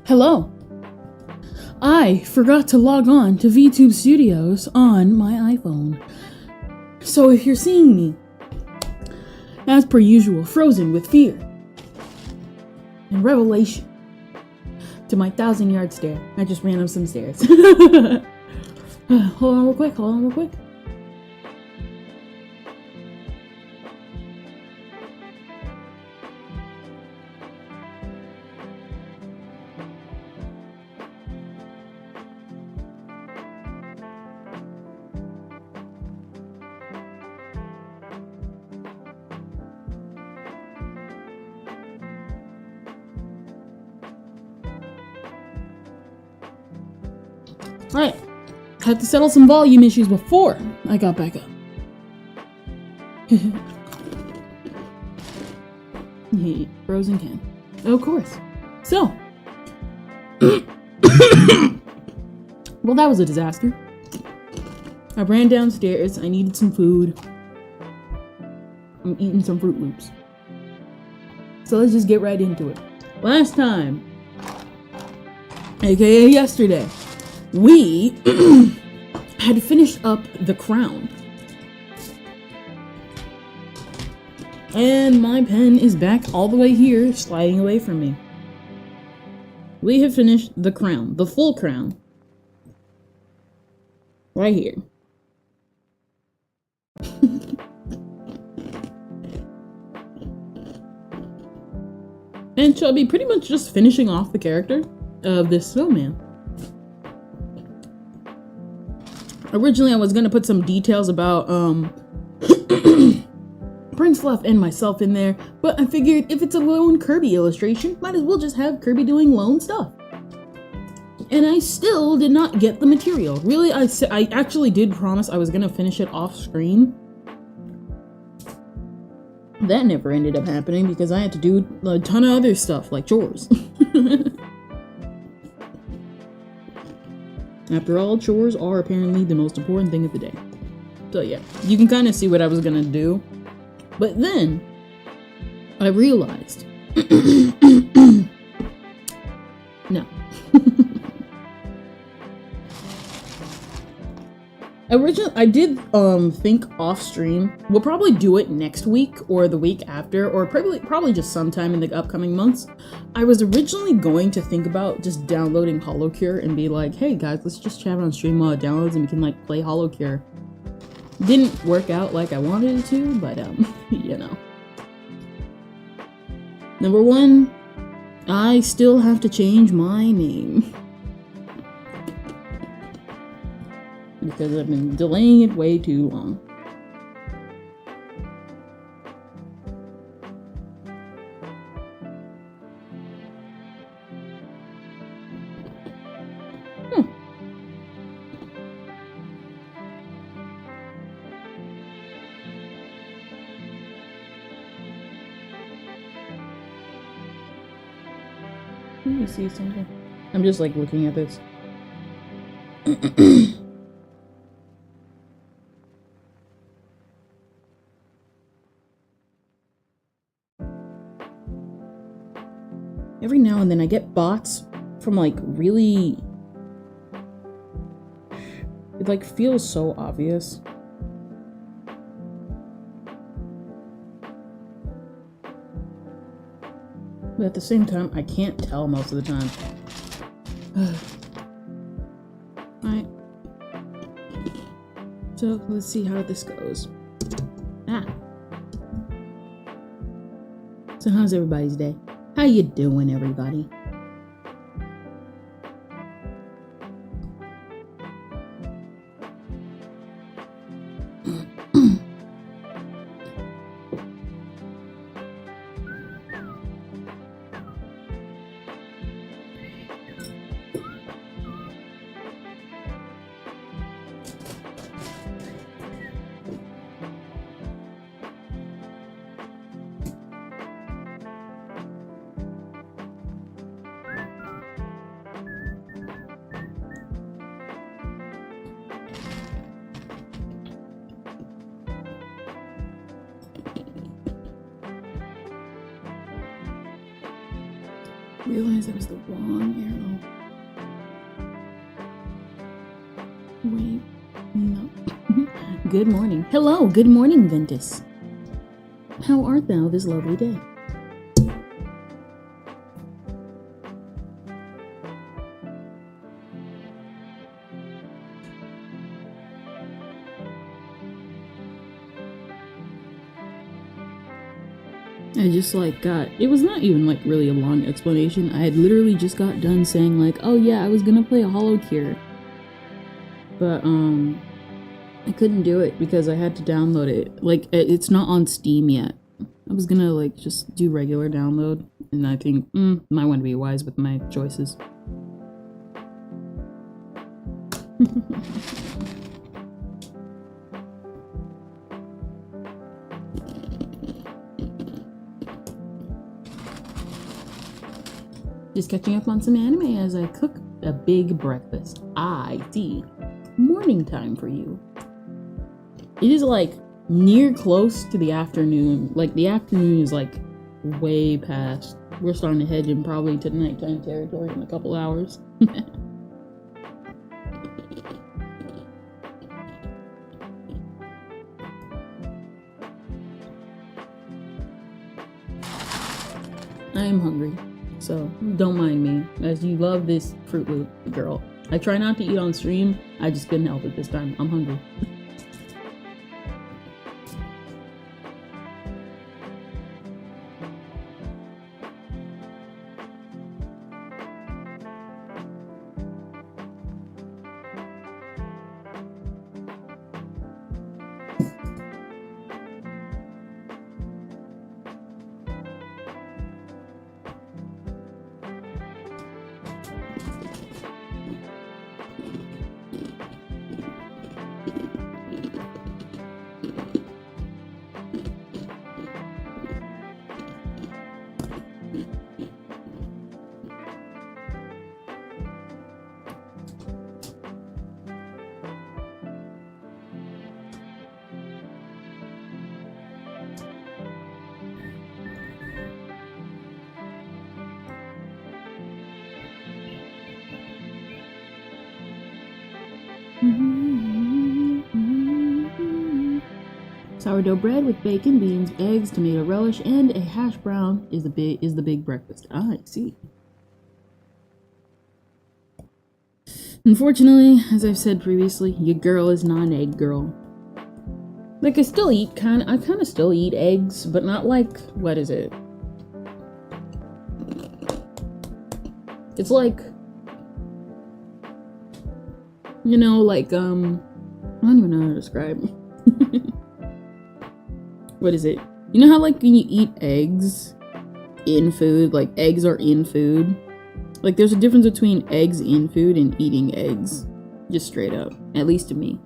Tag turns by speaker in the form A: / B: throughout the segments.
A: Hello. I forgot to log on to VTube Studios on my iPhone. So if you're seeing me, as per usual, frozen with fear and revelation to my 1,000-yard stare. I just ran up some stairs. Hold on real quick. Alright, had to settle some volume issues before I got back up. Frozen can. Of course. So. Well, that was a disaster. I ran downstairs. I needed some food. I'm eating some Fruit Loops. So let's just get right into it. Last time, aka yesterday, we had finished up The Crown. And my pen is back all the way here, sliding away from me. We have finished The Crown, the full Crown. Right here. And shall be pretty much just finishing off the character of this snowman. Originally, I was gonna put some details about Prince Fluff and myself in there, but I figured if it's a lone Kirby illustration, might as well just have Kirby doing lone stuff. And I still did not get the material. Really, I actually did promise I was gonna finish it off screen. That never ended up happening because I had to do a ton of other stuff, like chores. After all, chores are apparently the most important thing of the day. So yeah, you can kind of see what I was gonna do. But then, I realized... No. Originally, I did think off stream. We'll probably do it next week or the week after, or probably just sometime in the upcoming months. I was originally going to think about just downloading HoloCure and be like, hey guys, let's just chat on stream while it downloads and we can like play HoloCure. Didn't work out like I wanted it to, but you know. Number one, I still have to change my name. Because I've been delaying it way too long. Let me see something. I'm just like looking at this. Every now and then I get bots from like really... It like feels so obvious. But at the same time, I can't tell most of the time. Alright. So, let's see how this goes. So how's everybody's day? How you doing, everybody? realized that was the wrong arrow. Wait, no. Good morning. Hello, good morning, Ventus. How art thou this lovely day? I just it was not even like really a long explanation. I had literally just got done saying like, oh yeah, I was gonna play a Hollow Cure. But I couldn't do it because I had to download it. Like it's not on Steam yet. I was gonna like just do regular download, and I think might want to be wise with my choices. Just catching up on some anime as I cook a big breakfast. I see. Morning time for you. It is like near close to the afternoon. Like the afternoon is like way past. We're starting to head in probably to nighttime territory in a couple hours. I am hungry, so don't mind me, as you love this Fruit Loop, girl. I try not to eat on stream, I just couldn't help it this time. I'm hungry. Sourdough bread with bacon, beans, eggs, tomato relish, and a hash brown is the big breakfast. Ah, I see. Unfortunately, as I've said previously, your girl is not an egg girl. Like I kind of still eat eggs, but not like, what is it? It's like, you know, like, I don't even know how to describe. What is it? You know how like when you eat eggs in food, like eggs are in food? Like there's a difference between eggs in food and eating eggs. Just straight up. At least to me.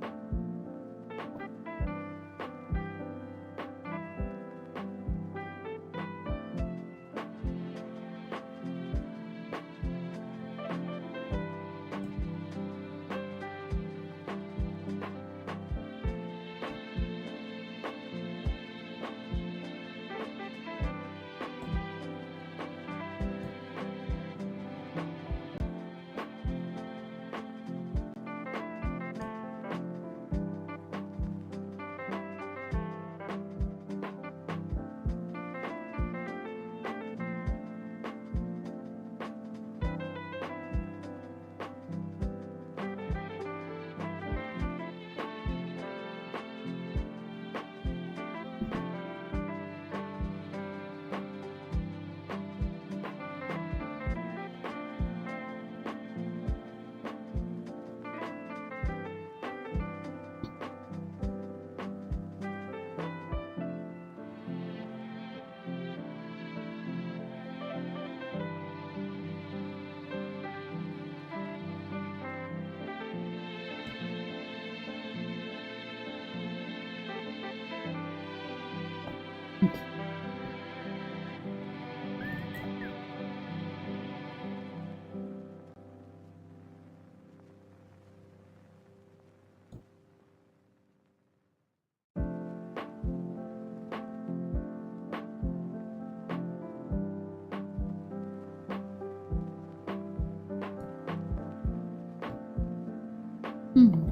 A: Hmm.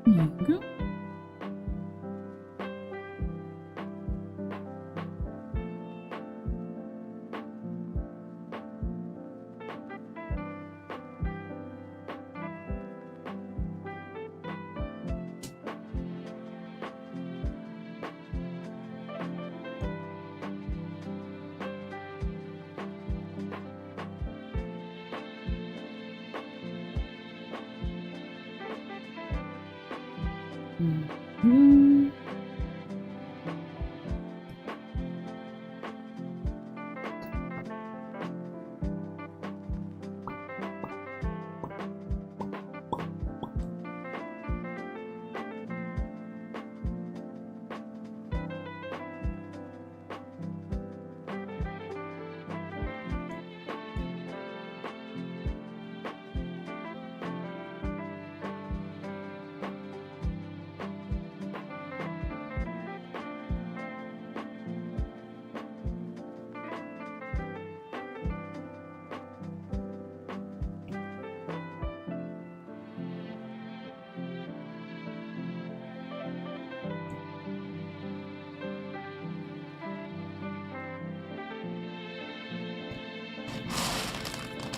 A: There you go. Mhm.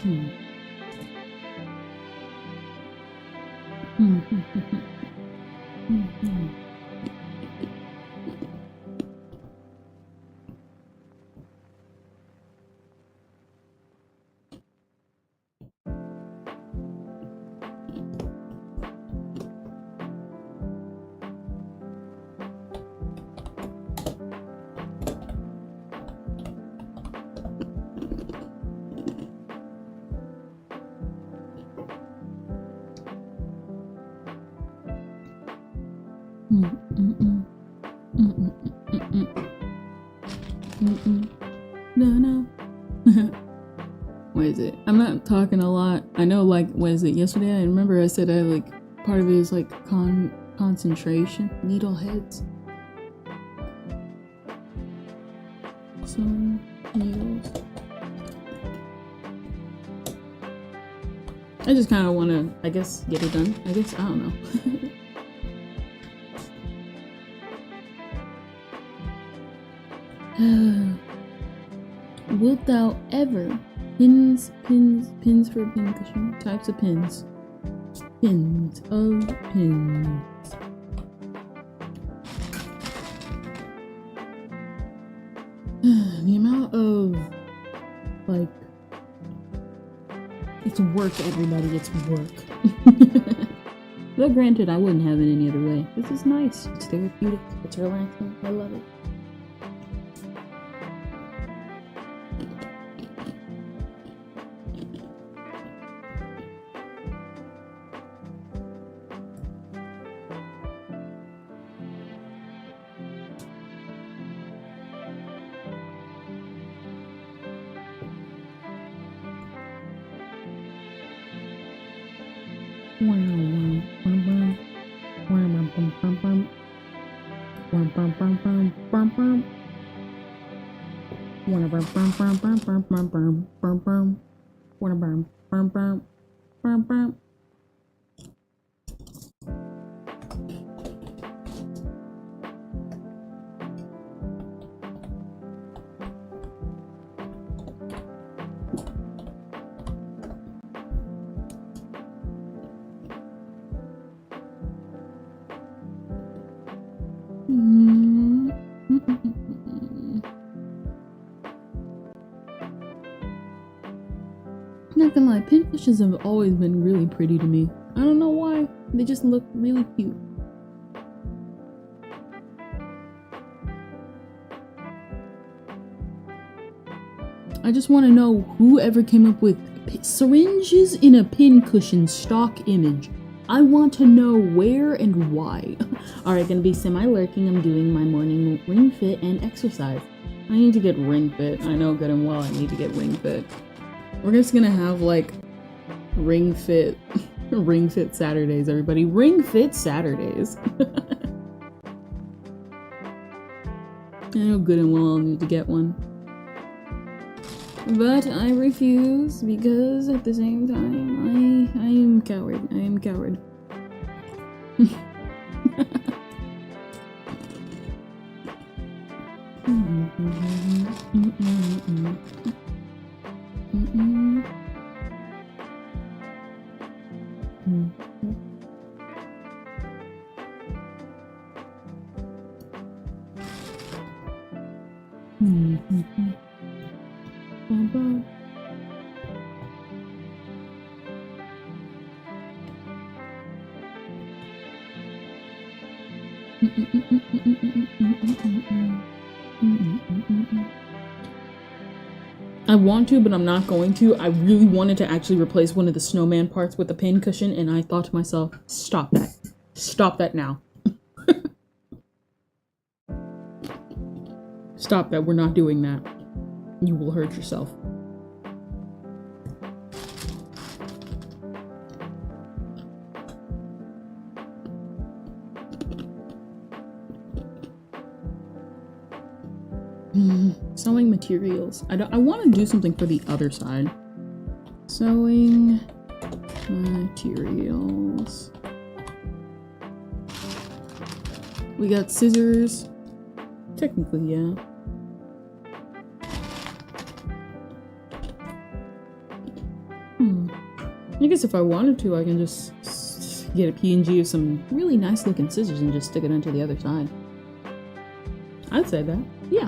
A: No. What is it? I'm not talking a lot. I know, like, what is it? Yesterday, I remember I said part of it is like concentration, needle heads. Some needles. I just kind of want to, I guess, get it done. I guess, I don't know. Wilt thou ever pins for pincushion? Types of pins. Pins of pins. The amount of, like, it's work, everybody, it's work. Though granted, I wouldn't have it any other way. This is nice. It's therapeutic. It's relaxing. I love it. Not gonna lie, pincushions have always been really pretty to me. I don't know why. They just look really cute. I just want to know whoever came up with syringes in a pincushion stock image. I want to know where and why. Alright, gonna be semi-lurking. I'm doing my morning ring fit and exercise. I need to get ring fit. I know good and well I need to get ring fit. We're just gonna have like ring fit Saturdays, everybody. Ring fit Saturdays. I know good and well I'll need to get one. But I refuse because at the same time I am coward. I am coward. I want to, but I'm not going to. I really wanted to actually replace one of the snowman parts with a pin cushion, and I thought to myself, stop that. Stop that now. Stop that. We're not doing that. You will hurt yourself. Sewing materials. I want to do something for the other side. Sewing materials. We got scissors. Technically, yeah. I guess if I wanted to, I can just get a PNG of some really nice looking scissors and just stick it into the other side. I'd say that. Yeah.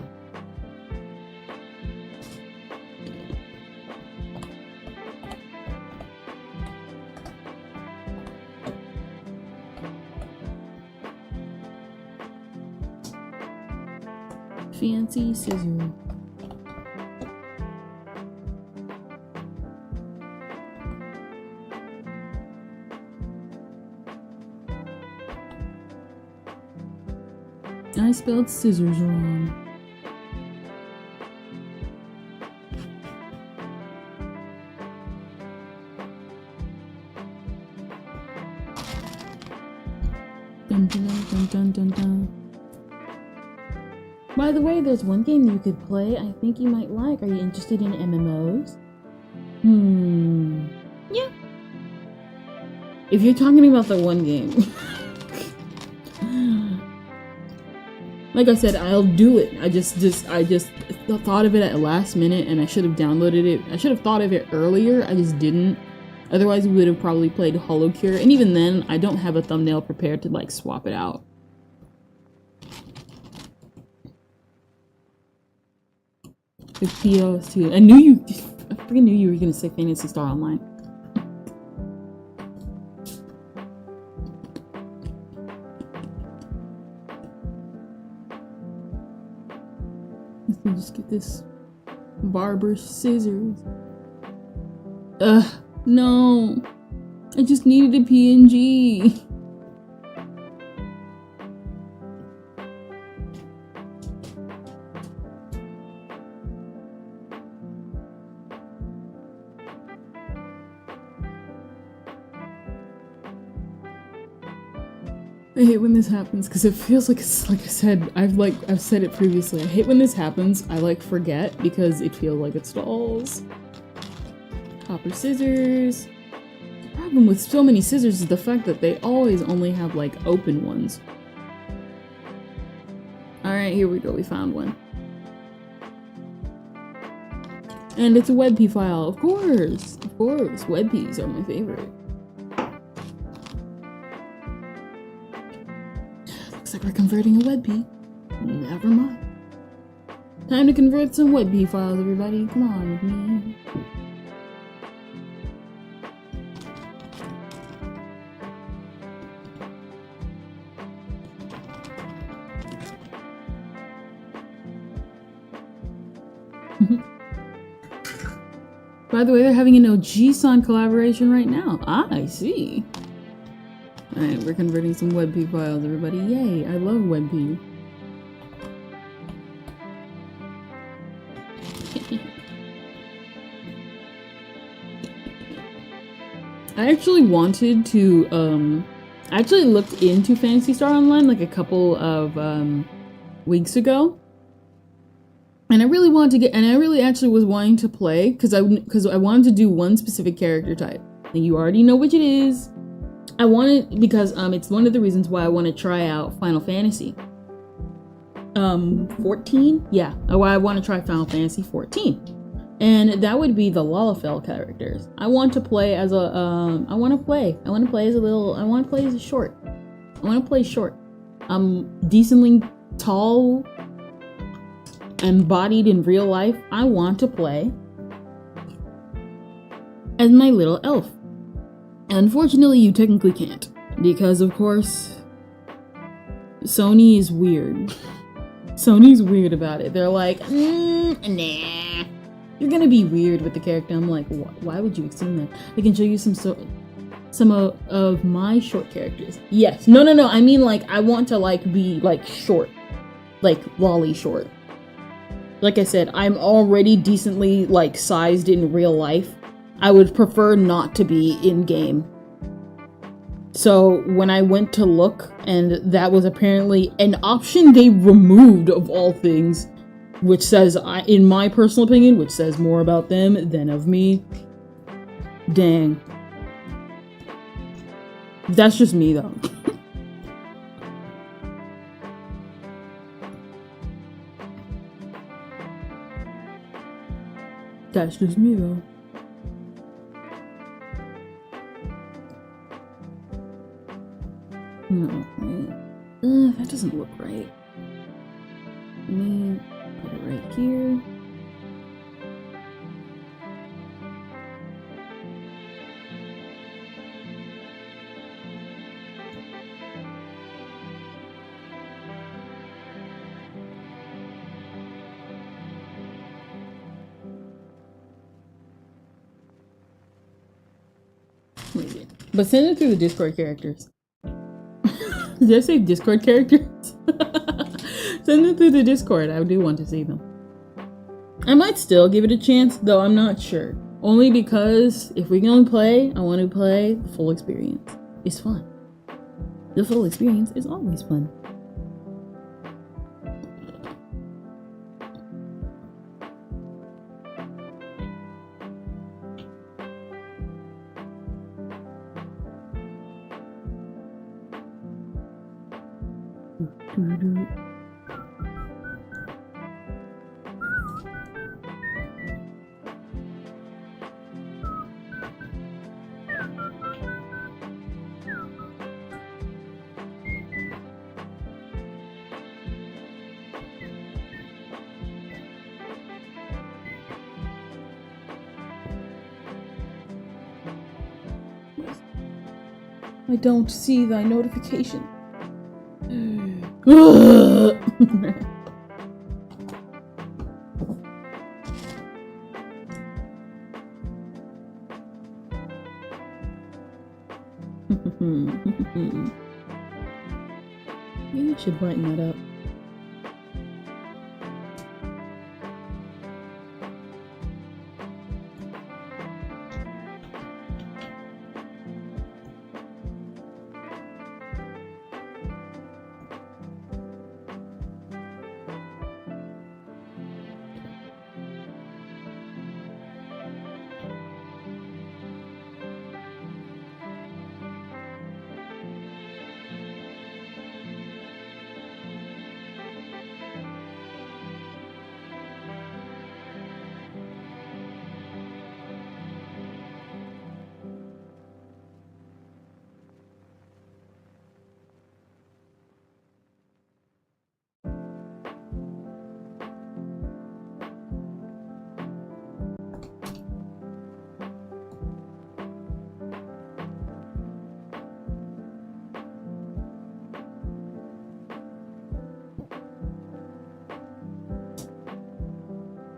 A: Fancy scissors. I spelled scissors wrong. Dun, dun, dun, dun, dun, dun. By the way, there's one game you could play I think you might like. Are you interested in MMOs? Yeah. If you're talking about the one game. Like I said, I'll do it. I just thought of it at the last minute and I should have downloaded it. I should have thought of it earlier. I just didn't. Otherwise, we would have probably played Hollow Cure. And even then, I don't have a thumbnail prepared to like swap it out. The POS2. I freaking knew you were gonna say Phantasy Star Online. Let's just get this barber scissors. Ugh, no. I just needed a PNG. I hate when this happens because it feels like it's like I said, I've said it previously. I hate when this happens. I like forget because it feels like it stalls. Copper scissors. The problem with so many scissors is the fact that they always only have like open ones. Alright, here we go. We found one. And it's a WebP file. Of course. Of course. WebPs are my favorite. Looks like we're converting a WebP. Never mind. Time to convert some WebP files, everybody. Come on with me. By the way, they're having an OG-san collaboration right now. Ah, I see. Alright, we're converting some WebP files, everybody. Yay, I love WebP. I actually wanted to, I actually looked into Phantasy Star Online like a couple of, weeks ago. And I really wanted to get, and I really actually was wanting to play, because I wanted to do one specific character type. And you already know which it is. I wanted, because it's one of the reasons why I want to try out Final Fantasy 14? Yeah, why I want to try Final Fantasy 14. And that would be the Lalafell characters. I want to play as a, I want to play as a short. I want to play short. I'm decently tall and bodied in real life. I want to play as my little elf. Unfortunately, you technically can't, because of course, Sony is weird. Sony's weird about it. They're like, nah, you're gonna be weird with the character. I'm like, why would you assume that? I can show you some of my short characters. Yes, no. I mean, like, I want to like be like short, like lolly short. Like I said, I'm already decently like sized in real life. I would prefer not to be in game. So when I went to look, and that was apparently an option they removed of all things, which says, in my personal opinion, which says more about them than of me. Dang. That's just me though. That's just me though. No, wait. That doesn't look right. Let me put it right here. But send it through the Discord characters. Did I say Discord characters? Send them through the Discord. I do want to see them. I might still give it a chance, though I'm not sure. Only because if we can play, I want to play the full experience. It's fun. The full experience is always fun. I don't see thy notification. You should brighten that up.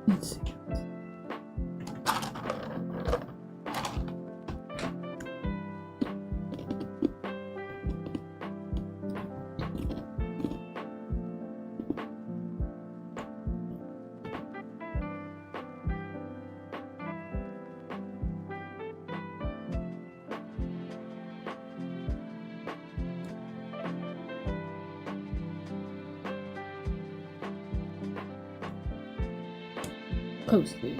A: Let's see. Posted.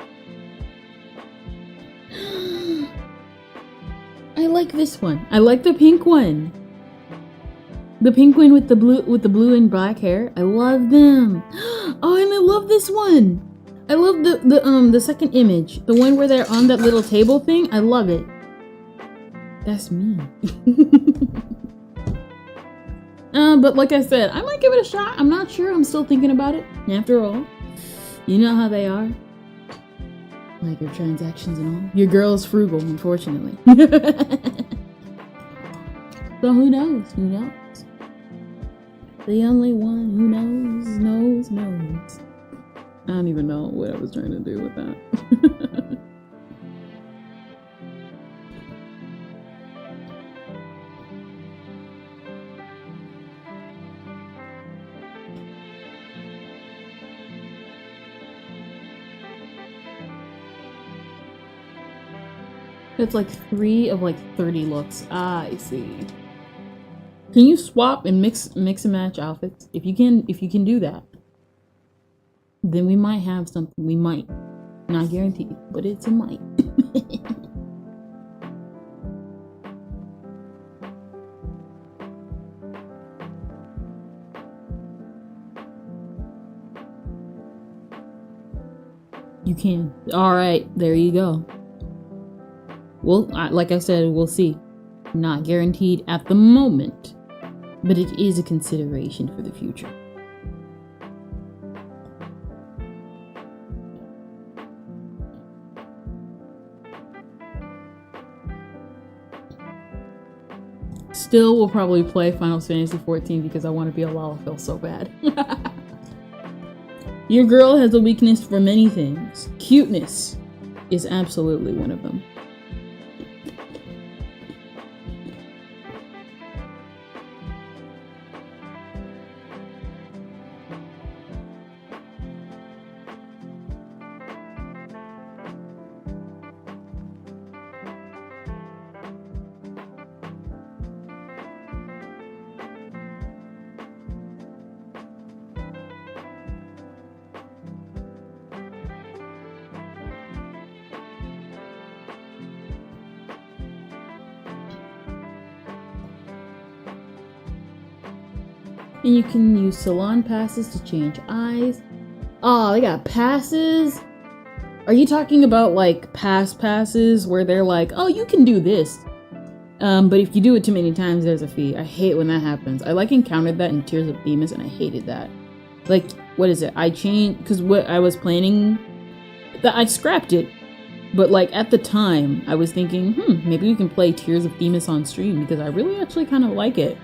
A: I like this one. I like the pink one. The pink one with the blue and black hair. I love them. Oh, and I love this one. I love the second image. The one where they're on that little table thing. I love it. That's me. But like I said, I might give it a shot. I'm not sure. I'm still thinking about it. After all, you know how they are. Microtransactions and all. Your girl is frugal, unfortunately. So who knows? Who knows? The only one who knows. I don't even know what I was trying to do with that. It's like 3 of like 30 looks. Ah, I see. Can you swap and mix and match outfits? If you can do that, then we might have something. We might. Not guaranteed, but it's a might. You can. All right, there you go. Well, like I said, we'll see. Not guaranteed at the moment, but it is a consideration for the future. Still will probably play Final Fantasy 14 because I want to be a Lalafell so bad. Your girl has a weakness for many things. Cuteness is absolutely one of them. And you can use salon passes to change eyes. Oh, they got passes? Are you talking about like passes where they're like, oh, you can do this, but if you do it too many times, there's a fee. I hate when that happens. I like encountered that in Tears of Themis and I hated that. Like, what is it? I changed, because what I was planning, that I scrapped it, but like at the time I was thinking, maybe we can play Tears of Themis on stream because I really actually kind of like it.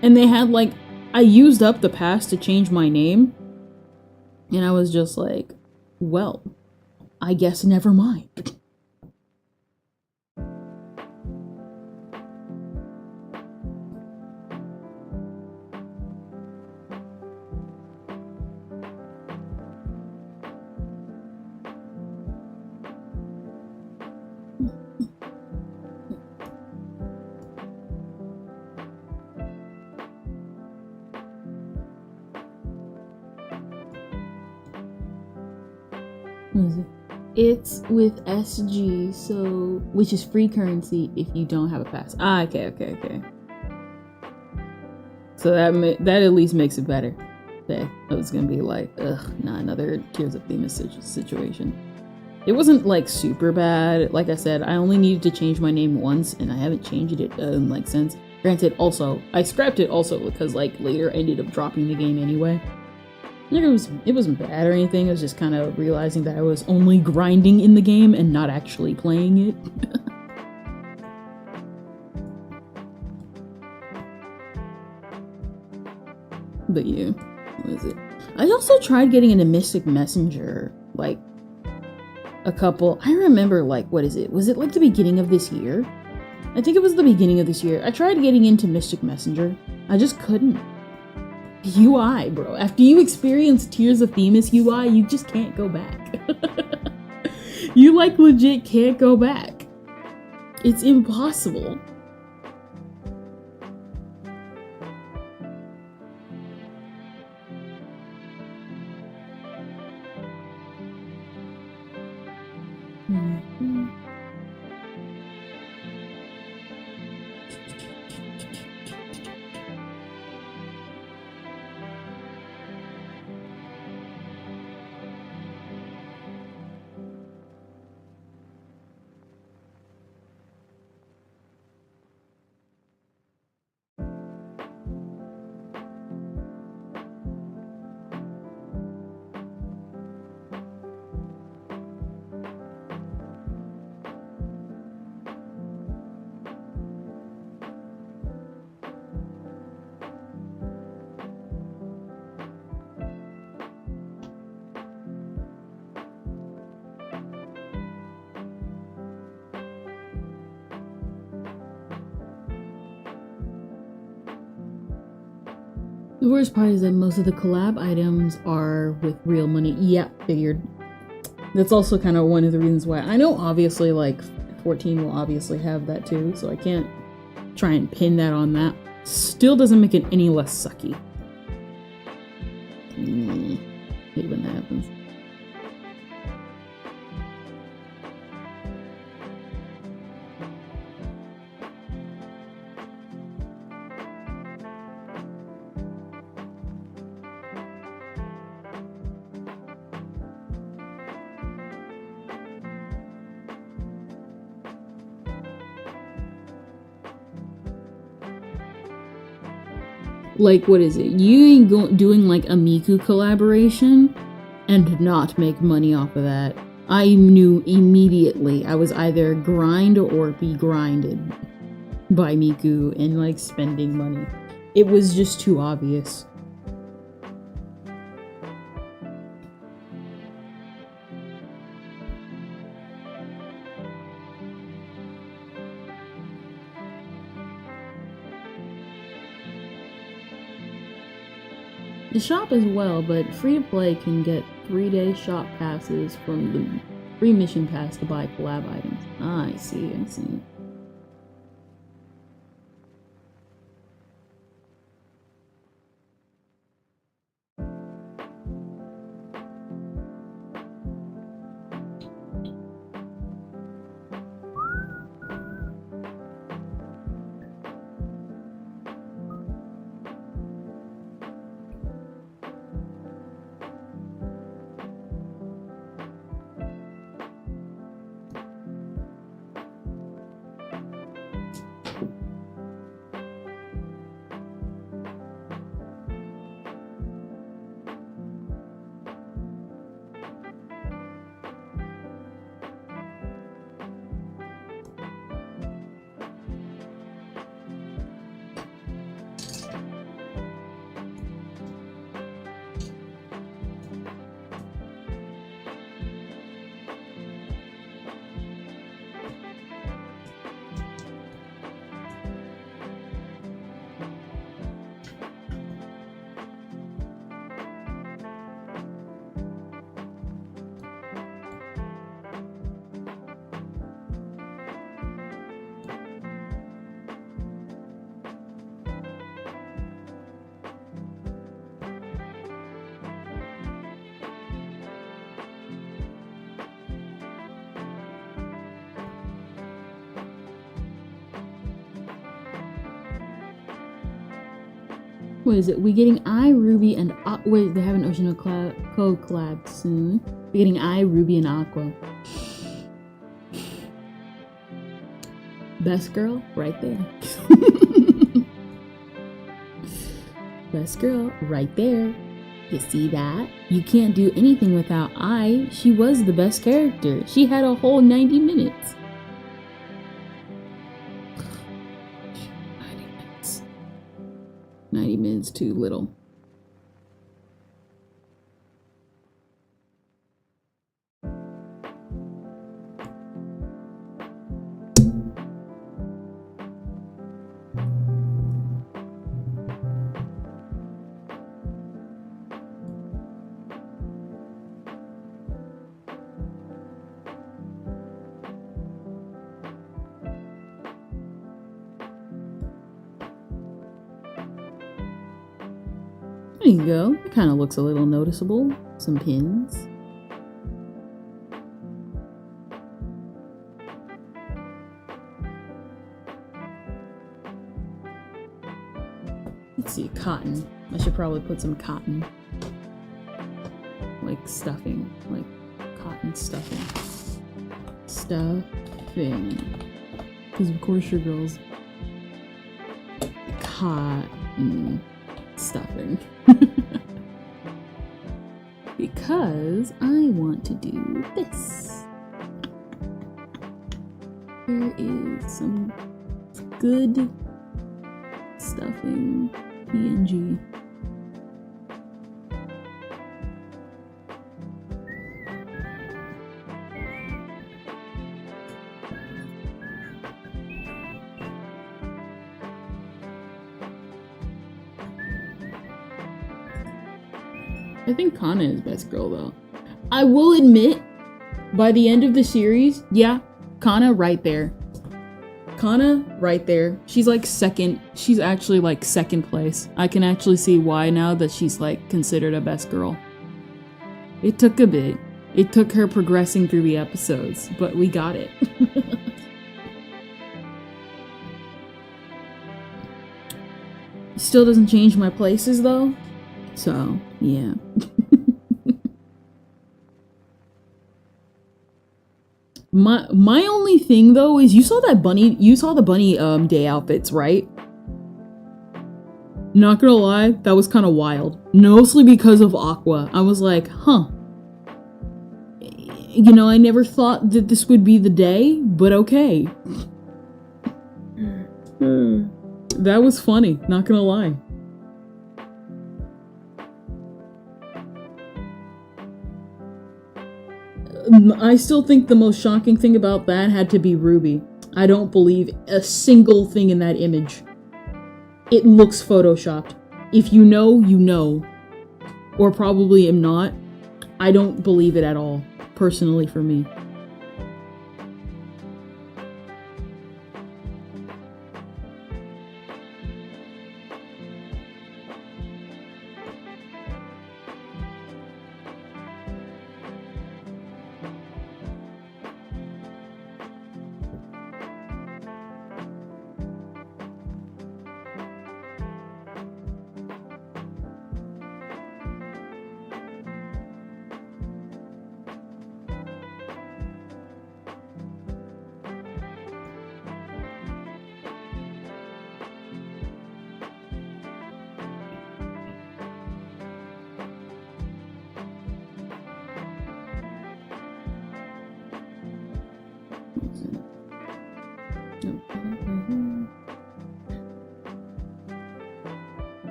A: And they had like, I used up the pass to change my name, and I was just like, well, I guess never mind. What is it? It's with SG, so which is free currency if you don't have a pass. Ah, okay. So that at least makes it better. Okay, I was gonna be like, another Tears of Themis situation. It wasn't like super bad. Like I said, I only needed to change my name once, and I haven't changed it like since. Granted, also I scrapped it also because like later I ended up dropping the game anyway. Like it wasn't bad or anything. I was just kind of realizing that I was only grinding in the game and not actually playing it. But yeah, what is it? I also tried getting into Mystic Messenger, like a couple. I remember, like, what is it? Was it like the beginning of this year? I think it was the beginning of this year. I tried getting into Mystic Messenger. I just couldn't. UI, bro. After you experience Tears of Themis UI, you just can't go back. You like legit can't go back. It's impossible. The worst part is that most of the collab items are with real money. Yeah, figured. That's also kind of one of the reasons why. I know obviously like 14 will obviously have that too, so I can't try and pin that on that. Still doesn't make it any less sucky. Hate when that happens. Like, what is it? You ain't doing like a Miku collaboration and not make money off of that. I knew immediately I was either grind or be grinded by Miku and like spending money. It was just too obvious. The shop as well, but free-to-play can get 3-day shop passes from the free mission pass to buy collab items. Ah, I see. What is it? We getting Ruby, and wait, they have an Ocean collab soon. We're getting Ruby, and Aqua. Best girl, right there. Best girl, right there. You see that? You can't do anything without She was the best character. She had a whole 90 minutes. 90 minutes too little. There you go. It kind of looks a little noticeable. Some pins. Let's see, cotton. I should probably put some cotton. Like stuffing. Like cotton stuffing. Stuffing. Because of course your girl's cotton stuffing. Because I want to do this. Here is some good stuffing PNG. I think Kana is best girl though. I will admit, by the end of the series, yeah, Kana right there. Kana right there. She's like second. She's actually like second place. I can actually see why now that she's like considered a best girl. It took a bit. It took her progressing through the episodes, but we got it. Still doesn't change my places though. So, yeah. My only thing though is you saw the bunny day outfits, right? Not gonna lie, that was kind of wild. Mostly because of Aqua. I was like, huh. You know, I never thought that this would be the day, but okay. That was funny, not gonna lie. I still think the most shocking thing about that had to be Ruby. I don't believe a single thing in that image. It looks photoshopped. If you know, you know. Or probably am not. I don't believe it at all, personally for me.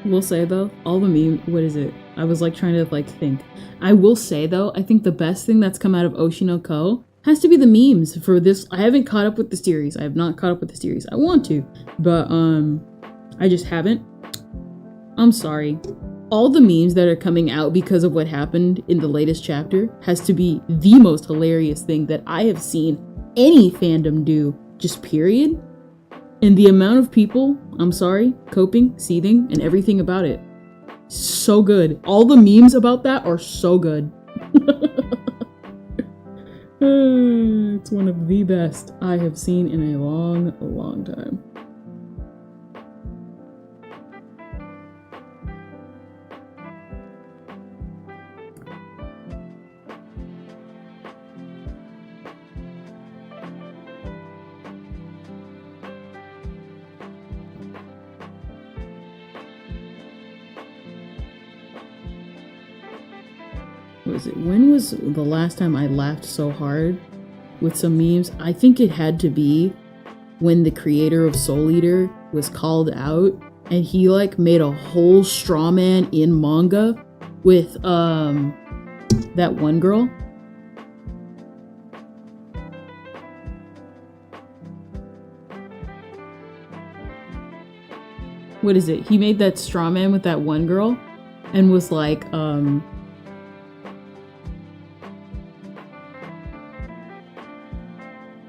A: Will say though, all the what is it? I was like trying to like think. I will say though, I think the best thing that's come out of Oshinoko has to be the memes for this. I haven't caught up with the series. I have not caught up with the series. I want to, but I just haven't. I'm sorry. All the memes that are coming out because of what happened in the latest chapter has to be the most hilarious thing that I have seen any fandom do, just period. And the amount of people, I'm sorry, coping, seething, and everything about it. So good. All the memes about that are so good. It's one of the best I have seen in a long, long time. When was the last time I laughed so hard with some memes? I think it had to be when the creator of Soul Eater was called out and he like made a whole straw man in manga with that one girl. What is it? He made that straw man with that one girl and was like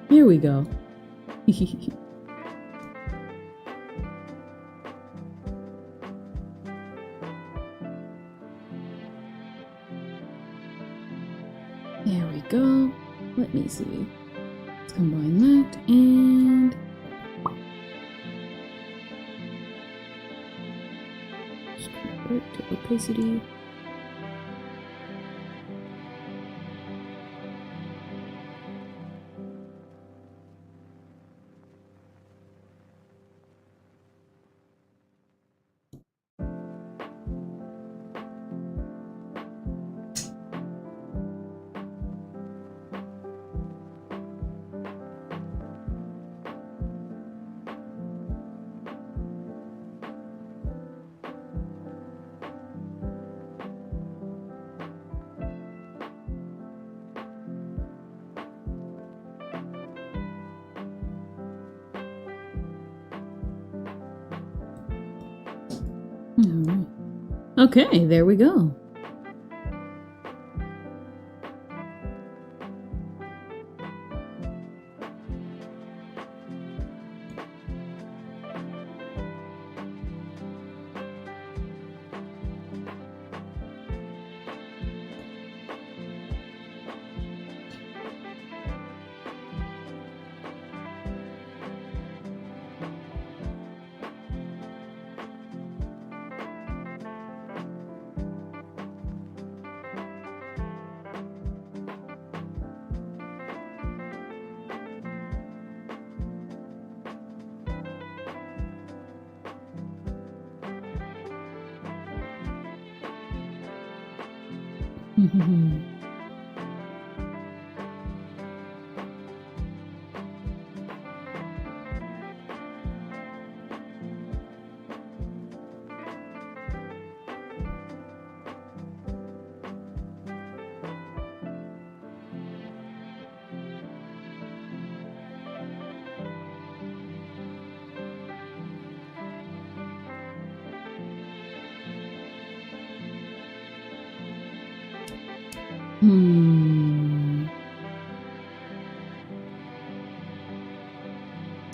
A: here we go. There we go. Let me see. Let's combine that and just convert to opacity. Okay, there we go.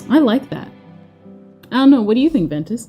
A: I like that. I don't know. What do you think, Ventus?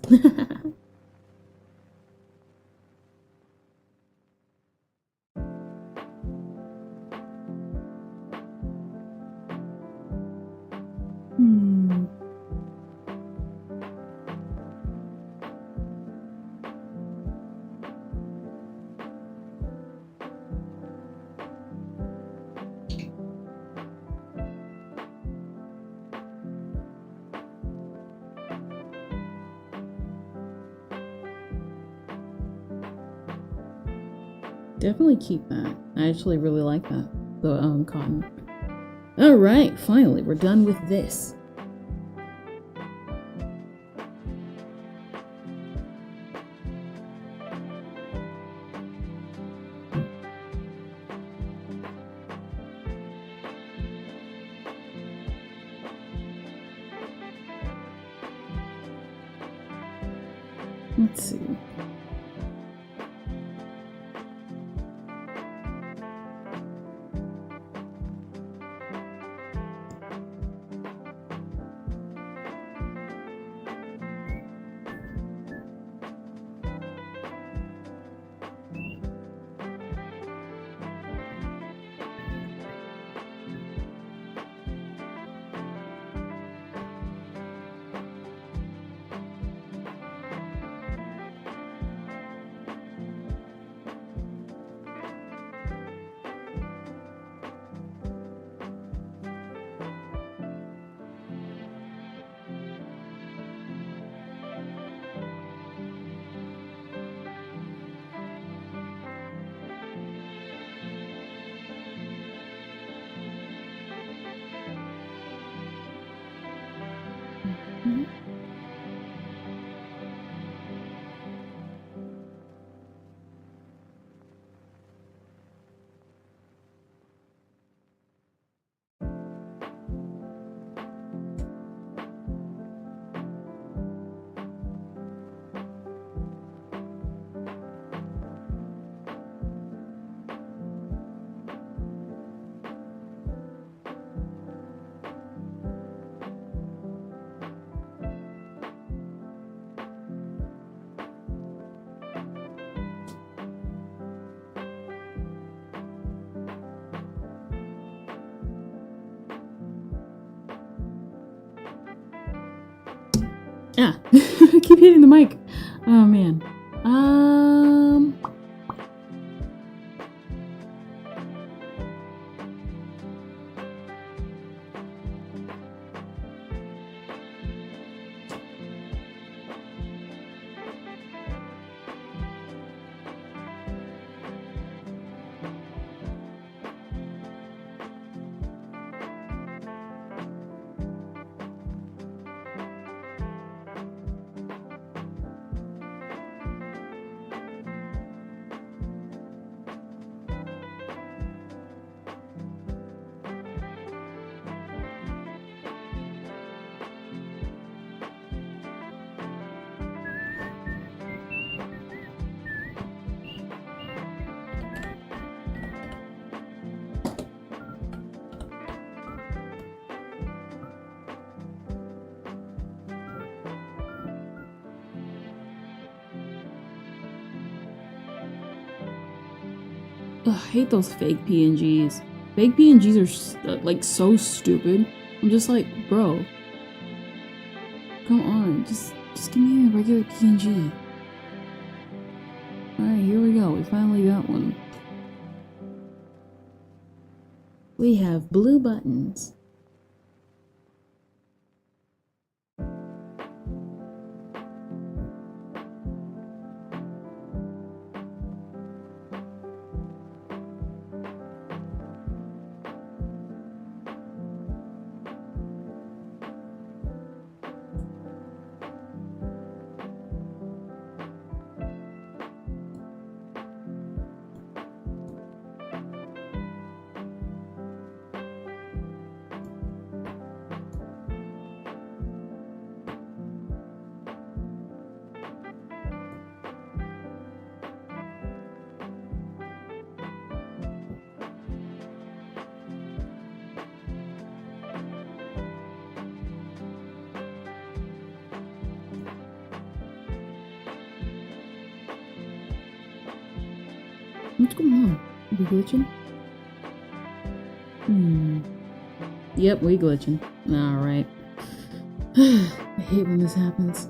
A: Definitely keep that. I actually really like that. The cotton. Alright, finally, we're done with this. Let's see. Ah, I keep hitting the mic. Oh man. Ugh, I hate those fake PNGs. Fake PNGs are like so stupid. I'm just like, bro, come on, just give me a regular PNG. Alright, here we go. We finally got one. We have blue buttons. What's going on? Are we glitching? Yep, we glitching. Alright. I hate when this happens.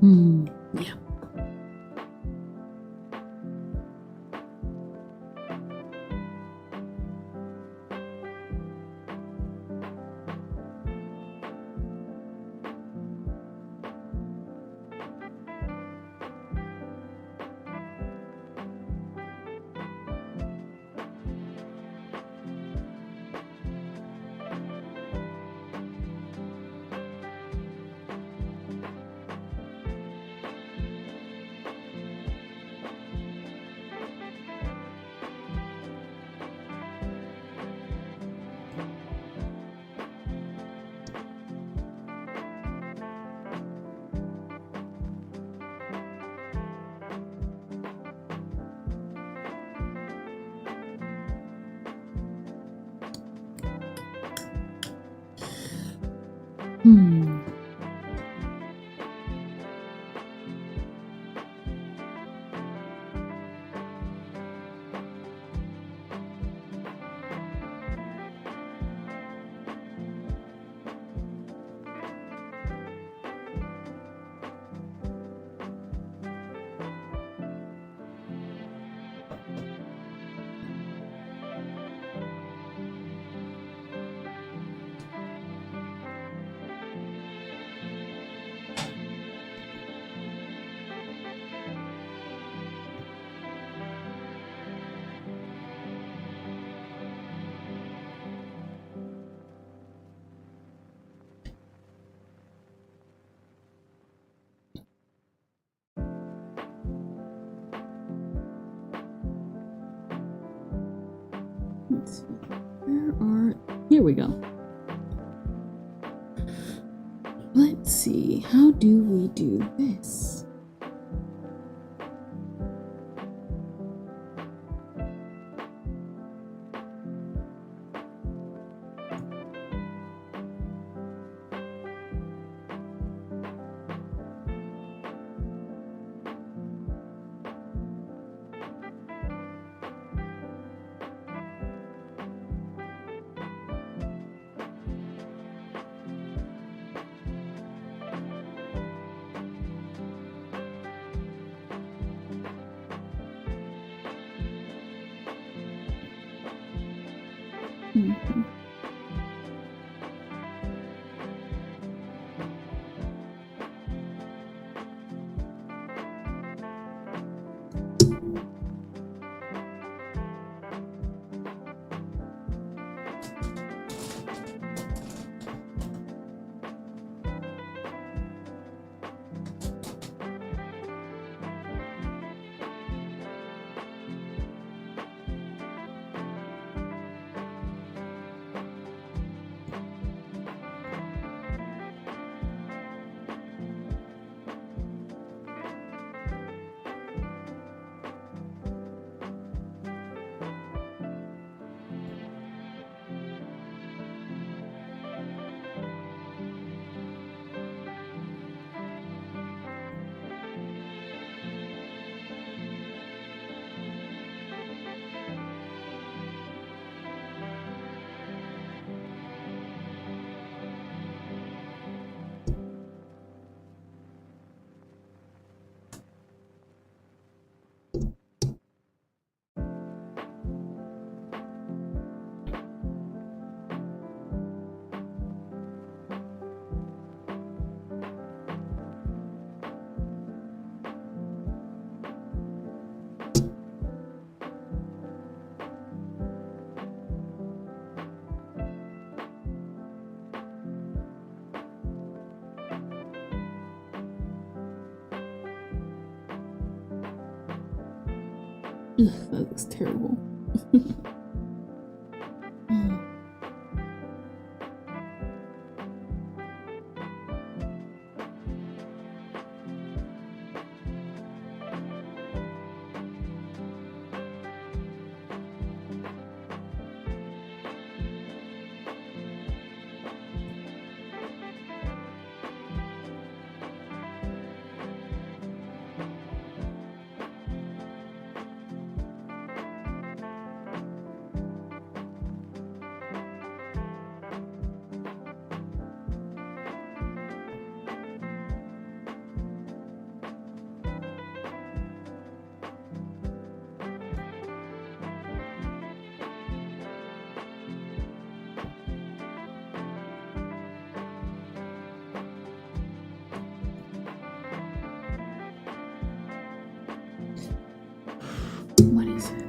A: Yeah. Let's see. Here we go. Let's see. How do we do this? Ugh, that looks terrible. What is it?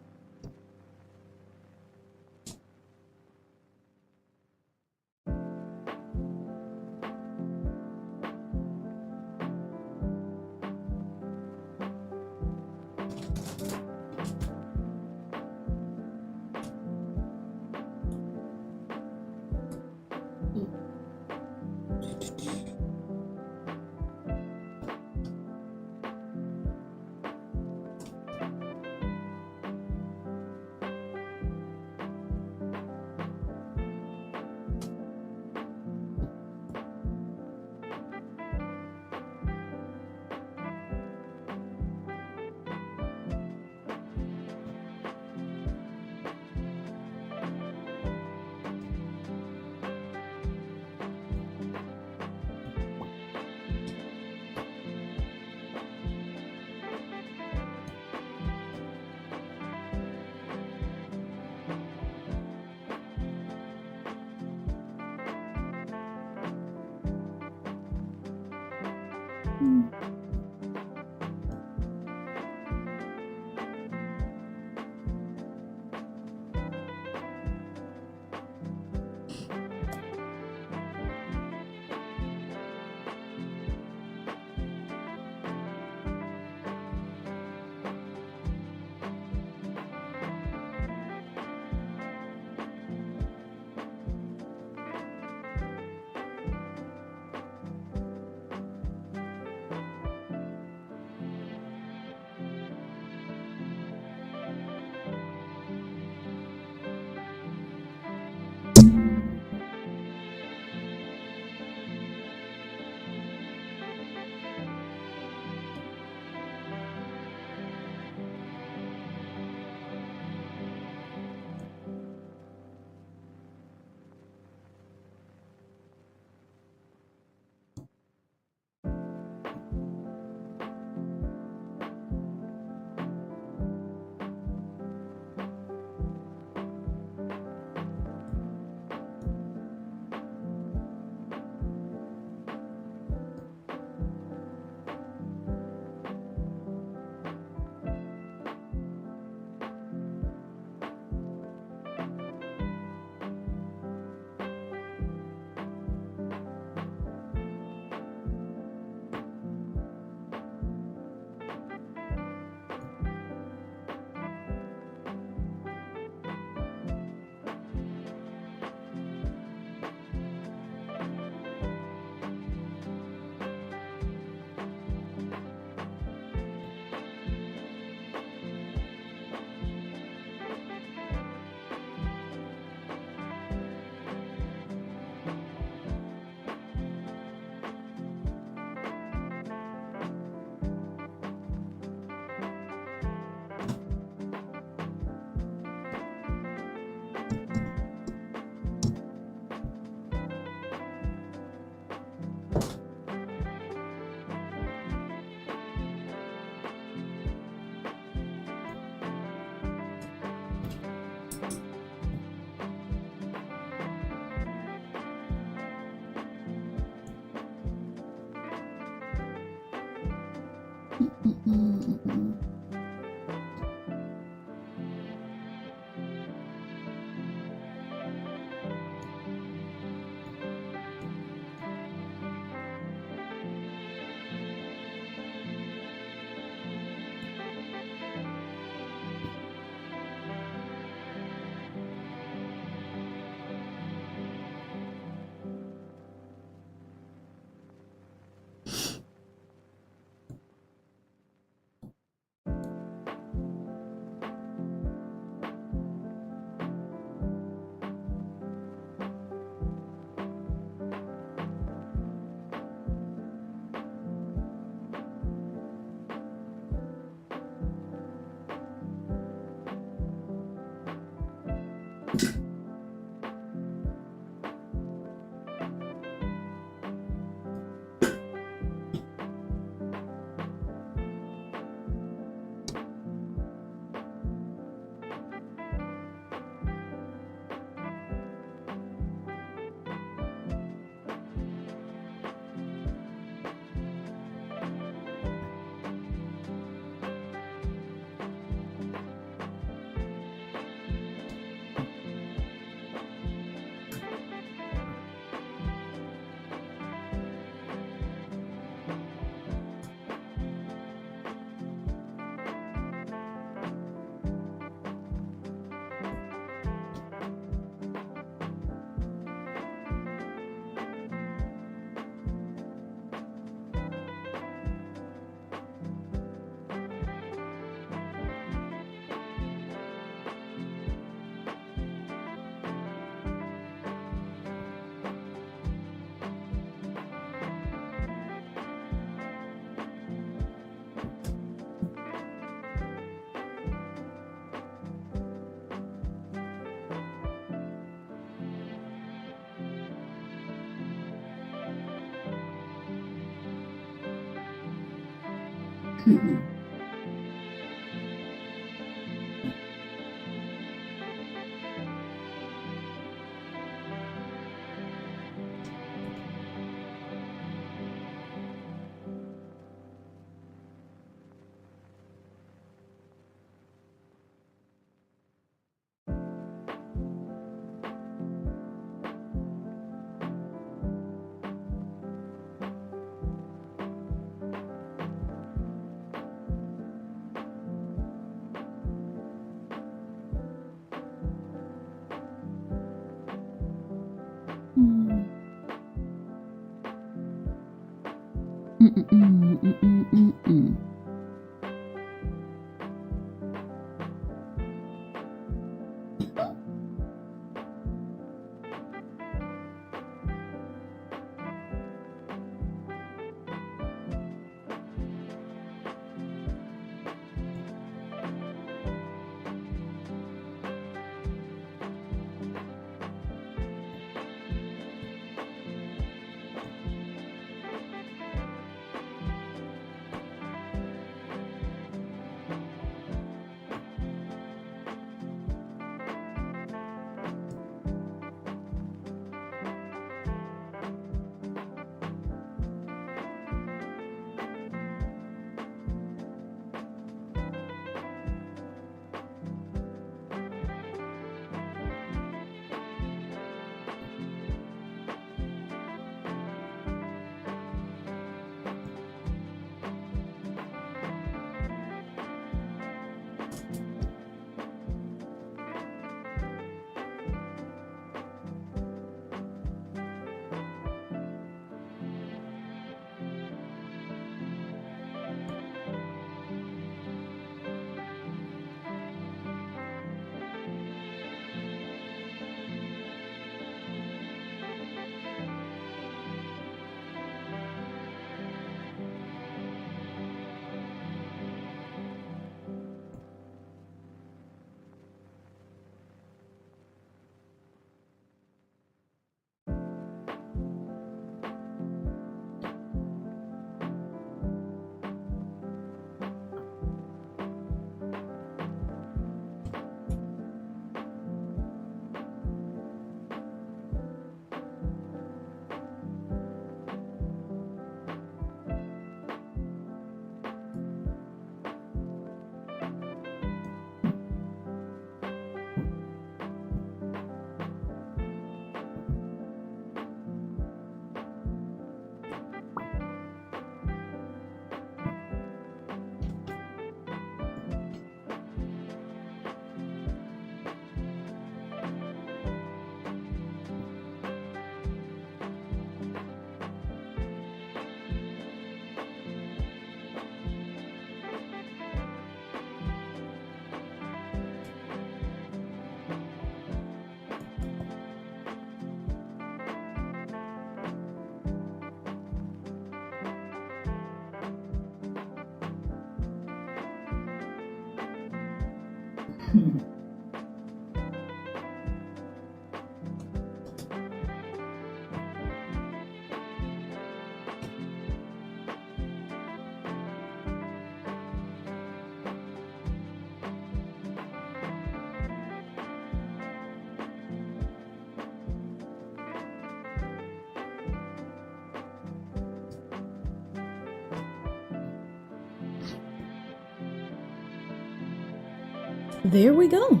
A: There we go.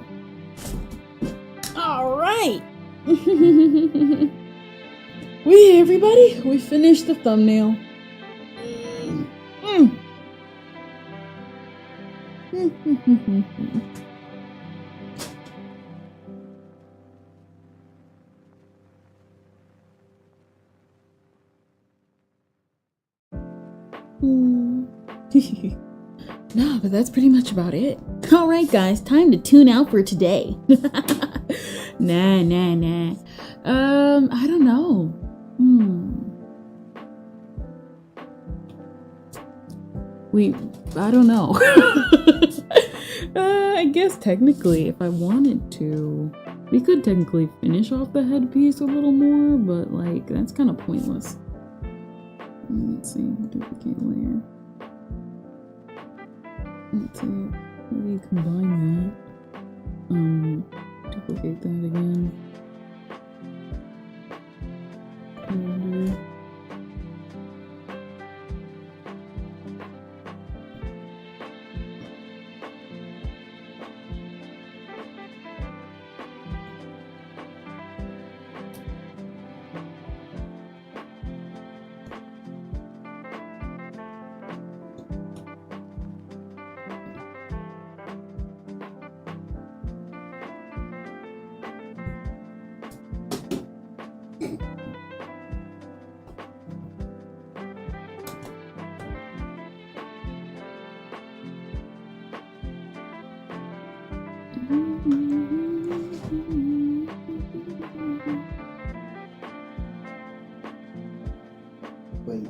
A: All right. Everybody, we finished the thumbnail. No, but that's pretty much about it. Alright guys, time to tune out for today. Nah. I don't know. I don't know. I guess technically, if I wanted to, we could technically finish off the headpiece a little more, but like, that's kind of pointless. Let's see, duplicate layer. Let's see, maybe combine that. Duplicate that again.
B: Wait.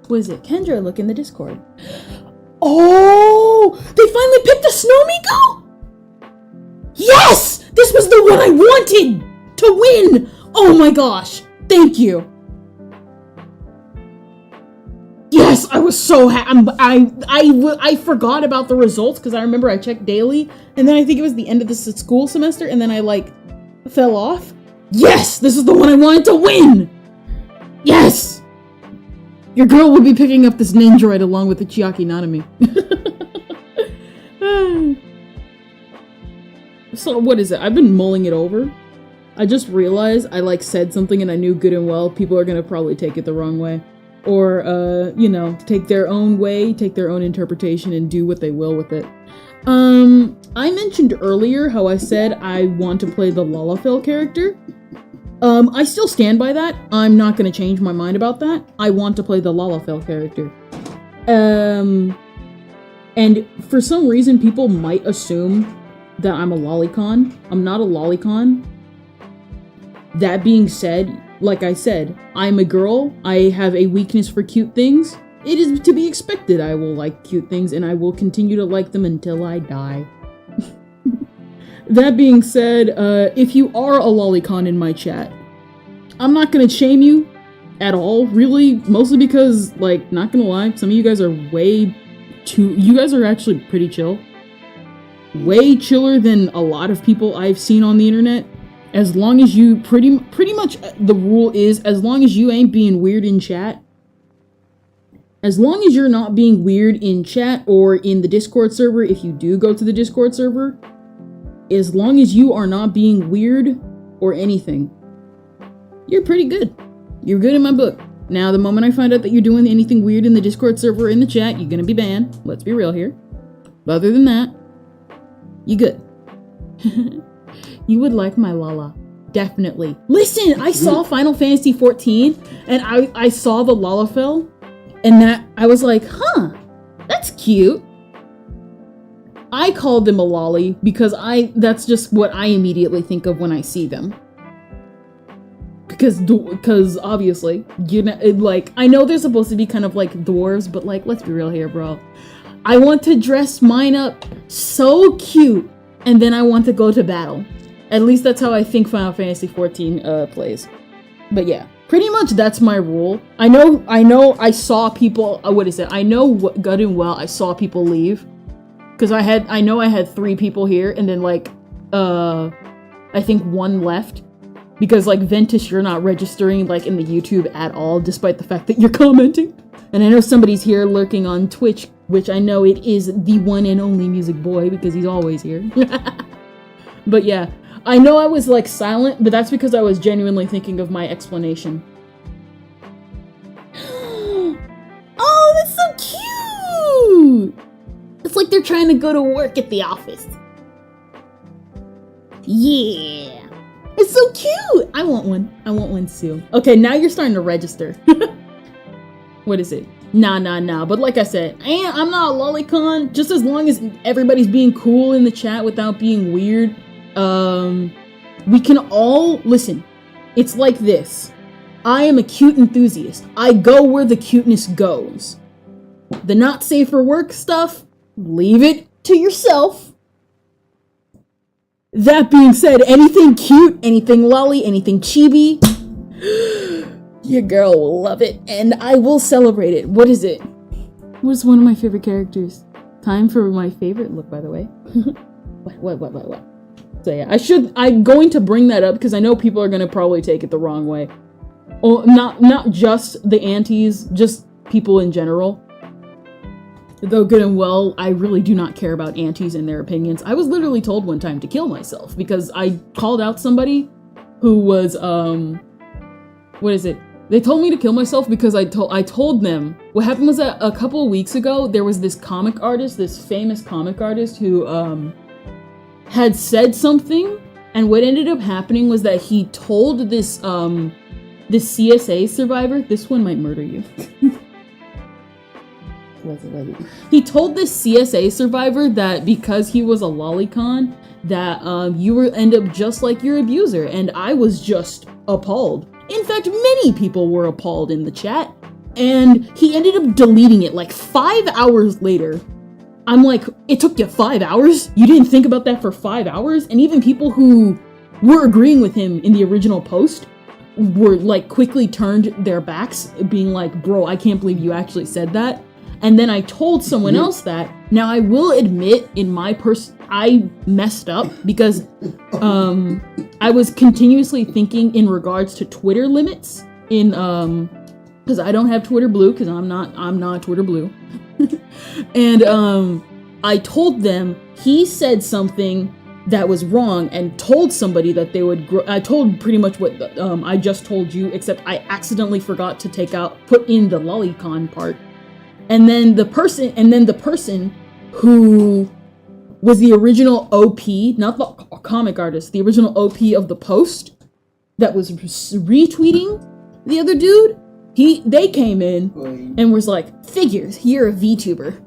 A: What is it? Kendra, look in the Discord. Oh! They finally picked a Snowmiko? Yes! This was the one I wanted to win! Oh my gosh! Thank you! Yes! I was so happy. I forgot about the results because I remember I checked daily, and then I think it was the end of the school semester, and then I like fell off. Yes! This is the one I wanted to win! Yes! Your girl will be picking up this Nindroid along with the Chiaki Nanami. So what is it? I've been mulling it over. I just realized I like said something and I knew good and well people are gonna probably take it the wrong way. Or, you know, take their own way, take their own interpretation and do what they will with it. I mentioned earlier how I said I want to play the Lalafell character. I still stand by that. I'm not gonna change my mind about that. I want to play the Lalafell character. And for some reason, people might assume that I'm a lolicon. I'm not a lolicon. That being said, like I said, I'm a girl. I have a weakness for cute things. It is to be expected I will like cute things, and I will continue to like them until I die. That being said, if you are a lolicon in my chat, I'm not gonna shame you at all, really, mostly because, like, not gonna lie, some of you guys are you guys are actually pretty chill. Way chiller than a lot of people I've seen on the internet. As long as you, pretty much the rule is, as long as you ain't being weird in chat, As long as you're not being weird in chat or in the Discord server, if you do go to the Discord server, as long as you are not being weird or anything, you're pretty good. You're good in my book. Now, the moment I find out that you're doing anything weird in the Discord server or in the chat, you're gonna be banned. Let's be real here. But other than that, you good. You would like my Lala. Definitely. Listen, I saw Final Fantasy 14 and I saw the Lalafell and that I was like, huh, that's cute. I called them a lolly because that's just what I immediately think of when I see them. Because obviously, you know, like, I know they're supposed to be kind of like dwarves, but like, let's be real here, bro. I want to dress mine up so cute, and then I want to go to battle. At least that's how I think Final Fantasy 14 plays. But yeah, pretty much that's my rule. I know I saw people, what is it? I know good and well I saw people leave. Because I know I had 3 people here, and then like, I think 1 left. Because like, Ventus, you're not registering like in the YouTube at all, despite the fact that you're commenting. And I know somebody's here lurking on Twitch, which I know it is the one and only Music Boy, because he's always here. But yeah, I know I was like silent, but that's because I was genuinely thinking of my explanation. Oh, that's so cute! It's like they're trying to go to work at the office. Yeah. It's so cute! I want one. I want one too. Okay, now you're starting to register. What is it? Nah. But like I said, I'm not a lolicon. Just as long as everybody's being cool in the chat without being weird. We can all... Listen, it's like this. I am a cute enthusiast. I go where the cuteness goes. The not safe for work stuff, leave it to yourself. That being said, anything cute, anything lolly, anything chibi, your girl will love it, and I will celebrate it. What is it? What's one of my favorite characters? Time for my favorite look, by the way. What? So yeah, I'm going to bring that up because I know people are going to probably take it the wrong way. Oh, not just the aunties, just people in general. Though good and well, I really do not care about aunties and their opinions. I was literally told one time to kill myself because I called out somebody who was, what is it? They told me to kill myself because I told them, what happened was that a couple of weeks ago, there was this comic artist, this famous comic artist who, had said something, and what ended up happening was that he told this, this CSA survivor, this one might murder you. He told this CSA survivor that because he was a lolicon, that you will end up just like your abuser, and I was just appalled. In fact, many people were appalled in the chat, and he ended up deleting it like 5 hours later. I'm like, it took you 5 hours? You didn't think about that for 5 hours? And even people who were agreeing with him in the original post were like quickly turned their backs, being like, bro, I can't believe you actually said that. And then I told someone else that. Now I will admit I messed up because I was continuously thinking in regards to Twitter limits in because I don't have Twitter Blue because I'm not Twitter Blue. And I told them he said something that was wrong and told somebody that they would I told pretty much what I just told you, except I accidentally forgot to put in the lolicon part. And then the person who was the original OP, not the comic artist, the original OP of the post that was retweeting the other dude, they came in and was like, figures, you're a VTuber.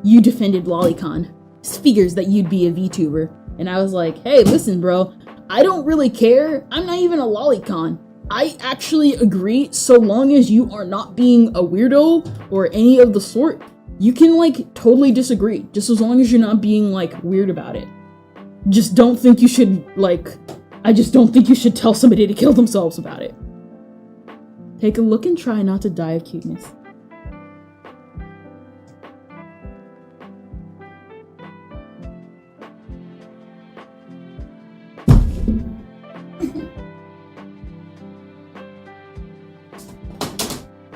A: You defended lolicon. Figures that you'd be a VTuber. And I was like, hey, listen, bro, I don't really care. I'm not even a lolicon. I actually agree, so long as you are not being a weirdo or any of the sort, you can, like, totally disagree. Just as long as you're not being, like, weird about it. Just don't think you should, like, I just don't think you should tell somebody to kill themselves about it. Take a look and try not to die of cuteness.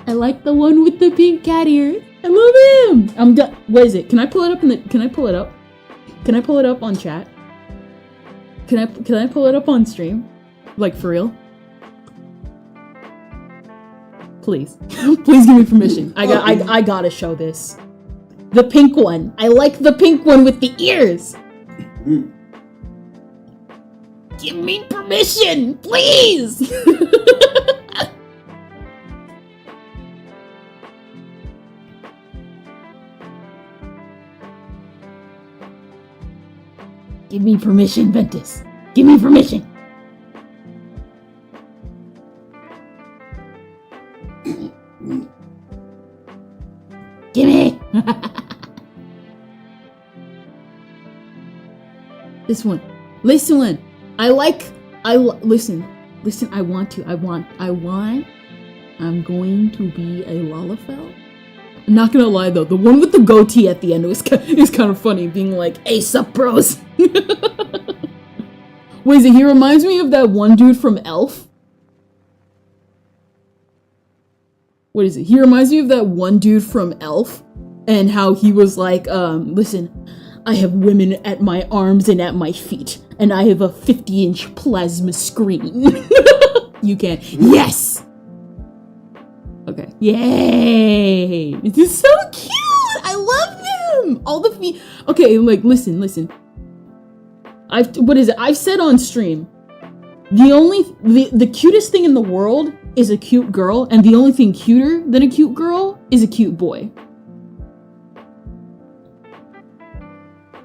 A: I like the one with the pink cat ears. I love him. I'm done. What is it? Can I pull it up can I pull it up? Can I pull it up on chat? Can I pull it up on stream? Like, for real? Please. Please give me permission. I gotta show this. The pink one. I like the pink one with the ears. Give me permission, please. Give me permission, Ventus. Give me permission. Give me. This one. Listen, one. Listen, I want. I'm going to be a Lalafell. I'm not gonna lie though, the one with the goatee at the end is kind of funny, being like, "Hey, sup, bros." Wait, is it? He reminds me of that one dude from Elf. What is it? He reminds me of that one dude from Elf, and how he was like, listen, I have women at my arms and at my feet, and I have a 50-inch plasma screen. You can. Yes! Okay. Yay! This is so cute! I love him! All the feet. Okay, like, listen. I've said on stream, the cutest thing in the world is a cute girl, and the only thing cuter than a cute girl is a cute boy.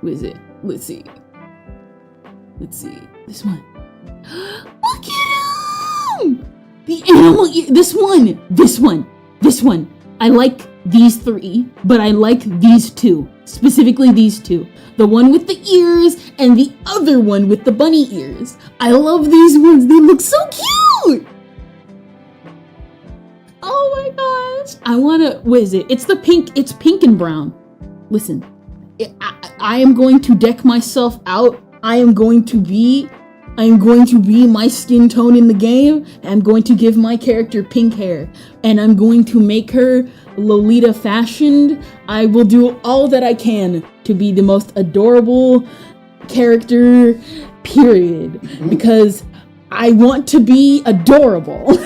A: What is it? Let's see. This one. Look at him! The animal ear. This one. I like these three, but I like these two. Specifically these two. The one with the ears and the other one with the bunny ears. I love these ones. They look so cute! Oh my gosh. I wanna, what is it? It's pink and brown. Listen, I am going to deck myself out. I am going to be my skin tone in the game. I'm going to give my character pink hair, and I'm going to make her Lolita fashioned. I will do all that I can to be the most adorable character, period, because I want to be adorable.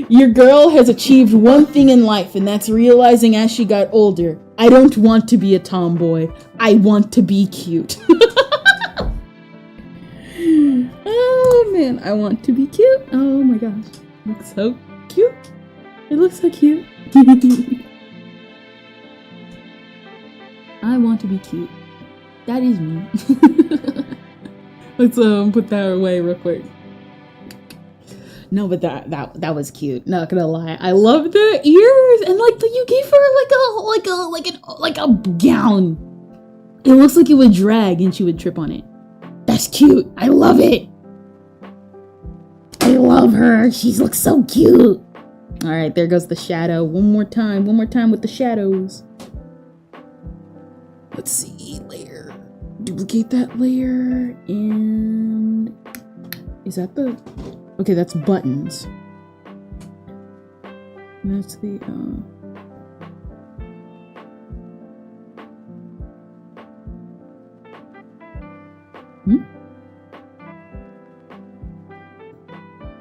A: Your girl has achieved one thing in life, and that's realizing as she got older, I don't want to be a tomboy. I want to be cute. Oh man, I want to be cute. Oh my gosh. It looks so cute. It looks so cute. I want to be cute. That is me. Let's put that away real quick. No, but that was cute. Not gonna lie, I love the ears, and like you gave her like a gown. It looks like it would drag and she would trip on it. That's cute. I love it. I love her. She looks so cute. All right, there goes the shadow. One more time with the shadows. Let's see, layer. Duplicate that layer, and is that the? Okay, that's buttons. And that's the,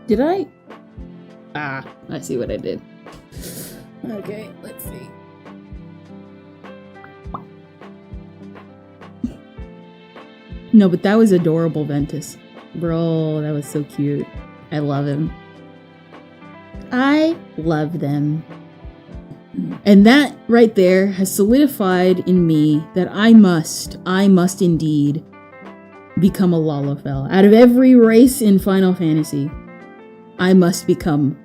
A: Did I? I see what I did. Okay, let's see. No, but that was adorable, Ventus. Bro, that was so cute. I love him. I love them. And that right there has solidified in me that I must indeed become a Lalafell. Out of every race in Final Fantasy, I must become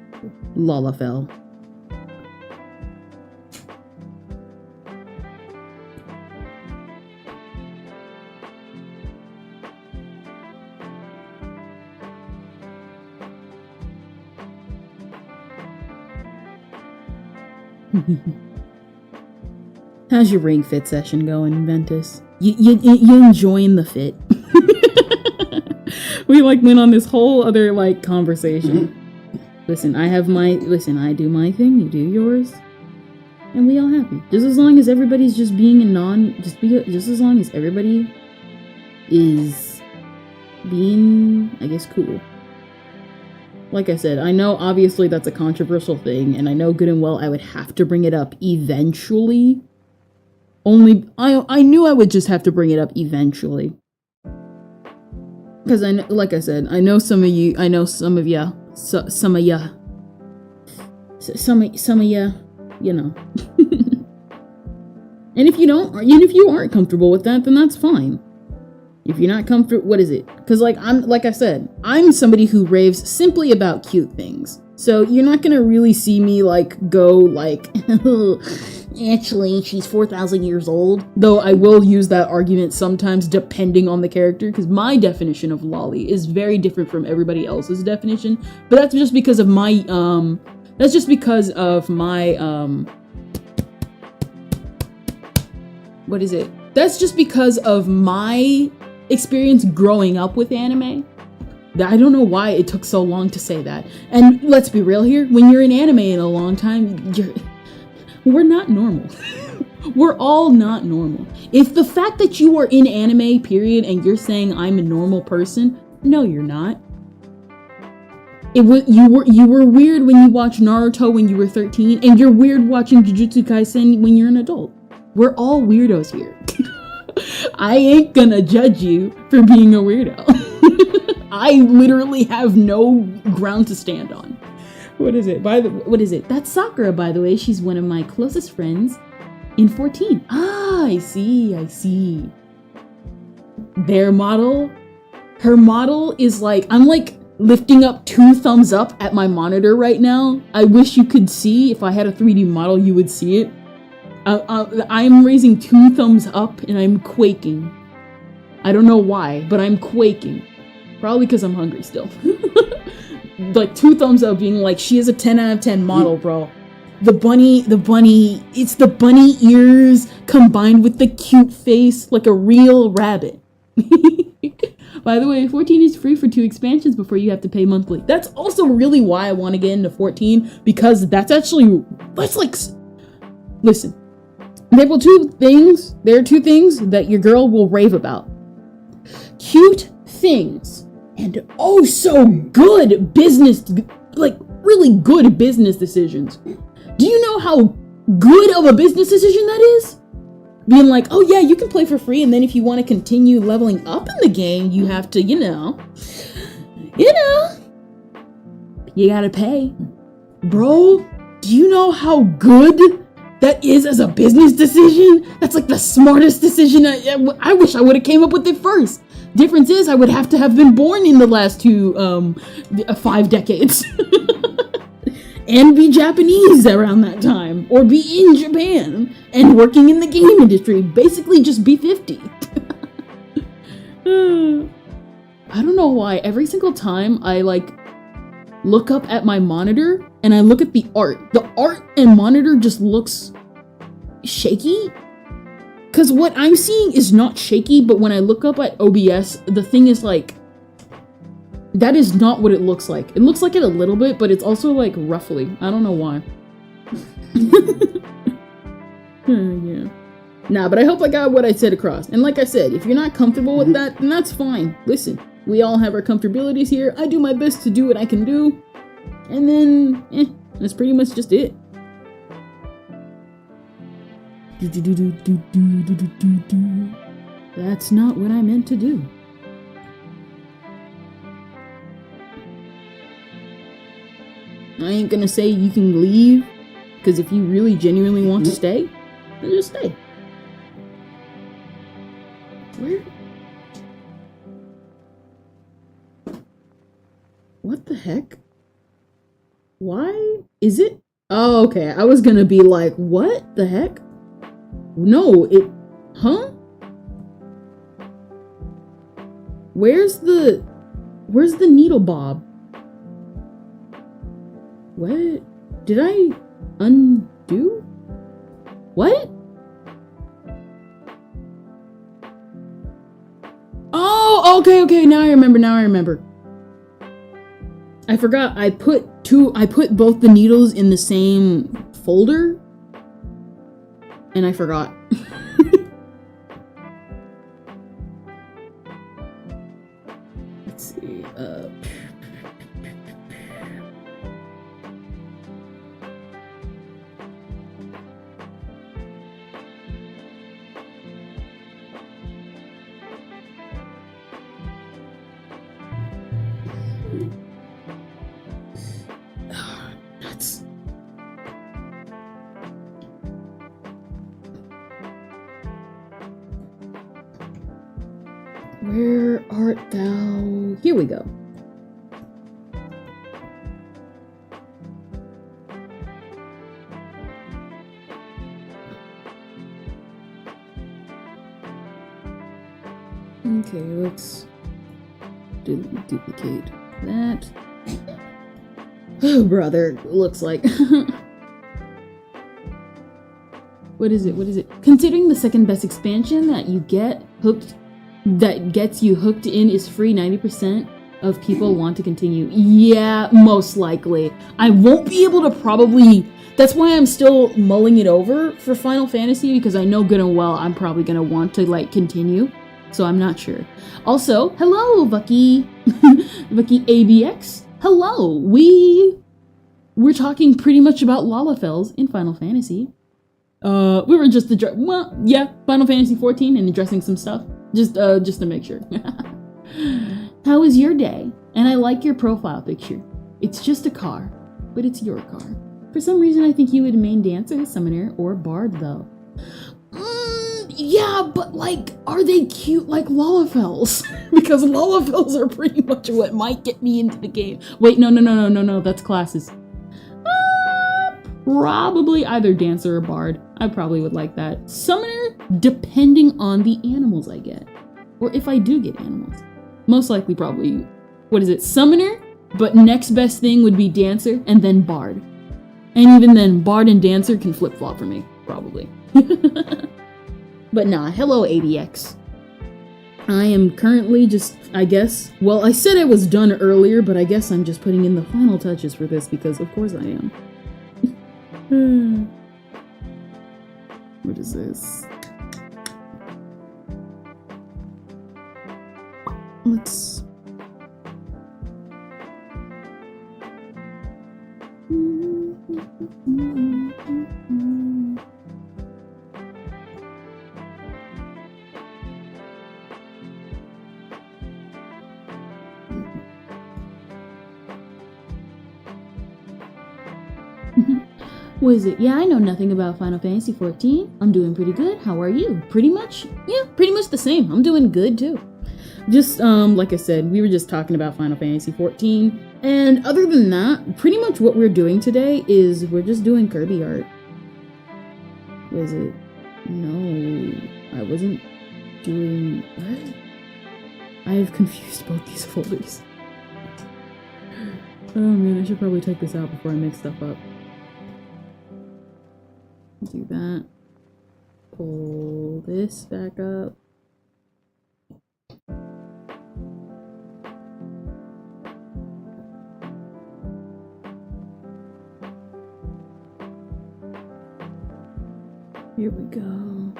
A: Lalafell. How's your ring fit session going, Ventus? You enjoying the fit? We like went on this whole other like conversation. Listen, I do my thing, you do yours, and we all happy. Just as long as everybody's just being just as long as everybody is being, I guess, cool. Like I said, I know obviously that's a controversial thing, and I know good and well I would have to bring it up eventually. I knew I would just have to bring it up eventually. Because like I said, I know some of ya, you know. And if you aren't comfortable with that, then that's fine. If you're not comfortable, what is it? Because like I said, I'm somebody who raves simply about cute things. So you're not gonna really see me like go like, actually she's 4,000 years old. Though I will use that argument sometimes depending on the character, because my definition of lolly is very different from everybody else's definition. But that's just because of my what is it? That's just because of my experience growing up with anime. I don't know why it took so long to say that. And let's be real here, when you're in anime in a long time, we're not normal. We're all not normal. If the fact that you are in anime, period, and you're saying I'm a normal person, no, you're not. You were weird when you watched Naruto when you were 13, and you're weird watching Jujutsu Kaisen when you're an adult. We're all weirdos here. I ain't gonna judge you for being a weirdo. I literally have no ground to stand on. What is it? That's Sakura, by the way. She's one of my closest friends in 14. Ah, I see. Her model is like, I'm like lifting up 2 thumbs up at my monitor right now. I wish you could see. If I had a 3D model, you would see it. I'm raising 2 thumbs up and I'm quaking. I don't know why, but I'm quaking. Probably because I'm hungry still. Like 2 thumbs up being like, she is a 10 out of 10 model, bro. The bunny, it's the bunny ears combined with the cute face like a real rabbit. By the way, 14 is free for 2 expansions before you have to pay monthly. That's also really why I want to get into 14, because that's like, listen. There are 2 things that your girl will rave about. Cute things and oh so good business, like really good business decisions. Do you know how good of a business decision that is? Being like, oh yeah, you can play for free, and then if you want to continue leveling up in the game, you have to, you gotta pay. Bro, do you know how good that is as a business decision? That's like the smartest decision. I wish I would have came up with it first. Difference is I would have to have been born in the last 5 decades. And be Japanese around that time. Or be in Japan and working in the game industry. Basically just be 50. I don't know why. Every single time I look up at my monitor and I look at the art and monitor just looks shaky. Because what I'm seeing is not shaky, but when I look up at OBS, the thing is like, that is not what it looks like. It looks like it a little bit, but it's also like roughly. I don't know why. Yeah. Nah, but I hope I got what I said across. And like I said, if you're not comfortable with that, then that's fine. Listen, we all have our comfortabilities here. I do my best to do what I can do. And then, that's pretty much just it. That's not what I meant to do. I ain't gonna say you can leave, because if you really genuinely want to stay, then just stay. Where? What the heck? Why is it? Oh, okay. I was gonna be like, what the heck? No, huh? Where's the needle bob? What? Did I undo? What? Oh, okay, now I remember. I forgot I put both the needles in the same folder, and I forgot. Let's see. Nuts. Where art thou? Here we go. Okay, let's duplicate that. Oh, brother, looks like. What is it? What is it? Considering the second best expansion that you get hooked, that gets you hooked in is free, 90% of people want to continue. Yeah, most likely. I won't be able to probably. That's why I'm still mulling it over for Final Fantasy, because I know good and well I'm probably gonna want to like continue. So I'm not sure. Also, hello, Vucky. Vucky ABX. Hello. We're talking pretty much about Lalafels in Final Fantasy. We were just Final Fantasy 14 and addressing some stuff. Just to make sure. How was your day? And I like your profile picture. It's just a car, but it's your car. For some reason, I think you would main dancer, summoner, or bard though. Yeah, but like, are they cute like Lalafels? Because Lalafels are pretty much what might get me into the game. Wait, no, that's classes. Probably either dancer or bard. I probably would like that. Summoner, depending on the animals I get. Or if I do get animals. Most likely probably, summoner? But next best thing would be dancer and then bard. And even then, bard and dancer can flip-flop for me, probably. But nah, hello ABX. I am currently just, I guess, well, I said I was done earlier, but I guess I'm just putting in the final touches for this because of course I am. What is this? Let's... What is it? Yeah, I know nothing about Final Fantasy 14. I'm doing pretty good. How are you? Pretty much the same. I'm doing good too. Just, like I said, we were just talking about Final Fantasy 14. And other than that, pretty much what we're doing today is we're just doing Kirby art. What is it? No, I wasn't doing... What? I have confused both these folders. Oh man, I should probably take this out before I mix stuff up. Do that. Pull this back up. Here we go.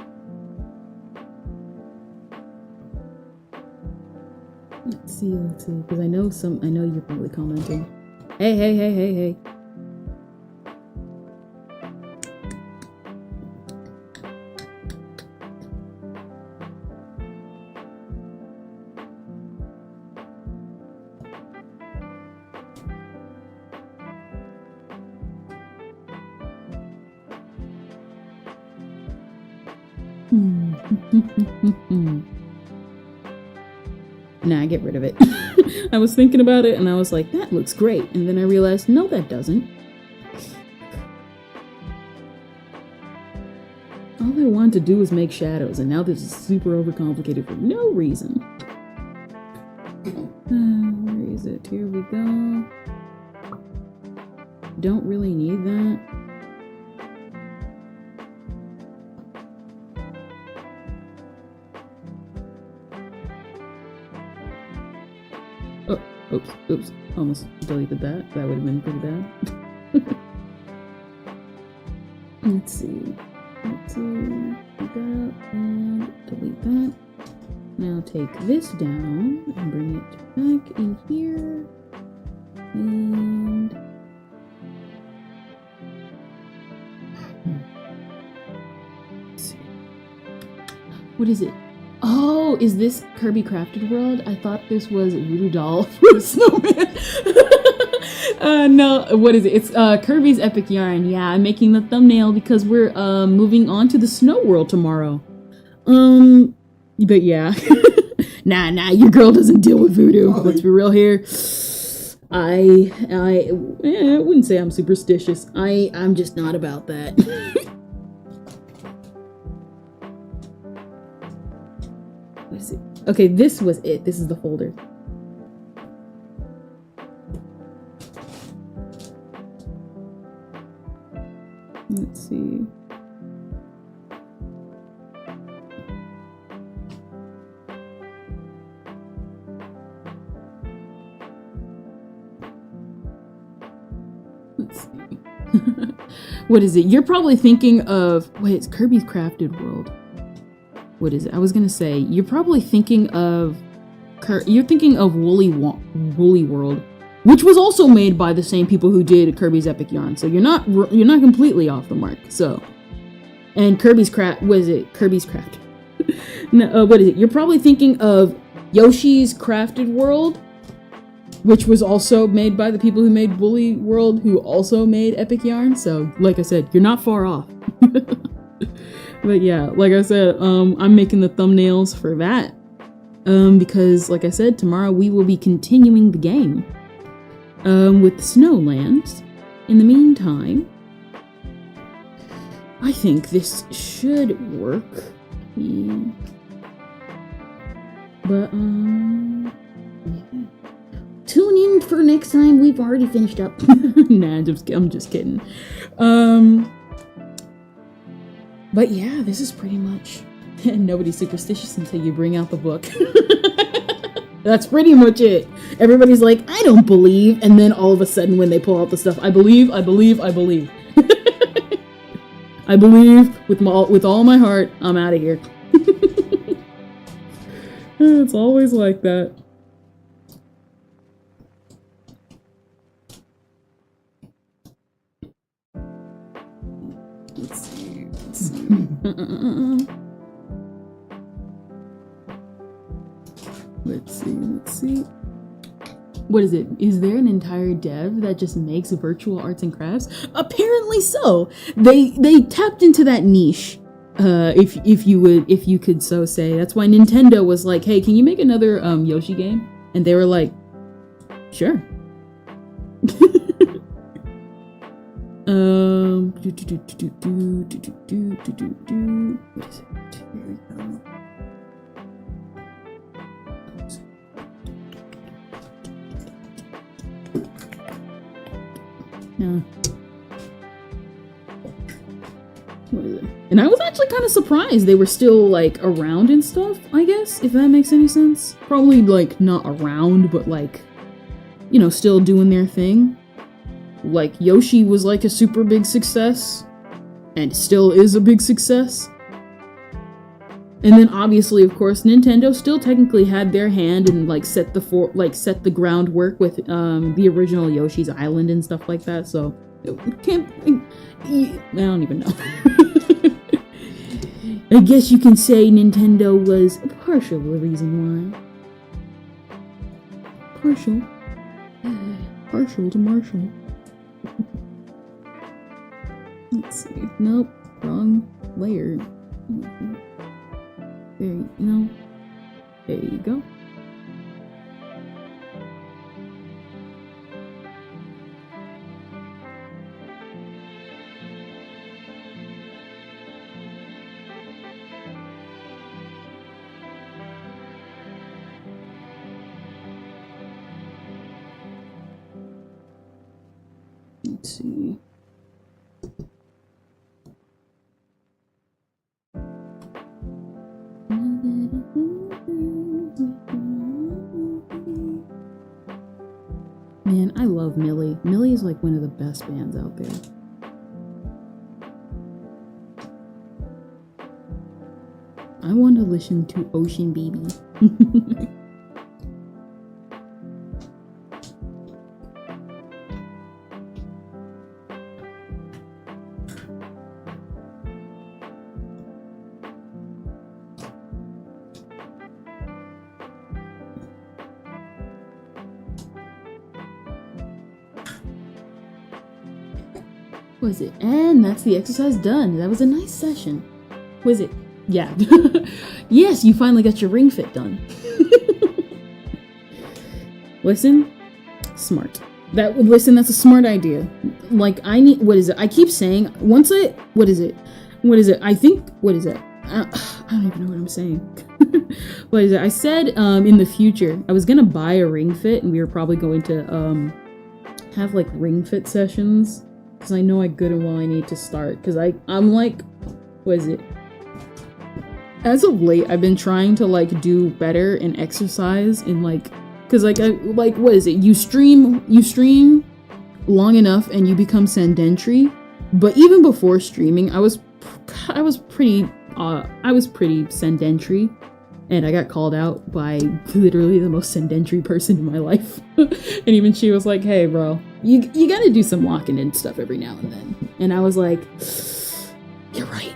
A: Let's see, because I know you're probably commenting. Hey. Nah, get rid of it. I was thinking about it and I was like, that looks great. And then I realized, no, that doesn't. All I wanted to do was make shadows, and now this is super overcomplicated for no reason. Where is it? Here we go. Don't really need that. Oops. Almost deleted that. That would have been pretty bad. Let's see. Delete that and delete that. Now take this down and bring it back in here. And let's see. What is it? Oh, is this Kirby Crafted World? I thought this was Voodoo Doll for a snowman. No, what is it? It's Kirby's Epic Yarn. Yeah, I'm making the thumbnail because we're moving on to the Snow World tomorrow. But yeah. Nah, your girl doesn't deal with voodoo. Let's be real here. I wouldn't say I'm superstitious. I'm just not about that. What is it? Okay, this was it. This is the folder. Let's see. Let's see. What is it? You're probably thinking of... Wait, it's Kirby's Crafted World. What is it? I was gonna say, you're probably thinking of... You're thinking of Woolly World, which was also made by the same people who did Kirby's Epic Yarn. So you're not completely off the mark. So, and Kirby's Craft... What is it? Kirby's Craft. No, what is it? You're probably thinking of Yoshi's Crafted World, which was also made by the people who made Woolly World, who also made Epic Yarn. So, like I said, you're not far off. But yeah, like I said, I'm making the thumbnails for that. Because, like I said, tomorrow we will be continuing the game. With the Snowlands. In the meantime, I think this should work. Yeah. But, yeah. Tune in for next time. We've already finished up. Nah, I'm just kidding. But yeah, this is pretty much... Nobody's superstitious until you bring out the book. That's pretty much it. Everybody's like, I don't believe. And then all of a sudden when they pull out the stuff, I believe. I believe with all my heart. I'm out of here. It's always like that. Let's see. Let's see. What is it? Is there an entire dev that just makes virtual arts and crafts? Apparently so. They tapped into that niche. If you could so say. That's why Nintendo was like, hey, can you make another Yoshi game? And they were like, sure. What is it? Here we go. Yeah. What is it? And I was actually kind of surprised they were still, like, around and stuff, I guess, if that makes any sense. Probably, like, not around, but, like, you know, still doing their thing. Like, Yoshi was, like, a super big success, and still is a big success. And then, obviously, of course, Nintendo still technically had their hand and, like, set the groundwork with, the original Yoshi's Island and stuff like that, so... I don't even know. I guess you can say Nintendo was partial the reason why. Partial to Marshall. Let's see. Nope. Wrong layer. There you go. Let's see. Man, I love Millie. Millie is like one of the best bands out there. I want to listen to Ocean Baby. Was it? And that's the exercise done. That was a nice session. Was it? Yeah. Yes, you finally got your ring fit done. Listen, smart. Listen, that's a smart idea. Like, what is it? I keep saying, what is it? I think, what is it? I don't even know what I'm saying. What is it? I said, in the future, I was gonna buy a ring fit, and we were probably going to, have, like, ring fit sessions. Because I know I good and well I need to start. Because I'm like, what is it? As of late, I've been trying to like do better in exercise in like, because like what is it? You stream long enough and you become sedentary. But even before streaming, I was pretty sedentary. And I got called out by literally the most sedentary person in my life. And even she was like, hey, bro, you gotta do some locking in stuff every now and then. And I was like, you're right.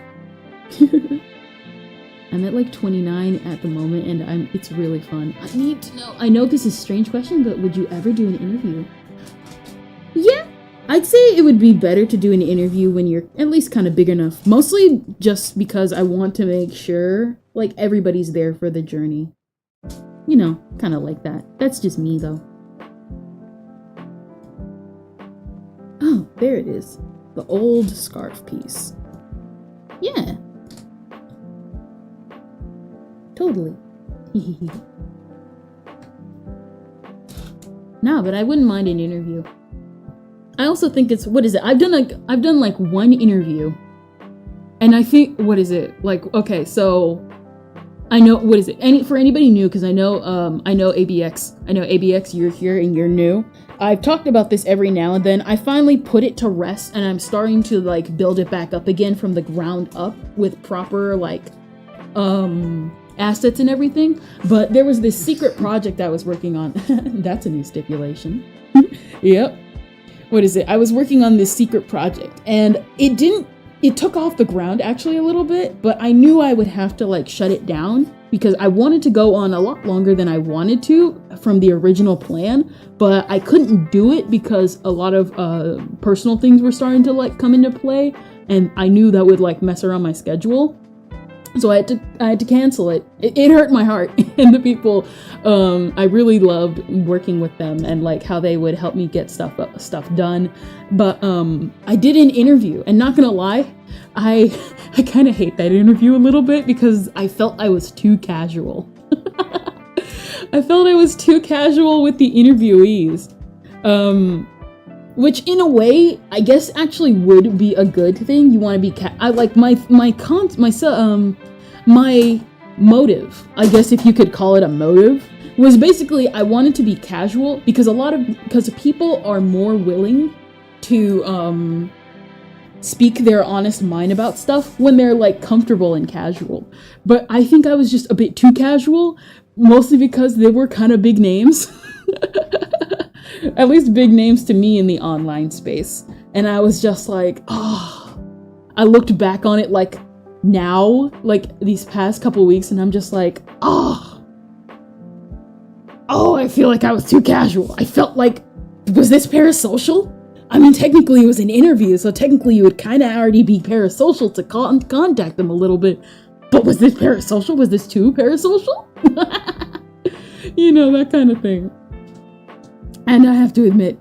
A: I'm at like 29 at the moment, and it's really fun. I need to know. I know this is a strange question, but would you ever do an interview? Yeah. I'd say it would be better to do an interview when you're at least kind of big enough. Mostly just because I want to make sure, like, everybody's there for the journey. You know, kind of like that. That's just me, though. Oh, there it is. The old scarf piece. Yeah. Totally. No, but I wouldn't mind an interview. I also think it's, what is it? I've done like one interview, and I think, what is it? Like, okay, so I know, what is it? For anybody new, because I know ABX, you're here and you're new. I've talked about this every now and then. I finally put it to rest, and I'm starting to like build it back up again from the ground up with proper like assets and everything. But there was this secret project I was working on. That's a new stipulation. Yep. What is it? I was working on this secret project, and it took off the ground actually a little bit, but I knew I would have to like shut it down because I wanted to go on a lot longer than I wanted to from the original plan, but I couldn't do it because a lot of personal things were starting to like come into play, and I knew that would like mess around my schedule. So I had to cancel it. It hurt my heart. And the people, I really loved working with them and like how they would help me get stuff done. But I did an interview, and not gonna lie, I kind of hate that interview a little bit because I felt I was too casual. I felt I was too casual with the interviewees. Which in a way, I guess actually would be a good thing. You want to be I like my motive, I guess if you could call it a motive, was basically I wanted to be casual because because people are more willing to speak their honest mind about stuff when they're like comfortable and casual. But I think I was just a bit too casual, mostly because they were kind of big names. At least big names to me in the online space. And I was just like, oh, I looked back on it like now, like these past couple weeks, and I'm just like, oh, I feel like I was too casual. I felt like, was this parasocial? I mean, technically it was an interview, so technically you would kind of already be parasocial to contact them a little bit. But was this parasocial? Was this too parasocial? You know, that kind of thing. And I have to admit,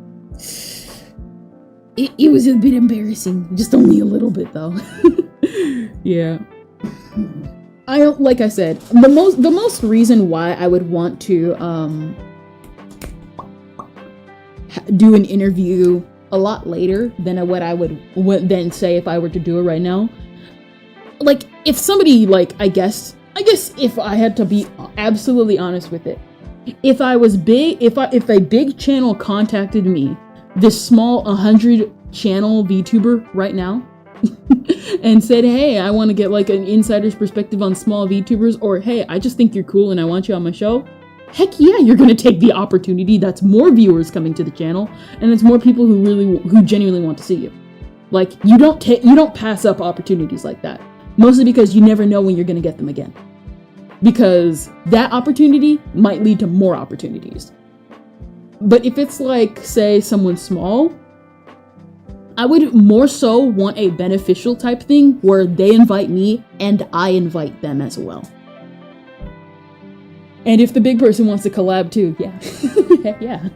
A: it was a bit embarrassing. Just only a little bit, though. Yeah. Like I said, the most reason why I would want to do an interview a lot later than what I would then say if I were to do it right now. Like, if somebody, like, I guess if I had to be absolutely honest with it, If I was big, if a big channel contacted me, this small 100 channel VTuber right now, and said, hey, I want to get like an insider's perspective on small VTubers, or hey, I just think you're cool and I want you on my show, heck yeah, you're gonna take the opportunity. That's more viewers coming to the channel, and it's more people who genuinely want to see you. Like, you don't pass up opportunities like that. Mostly because you never know when you're gonna get them again. Because that opportunity might lead to more opportunities. But if it's like, say, someone small, I would more so want a beneficial type thing where they invite me and I invite them as well. And if the big person wants to collab too, yeah. Yeah.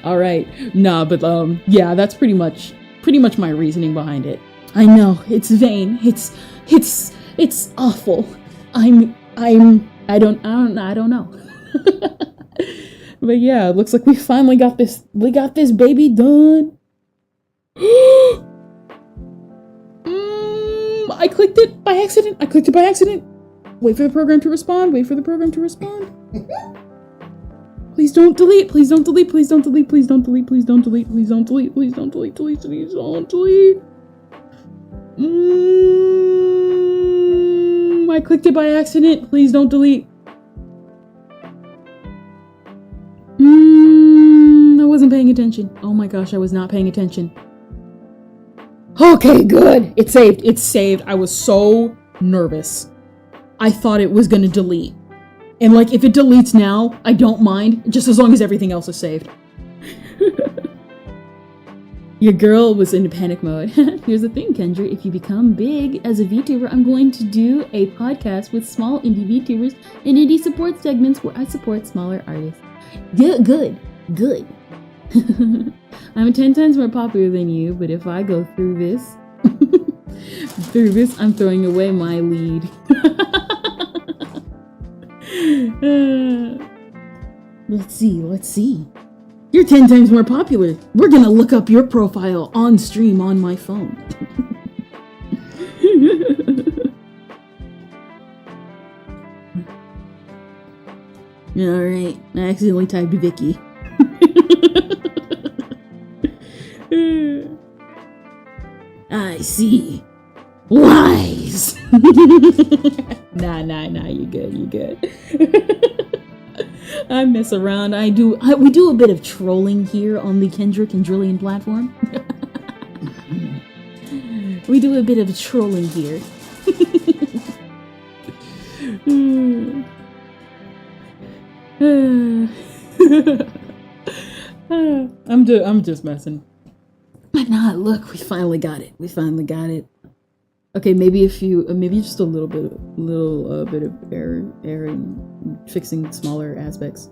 A: All right. Nah, but yeah, that's pretty much my reasoning behind it. I know, it's vain. It's awful. I don't know. But yeah, it looks like we finally got this baby done. I clicked it by accident. Wait for the program to respond. Please don't delete. Please don't delete. I clicked it by accident. Please don't delete. I wasn't paying attention. Oh my gosh, I was not paying attention. Okay, good. It's saved. I was so nervous. I thought it was gonna delete. And like, if it deletes now, I don't mind, just as long as everything else is saved. Your girl was in panic mode. Here's the thing, Kendra. If you become big as a VTuber, I'm going to do a podcast with small indie VTubers and indie support segments where I support smaller artists. Good. I'm 10 times more popular than you, but if I go through this, I'm throwing away my lead. Let's see. You're 10 times more popular. We're gonna look up your profile on stream on my phone. Alright, I accidentally typed Vicky. I see. Lies! Nah, you good. I mess around. We do a bit of trolling here on the Kendrillian platform. We do a bit of trolling here. I'm just messing. But nah, look, we finally got it. Okay, maybe just a little bit of error in fixing smaller aspects.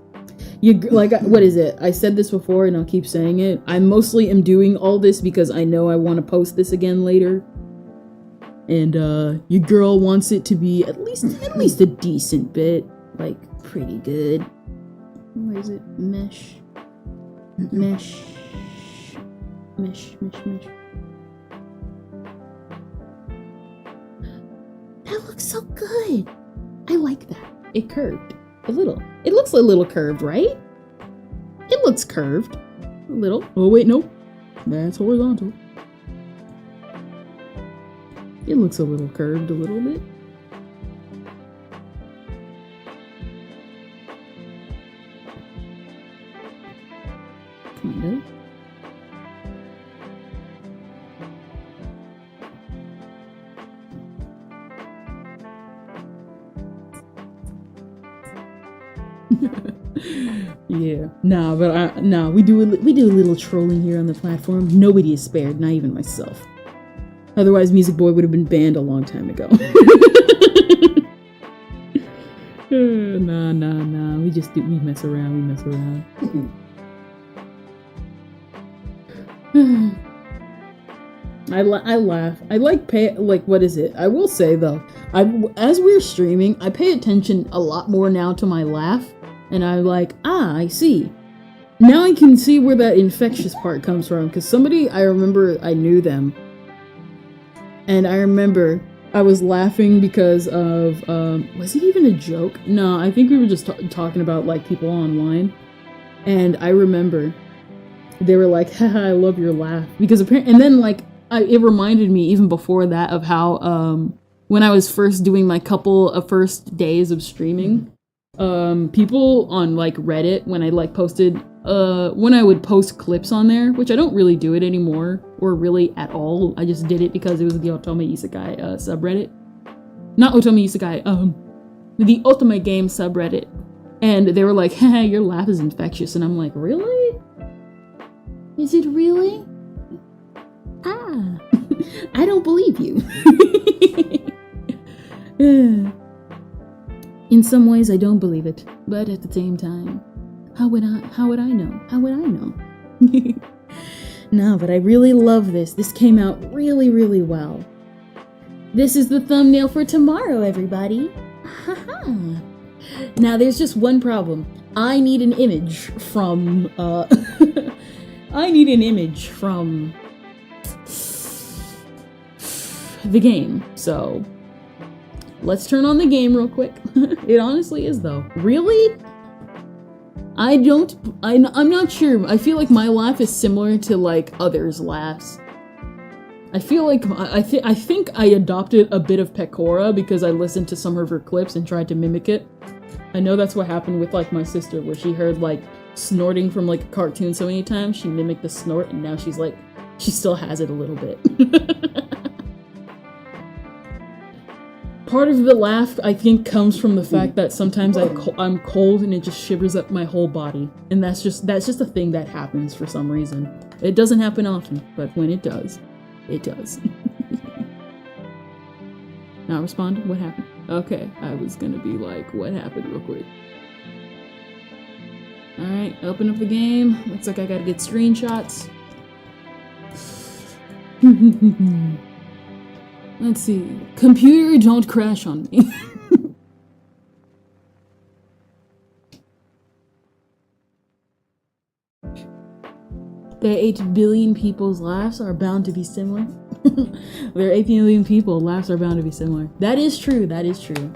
A: What is it? I said this before and I'll keep saying it. I mostly am doing all this because I know I want to post this again later. And your girl wants it to be at least a decent bit, like pretty good. What is it? Mesh. That looks so good. I like that. It curved a little. It looks a little curved, right? It looks curved a little. Oh wait, no, that's horizontal. It looks a little curved a little bit. Kind of. Yeah, we do a little trolling here on the platform. Nobody is spared, not even myself. Otherwise, Music Boy would have been banned a long time ago. Nah. We mess around. I laugh. What is it? I will say though, as we're streaming, I pay attention a lot more now to my laugh. And I'm like, I see. Now I can see where that infectious part comes from. Because somebody, I remember I knew them. And I remember I was laughing because of, was it even a joke? No, I think we were just talking about, like, people online. And I remember they were like, haha, I love your laugh. Because apparently, and then, like, it reminded me even before that of how, when I was first doing my couple of first days of streaming, people on, like, Reddit, when I, like, posted, when I would post clips on there, which I don't really do it anymore, or really at all. I just did it because it was the Otome Isekai, subreddit. Not Otome Isekai, the Otome Game subreddit. And they were like, haha, your laugh is infectious. And I'm like, really? Is it really? Ah, I don't believe you. In some ways, I don't believe it, but at the same time, how would I know? How would I know? No, but I really love this. This came out really, really well. This is the thumbnail for tomorrow, everybody. Haha. Now, there's just one problem. I need an image from, I need an image from the game, so let's turn on the game real quick. It honestly is, though. Really? I'm not sure. I feel like my laugh is similar to, like, others' laughs. I feel like, I think I adopted a bit of Pecora because I listened to some of her clips and tried to mimic it. I know that's what happened with, like, my sister, where she heard, like, snorting from, like, a cartoon so many times, she mimicked the snort, and now she's, like, she still has it a little bit. Part of the laugh, I think, comes from the fact that sometimes I'm cold and it just shivers up my whole body. And that's just a thing that happens for some reason. It doesn't happen often, but when it does, it does. Not respond? What happened? Okay, I was gonna be like, what happened real quick. Alright, open up the game. Looks like I gotta get screenshots. Let's see. Computer, don't crash on me. There are 8 billion people's laughs are bound to be similar. There are 8 billion people, laughs are bound to be similar. That is true, that is true.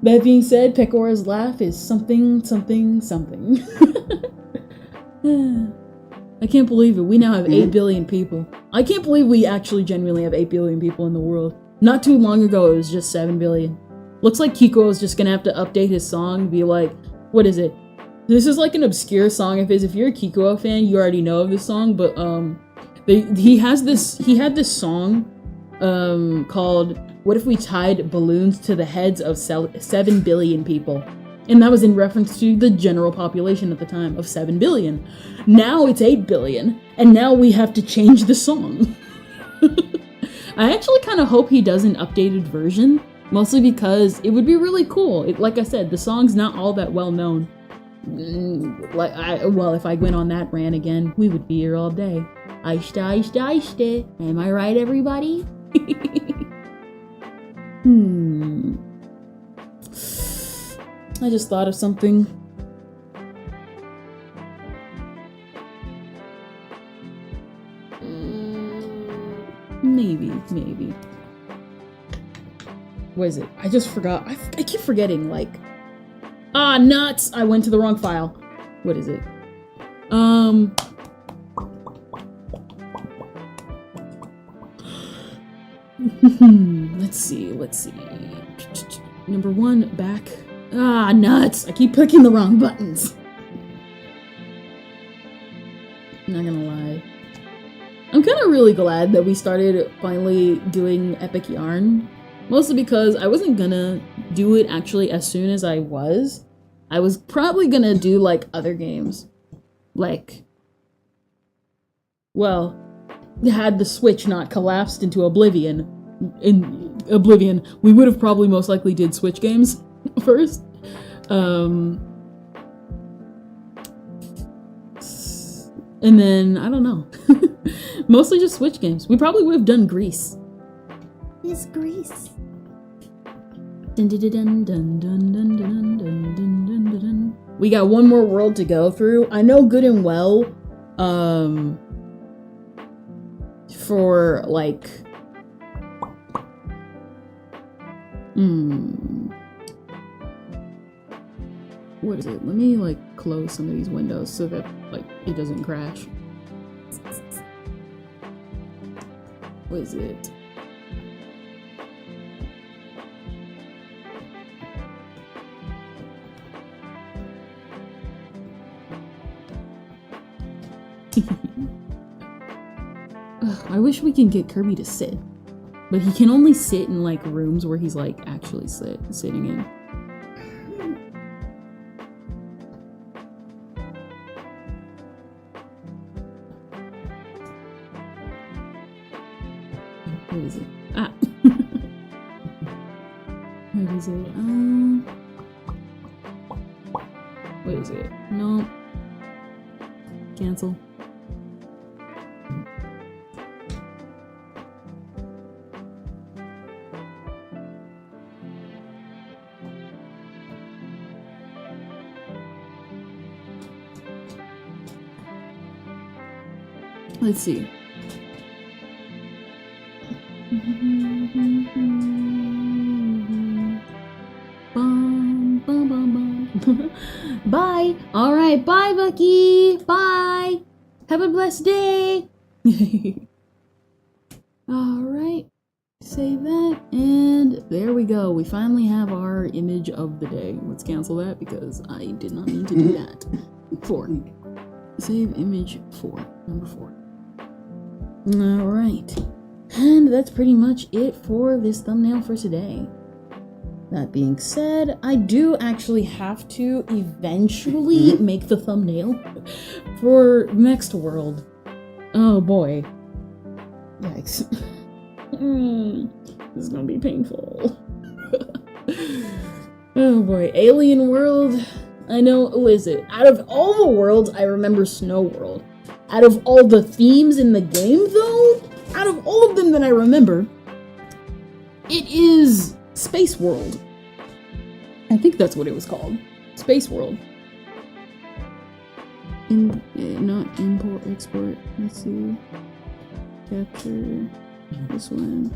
A: That being said, Pecora's laugh is something, something, something. I can't believe it. We now have 8 billion people. I can't believe we actually genuinely have 8 billion people in the world. Not too long ago, it was just 7 billion. Looks like Kiko is just gonna have to update his song and be like, what is it? This is like an obscure song of his. If you're a Kiko fan, you already know of this song, but he had this song called What If We Tied Balloons to the Heads of 7 billion people? And that was in reference to the general population at the time of 7 billion. Now it's 8 billion, and now we have to change the song. I actually kind of hope he does an updated version, mostly because it would be really cool. Like I said, the song's not all that well known. Well, if I went on that rant again, we would be here all day. Aishte, aishte, aishte. Am I right, everybody? I just thought of something. Maybe. What is it? I just forgot. I keep forgetting, like... Ah, nuts! I went to the wrong file. What is it? Let's see. Number 1, back. Ah, nuts! I keep clicking the wrong buttons. Not gonna lie. I'm kind of really glad that we started finally doing Epic Yarn. Mostly because I wasn't gonna do it actually as soon as I was. I was probably gonna do, like, other games. Like... Well, had the Switch not collapsed into oblivion, we would have probably most likely did Switch games first. And then, I don't know. Mostly just Switch games. We probably would have done Grease. It's Grease. We got one more world to go through. I know good and well, for, like, What is it? Let me like close some of these windows so that like it doesn't crash. What is it? I wish we can get Kirby to sit, but he can only sit in like rooms where he's like actually sitting in. What is it? Ah. What is it? What is it? No. Cancel. Let's see. Bum, bum, bum, bum. Bye. All right. Bye, Bucky. Bye. Have a blessed day. All right. Save that. And there we go. We finally have our image of the day. Let's cancel that because I did not mean to do that. 4. Save image 4. Number 4. All right. And that's pretty much it for this thumbnail for today. That being said, I do actually have to eventually make the thumbnail for next world. Oh boy. Yikes. This is gonna be painful. Oh boy. Alien World. I know, listen, out of all the worlds, I remember Snow World. Out of all the themes in the game, though, out of all of them that I remember, it is Space World. I think that's what it was called. Space World. Not import, export. Let's see. Capture this one.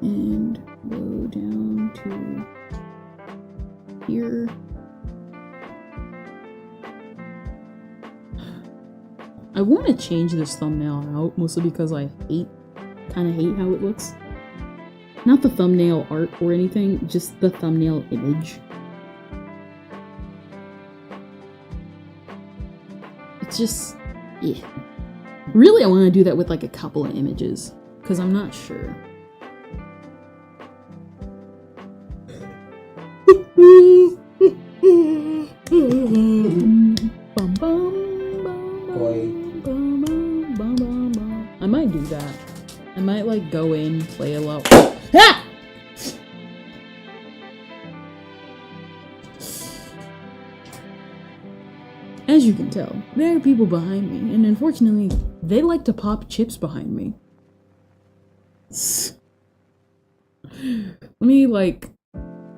A: And go down to here. I want to change this thumbnail out, mostly because I kind of hate how it looks. Not the thumbnail art or anything, just the thumbnail image. It's just, yeah. Really, I want to do that with like a couple of images, because I'm not sure. Bum, bum. I might do that. I might like go in, play a lot. Ah! As you can tell, there are people behind me, and unfortunately, they like to pop chips behind me. Let me like,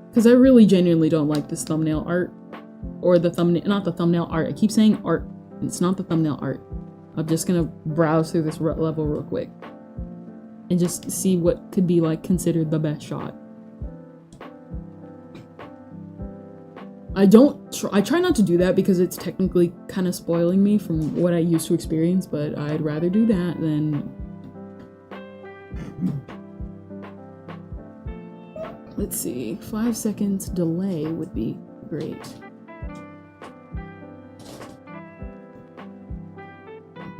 A: because I really genuinely don't like this thumbnail art, or the thumbnail, not the thumbnail art. I keep saying art. It's not the thumbnail art. I'm just gonna browse through this level real quick and just see what could be like considered the best shot. I try not to do that because it's technically kind of spoiling me from what I used to experience, but I'd rather do that than... Let's see, 5 seconds delay would be great.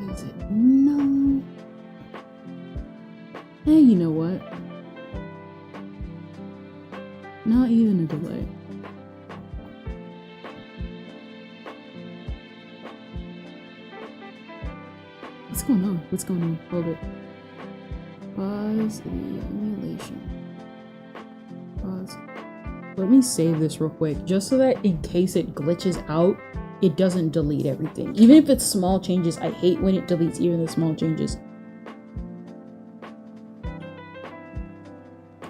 A: Is it? No. Hey, you know what? Not even a delay. What's going on? What's going on? Hold it. Pause the emulation. Pause. Let me save this real quick, just so that in case it glitches out, it doesn't delete everything. Even if it's small changes, I hate when it deletes even the small changes.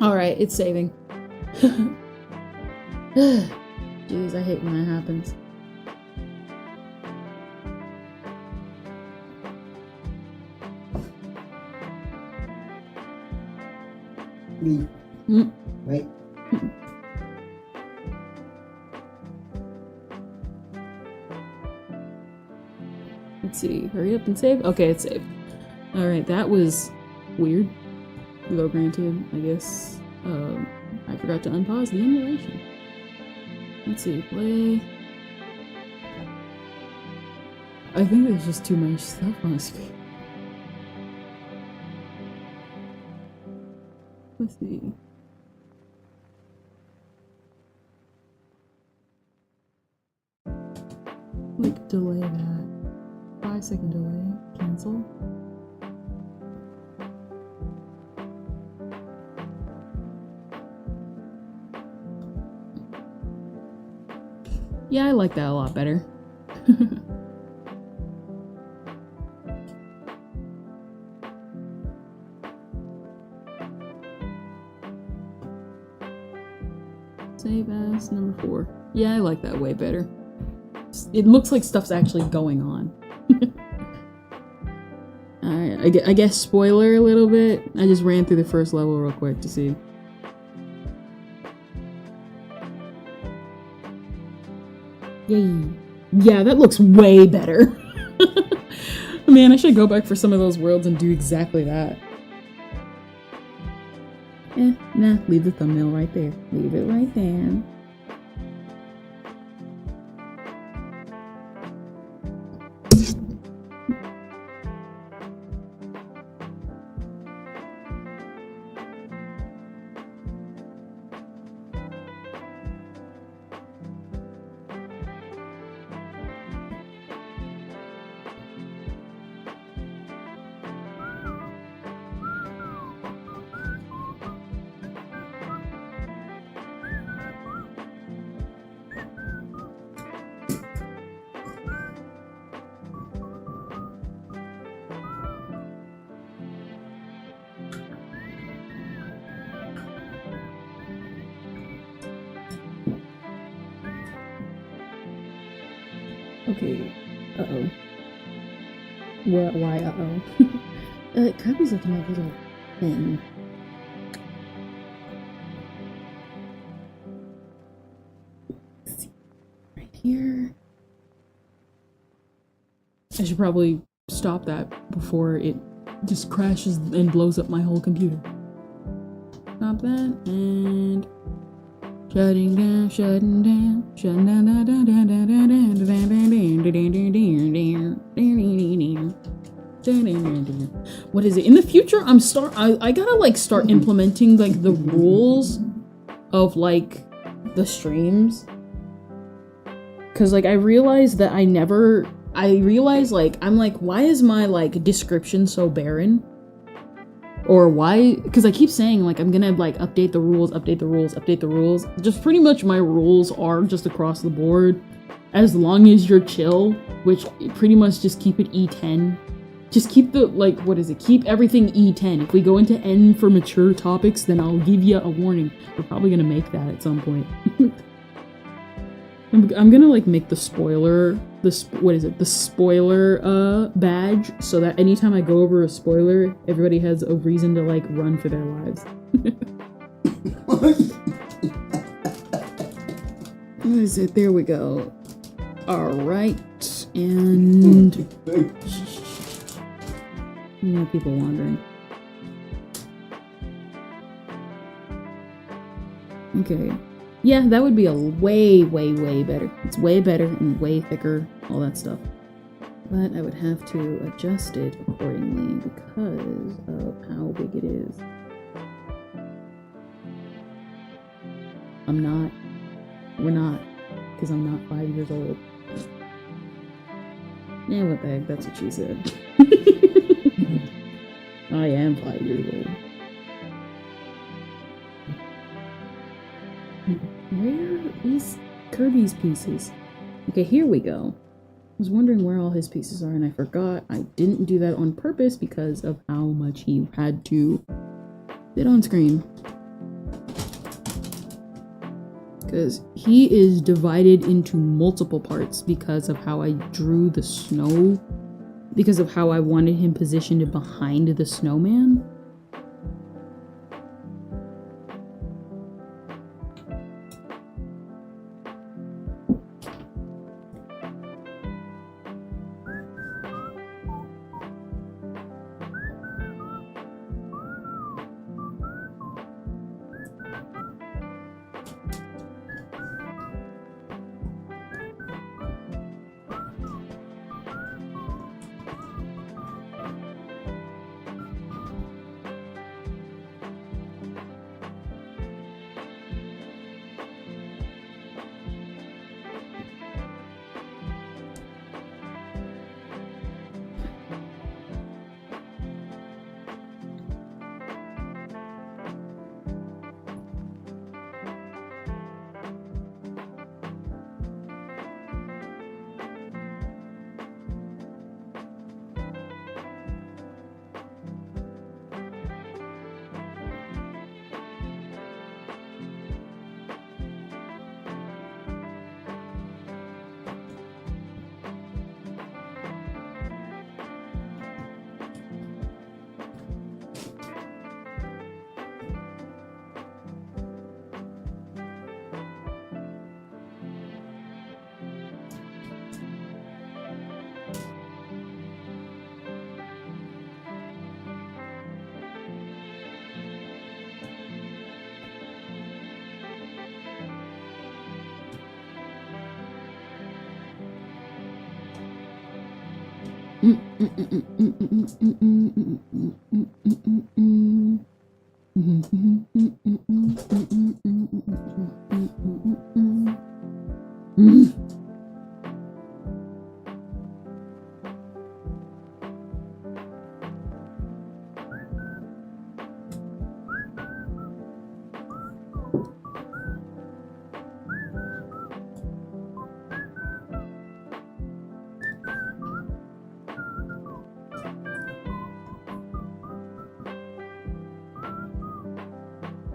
A: Alright, it's saving. Jeez, I hate when that happens.
B: Right?
A: Let's see. Hurry up and save. Okay, it's saved. Alright, that was weird. Though granted, I guess I forgot to unpause the emulation. Let's see, play. I think there's just too much stuff on the screen. Let's see. Like, delay that. 5-second delay. Cancel. Yeah, I like that a lot better. Save as number 4. Yeah, I like that way better. It looks like stuff's actually going on. Alright, I guess spoiler a little bit. I just ran through the first level real quick to see. Yay. Yeah, that looks way better. Man, I should go back for some of those worlds and do exactly that. Nah, leave the thumbnail right there. Leave it right there. Okay. Uh-oh. Why uh-oh? Kirby's looking a little thin. Let's see. Right here. I should probably stop that before it just crashes and blows up my whole computer. Stop that, and... Shutting down, shutting down, shutting down, down, down, down, down, down, down, down, down, down. What is it? In the future, I gotta like start implementing like the rules of like the streams. Cause like I realized that like I'm like, why is my like description so barren? Or why? Because I keep saying like I'm gonna like update the rules, update the rules, update the rules. Just pretty much my rules are just across the board. As long as you're chill, which pretty much just keep it E10. Just keep the like, what is it? Keep everything E10. If we go into N for mature topics, then I'll give you a warning. We're probably gonna make that at some point. I'm gonna like make the spoiler, the spoiler badge, so that anytime I go over a spoiler, everybody has a reason to like run for their lives. What is it? There we go. Alright, and... more people wandering. Okay. Yeah, that would be a way, way, way better. It's way better and way thicker, all that stuff. But I would have to adjust it accordingly because of how big it is. I'm not. We're not. Because I'm not 5 years old. Yeah, what the heck, that's what she said. I am 5 years old. Where is Kirby's pieces? Okay, here we go. I was wondering where all his pieces are and I forgot. I didn't do that on purpose because of how much he had to fit on screen. Because he is divided into multiple parts because of how I drew the snow. Because of how I wanted him positioned behind the snowman.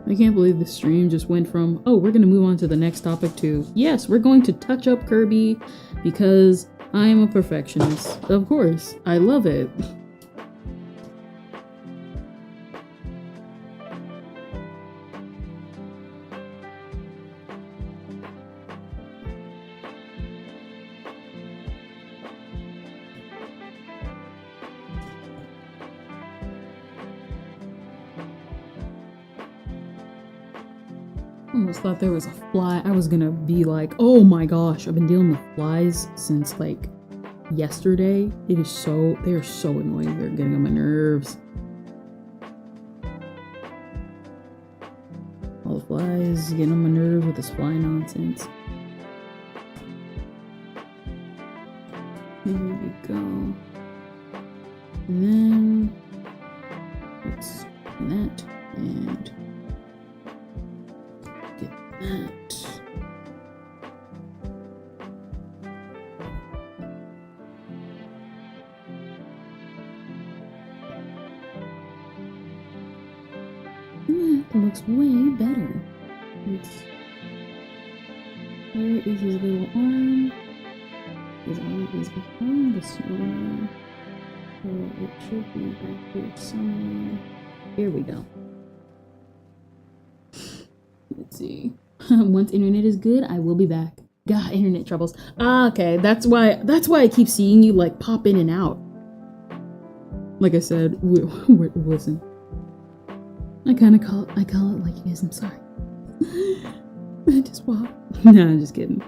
A: I can't believe the stream just went from, oh, we're gonna move on to the next topic to, yes, we're going to touch up Kirby because I am a perfectionist. Of course, I love it. Almost thought there was a fly. I was gonna be like, oh my gosh, I've been dealing with flies since like yesterday. They're so annoying. They're getting on my nerves. All the flies getting on my nerves with this fly nonsense. Here we go. And then let's do that and get that. That looks way better. Where is his little arm? His arm is behind the snowman. So it should be back here somewhere. Here we go. Let's see. Once internet is good, I will be back. God, internet troubles. Ah, okay. That's why I keep seeing you like pop in and out. Like I said, listen. I call it like it is. I'm sorry. I just walk. No, I'm just kidding.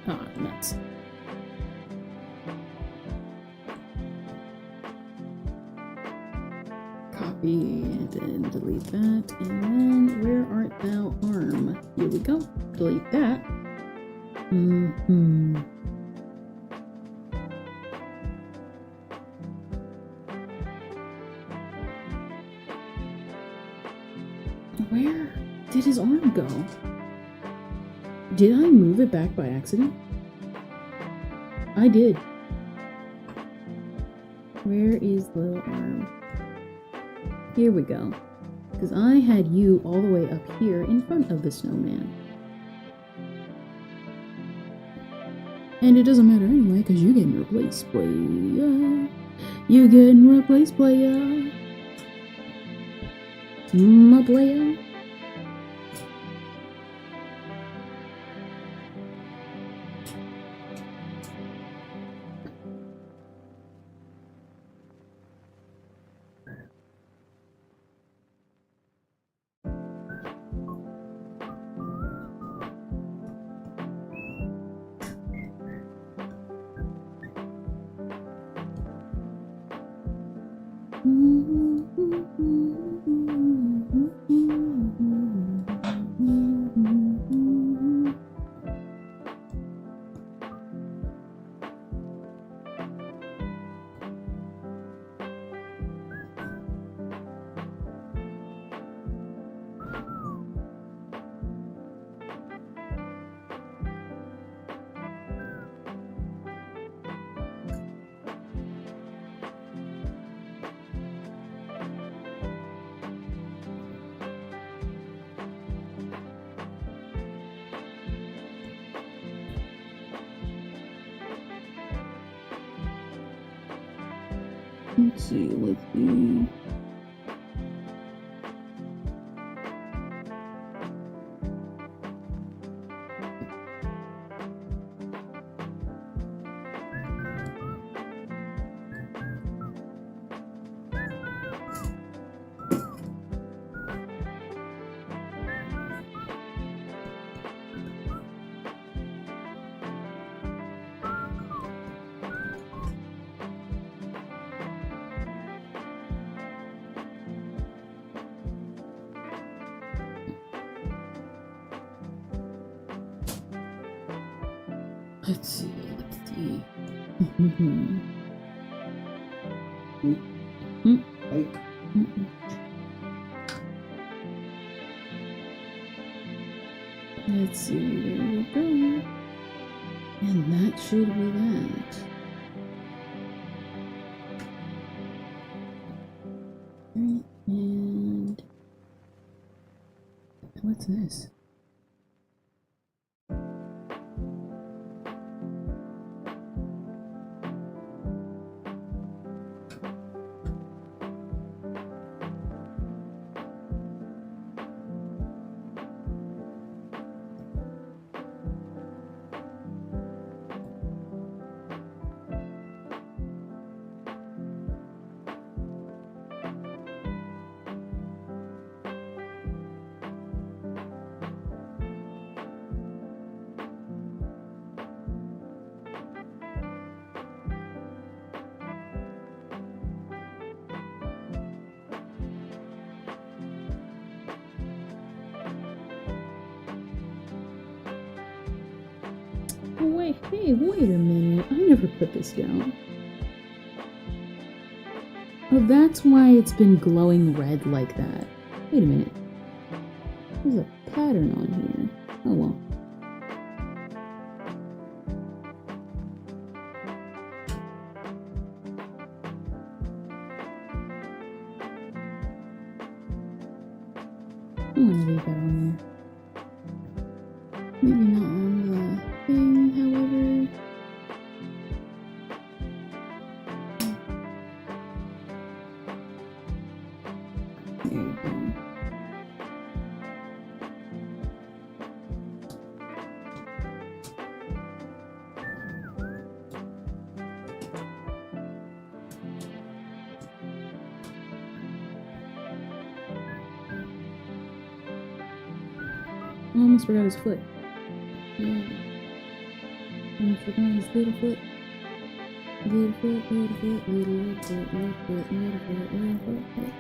A: Ah, nuts. Copy and then delete that. And then where art thou, arm? Here we go. Delete that. Where did his arm go? Did I move it back by accident? I did. Where is the little arm? Here we go. Because I had you all the way up here in front of the snowman. And it doesn't matter anyway, because you're getting replaced, player. You're getting replaced, player. My player. Let's see, let's see. Let's see, let's see. Let's see, there we go. And that should be that. And what's this? Oh wait, hey, wait a minute. I never put this down. Oh, that's why it's been glowing red like that. Wait a minute. There's a pattern on here. Oh well. I'm gonna leave that on there. Maybe not on the thing, however. There you go. I almost forgot his foot. Yeah. I forgot his little foot. Little foot, little foot, little foot, little foot, little foot, little foot, little foot.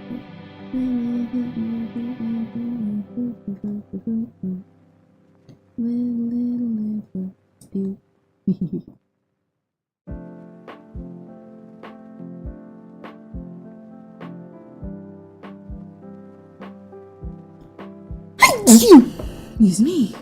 A: Excuse me.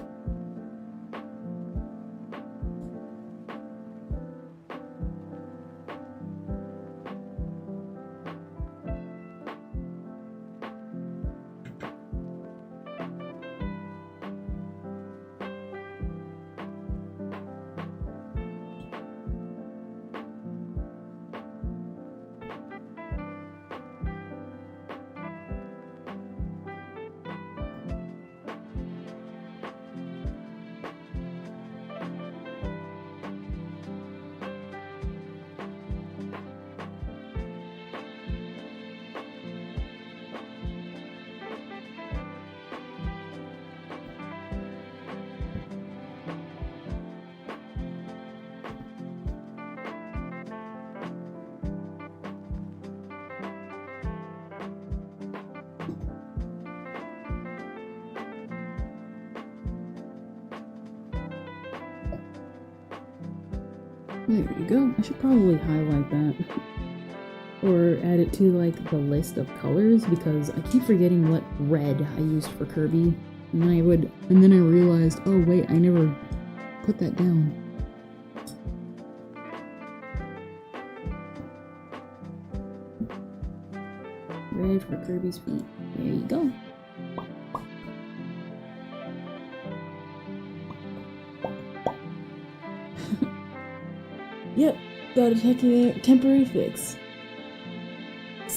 A: There you go. I should probably highlight that. Or add it to like the list of colors because I keep forgetting what red I used for Kirby. And then I realized, oh wait, I never put that down. Red for Kirby's feet. There you go. Yep, got a temporary fix.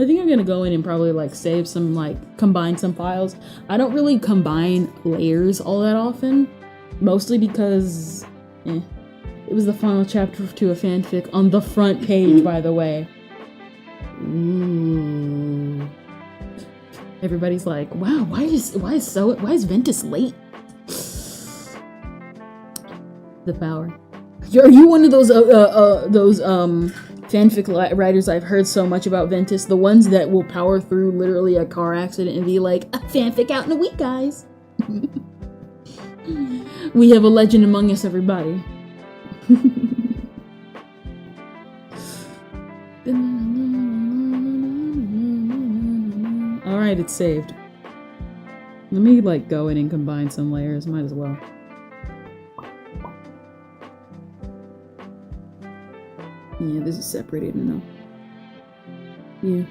A: I think I'm gonna go in and probably like save some, like combine some files. I don't really combine layers all that often, mostly because it was the final chapter to a fanfic on the front page, by the way. Ooh. Everybody's like, wow, why is Ventus late? The power. Are you one of those fanfic writers I've heard so much about Ventus? The ones that will power through literally a car accident and be like, a fanfic out in a week, guys. We have a legend among us, everybody. Alright, it's saved. Let me like go in and combine some layers, might as well. Yeah, this is separated enough. Yeah.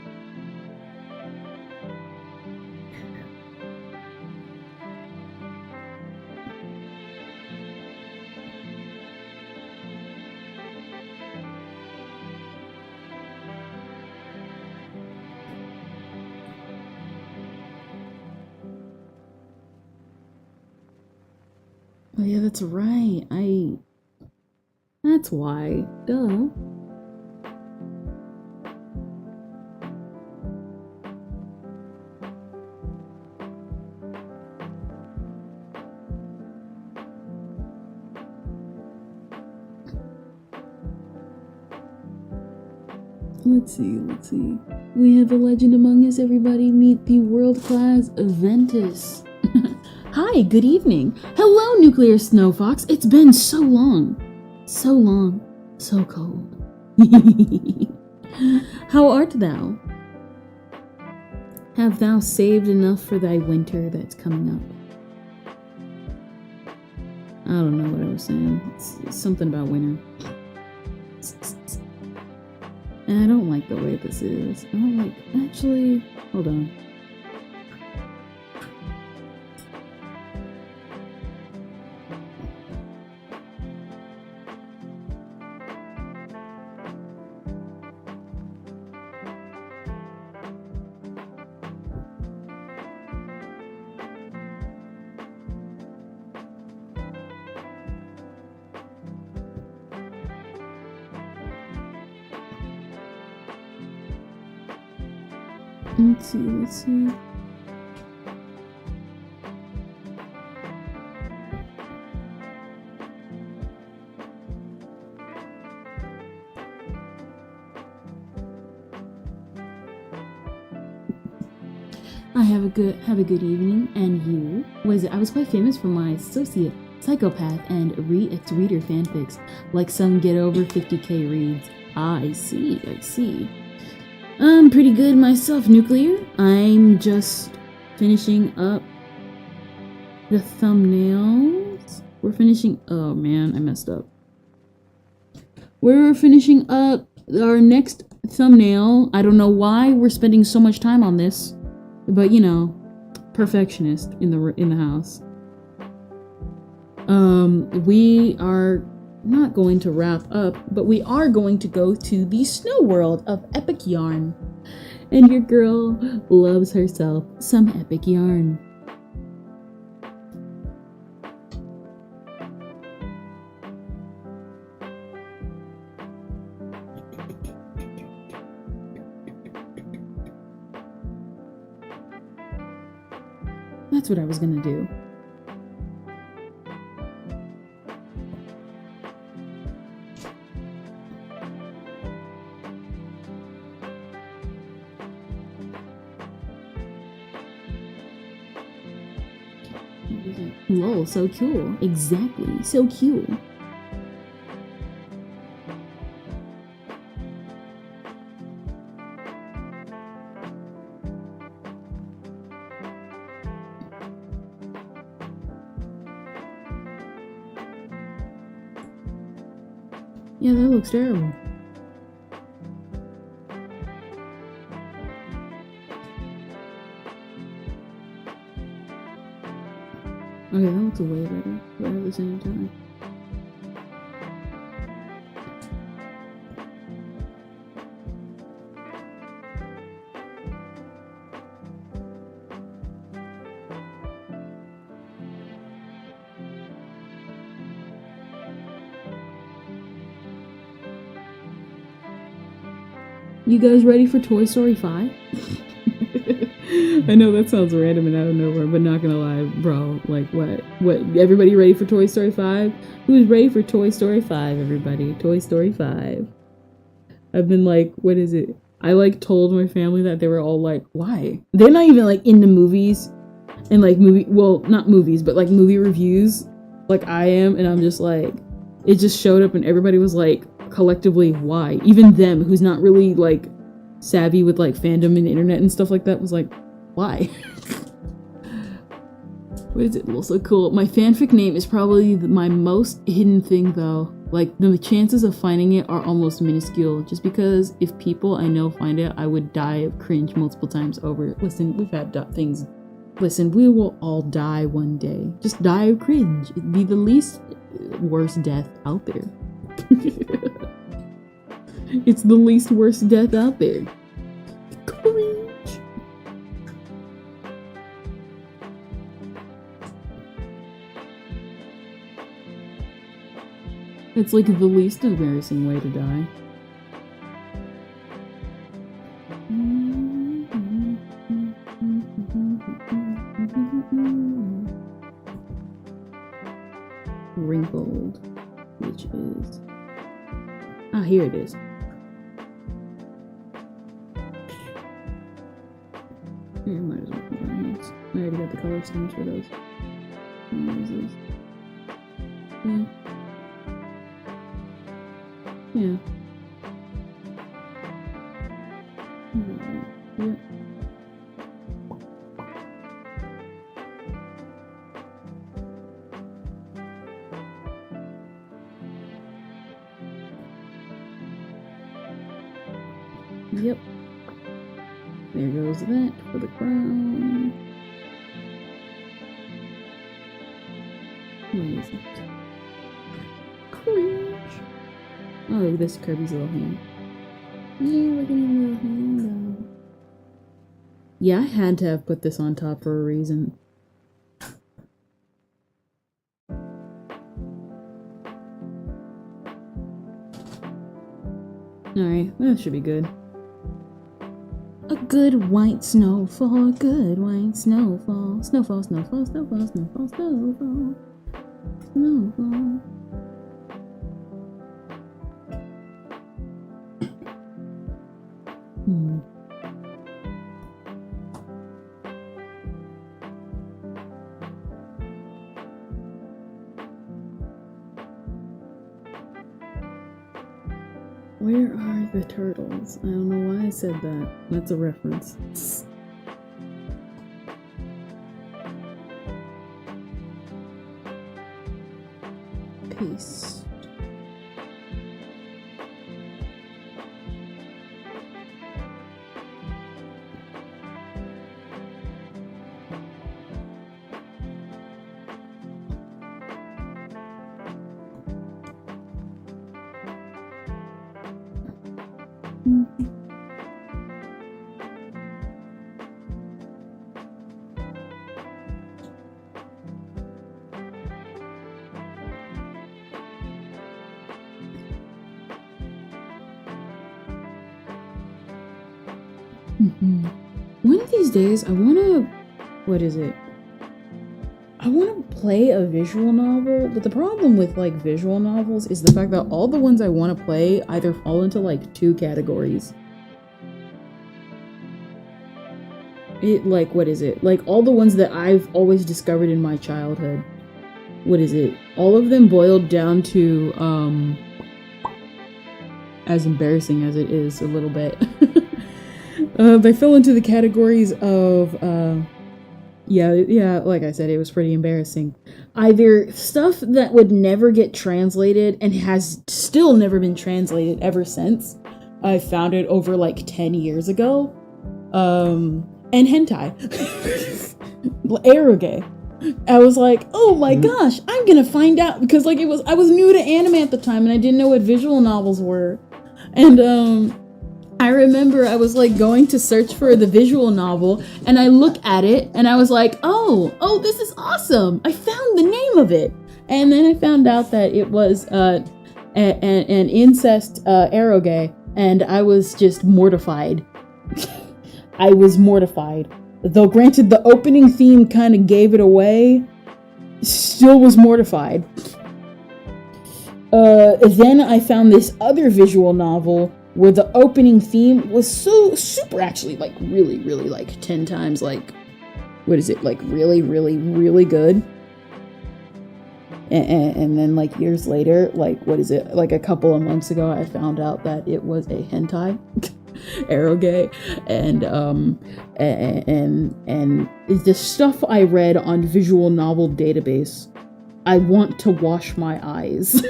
A: Oh yeah, that's right. That's why. Duh. Let's see. We have a legend among us, everybody. Meet the world-class Ventus. Hi, good evening. Hello, Nuclear Snow Fox. It's been so long. So long. So cold. How art thou? Have thou saved enough for thy winter that's coming up? I don't know what I was saying. It's something about winter. And I don't like the way this is. I don't like... Actually, hold on. Let's see. I have a good evening, and you? I was quite famous for my associate, psychopath, and ex-reader fanfics, like some get over 50k reads. Ah, I see. I'm pretty good myself, Nuclear. I'm just finishing up the thumbnails. Oh man, I messed up. We're finishing up our next thumbnail. I don't know why we're spending so much time on this, but you know, perfectionist in the house. We are not going to wrap up, but we are going to go to the snow world of epic yarn. And your girl loves herself some epic yarn. That's what I was gonna do. Lol, so cool. Exactly, so cool. Yeah, that looks terrible. Okay, that looks way better, but at the same time. You guys ready for Toy Story 5? I know that sounds random and out of nowhere, but not gonna lie, bro. Like, what? Everybody ready for Toy Story 5? Who's ready for Toy Story 5, everybody? Toy Story 5. I've been like, what is it? I like told my family that. They were all like, why? They're not even like into movies and like well, not movies, but like movie reviews like I am, and I'm just like, it just showed up and everybody was like, collectively, why? Even them, who's not really like savvy with like fandom and internet and stuff like that, was like, why? What is it? Also cool. My fanfic name is probably my most hidden thing though. Like, the chances of finding it are almost minuscule, just because if people I know find it, I would die of cringe multiple times over. Listen, we've had things. Listen, we will all die one day. Just die of cringe. It'd be the least worst death out there. It's the least worst death out there. Cringe. It's like the least embarrassing way to die. Wrinkled, which is... Ah, here it is. Here, might as well put my hands. I already got the color schemes for those. What is this? Yeah. Yeah. Yeah. Yep. There goes that for the crown. What is it? Cringe. Oh, look at this Kirby's little hand. Yeah, look at his little hand though. Yeah, I had to have put this on top for a reason. Alright, that should be good. A good white snowfall, good white snowfall. Snowfall, snowfall, snowfall, snowfall, snowfall. Snowfall. Where are the turtles? I don't know why I said that. That's a reference. Peace. One of these days, I want to... What is it? I want to play a visual novel, but the problem with, like, visual novels is the fact that all the ones I want to play either fall into, like, two categories. What is it? Like, all the ones that I've always discovered in my childhood. What is it? All of them boiled down to, as embarrassing as it is a little bit. They fell into the categories of, yeah, like I said, it was pretty embarrassing. Either stuff that would never get translated and has still never been translated ever since. I found it over like 10 years ago. And hentai. Eroge. I was like, oh my gosh, I'm gonna find out, because like I was new to anime at the time and I didn't know what visual novels were. And I remember I was like going to search for the visual novel and I look at it and I was like, oh, this is awesome. I found the name of it. And then I found out that it was an incest eroge. and I was just mortified. I was mortified. Though granted, the opening theme kind of gave it away, still was mortified. Then I found this other visual novel where the opening theme was so super, actually, like really, really, like 10 times, like, what is it, like really, really, really good. And then like years later, like, what is it, like a couple of months ago, I found out that it was a hentai eroge, and the stuff I read on Visual Novel Database, I want to wash my eyes.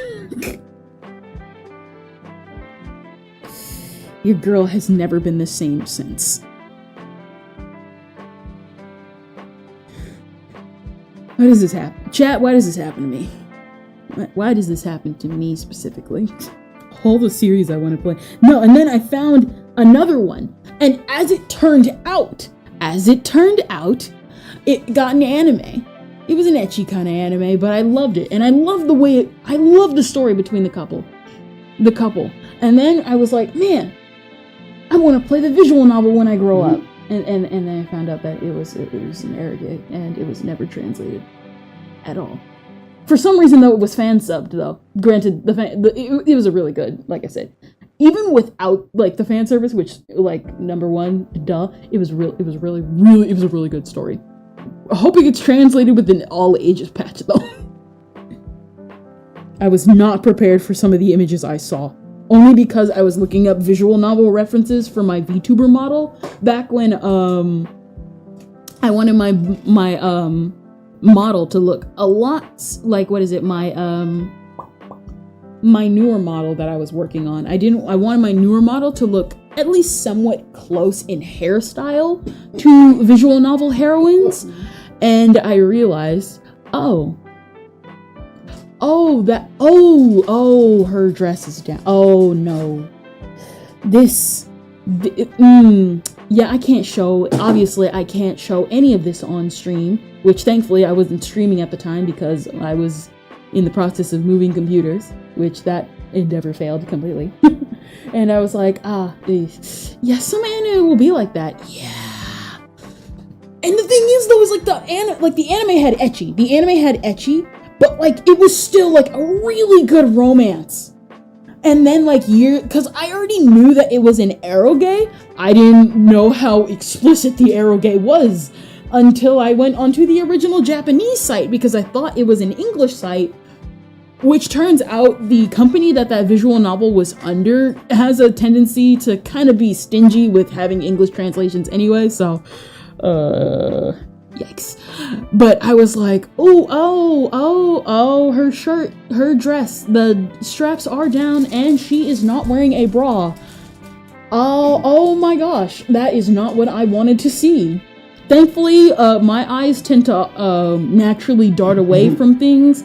A: Your girl has never been the same since. Why does this happen? Chat, why does this happen to me? Why does this happen to me specifically? All the series I want to play. No, and then I found another one. And as it turned out, it got an anime. It was an ecchi kind of anime, but I loved it. And I loved I loved the story between the couple. And then I was like, man, I want to play the visual novel when I grow up. And then I found out that it was an eroge, and it was never translated at all. For some reason, though, it was fan subbed. Though, granted, it was a really good, like I said, even without like the fan service, which like number one, duh, it was a really good story. Hoping it's translated with an all ages patch, though. I was not prepared for some of the images I saw. Only because I was looking up visual novel references for my VTuber model back when I wanted my model to look a lot like, what is it, my newer model that I was working on. I wanted my newer model to look at least somewhat close in hairstyle to visual novel heroines, and I realized, her dress is down. Oh no. Yeah, I can't show, obviously I can't show any of this on stream, which thankfully I wasn't streaming at the time because I was in the process of moving computers, which that endeavor failed completely. And I was like, yeah, some anime will be like that. Yeah. And the thing is though, is like the anime had ecchi, but like it was still like a really good romance. And then like because I already knew that it was an eroge, I didn't know how explicit the eroge was until I went onto the original Japanese site because I thought it was an English site, which turns out the company that visual novel was under has a tendency to kind of be stingy with having English translations anyway, so yikes. But I was like, her shirt, her dress, the straps are down and she is not wearing a bra. Oh my gosh, that is not what I wanted to see. Thankfully, my eyes tend to naturally dart away from things,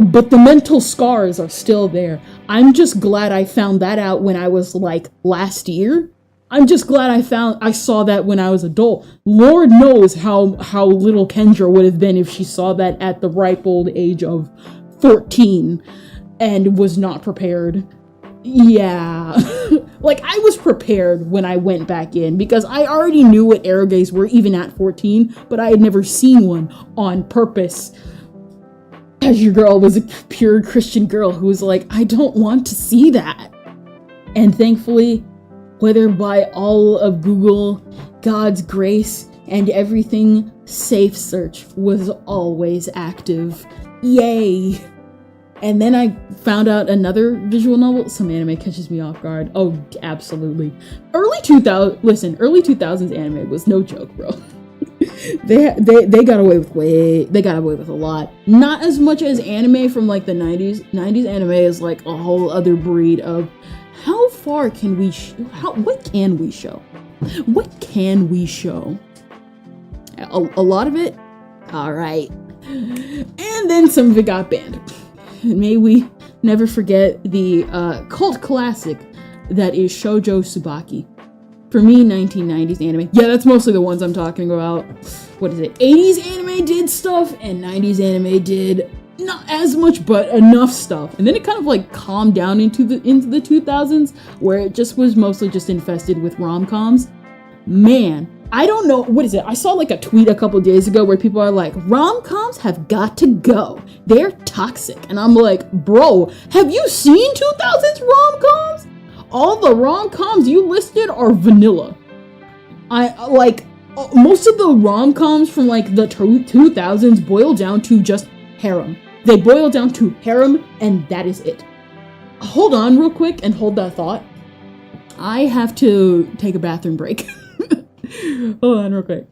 A: but the mental scars are still there. I'm just glad I found that out when I was like last year. I'm just glad I saw that when I was adult. Lord knows how little Kendra would have been if she saw that at the ripe old age of 14 and was not prepared. Yeah. Like, I was prepared when I went back in because I already knew what eroges were even at 14, but I had never seen one on purpose. As your girl was a pure Christian girl who was like, I don't want to see that. And thankfully, whether by all of Google, God's grace, and everything, Safe Search was always active. Yay! And then I found out another visual novel. Some anime catches me off guard. Oh, absolutely. Early 2000s anime was no joke, bro. they got away with a lot. Not as much as anime from like the 90s. 90s anime is like a whole other breed of how far can we what can we show? What can we show? A lot of it? Alright. And then some of it got banned. May we never forget the cult classic that is Shoujo Tsubaki. For me, 1990s anime. Yeah, that's mostly the ones I'm talking about. What is it? 80s anime did stuff, and 90s anime did not as much, but enough stuff. And then it kind of like calmed down into the 2000s, where it just was mostly just infested with rom-coms. Man, I don't know, what is it? I saw like a tweet a couple days ago where people are like, rom-coms have got to go. They're toxic. And I'm like, bro, have you seen 2000s rom-coms? All the rom-coms you listed are vanilla. Most of the rom-coms from like the 2000s boil down to just harem. They boil down to harem, and that is it. Hold on real quick and hold that thought. I have to take a bathroom break. Hold on real quick.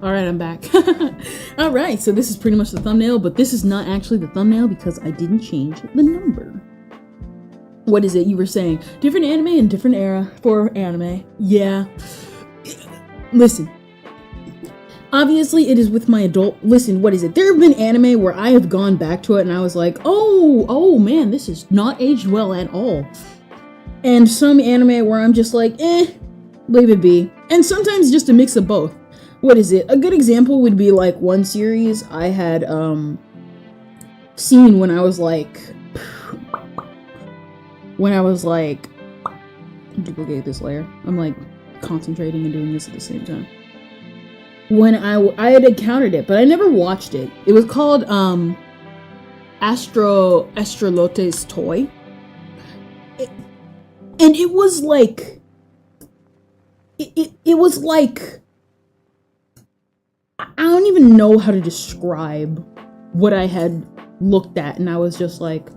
A: Alright, I'm back. Alright, so this is pretty much the thumbnail, but this is not actually the thumbnail because I didn't change the number. What is it you were saying? Different anime and different era for anime. Yeah. Listen. Obviously, it is with my adult... Listen, what is it? There have been anime where I have gone back to it and I was like, oh man, this is not aged well at all. And some anime where I'm just like, leave it be. And sometimes just a mix of both. What is it? A good example would be like one series I had seen when I was like, duplicate this layer. I'm like concentrating and doing this at the same time. When I had encountered it, but I never watched it. It was called Astrolote's Toy. And it was like it was like, I don't even know how to describe what I had looked at, and I was just like,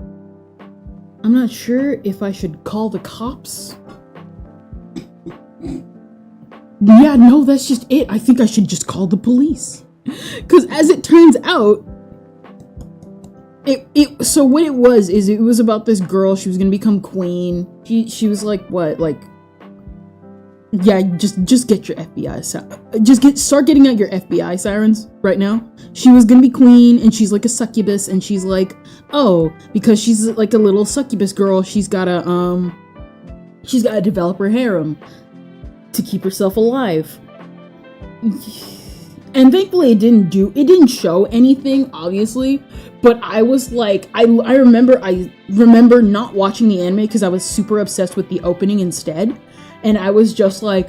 A: I'm not sure if I should call the cops. Yeah, no, that's just it. I think I should just call the police. Because as it turns out, so what it was about this girl. She was gonna become queen. She was like, what, like, yeah, just get your FBI, start getting out your FBI sirens right now. She was gonna be queen, and she's like a succubus, and she's like, oh, because she's like a little succubus girl, she's gotta develop her harem to keep herself alive. And thankfully it didn't show anything, obviously, but I was like, I remember not watching the anime because I was super obsessed with the opening instead, and I was just like,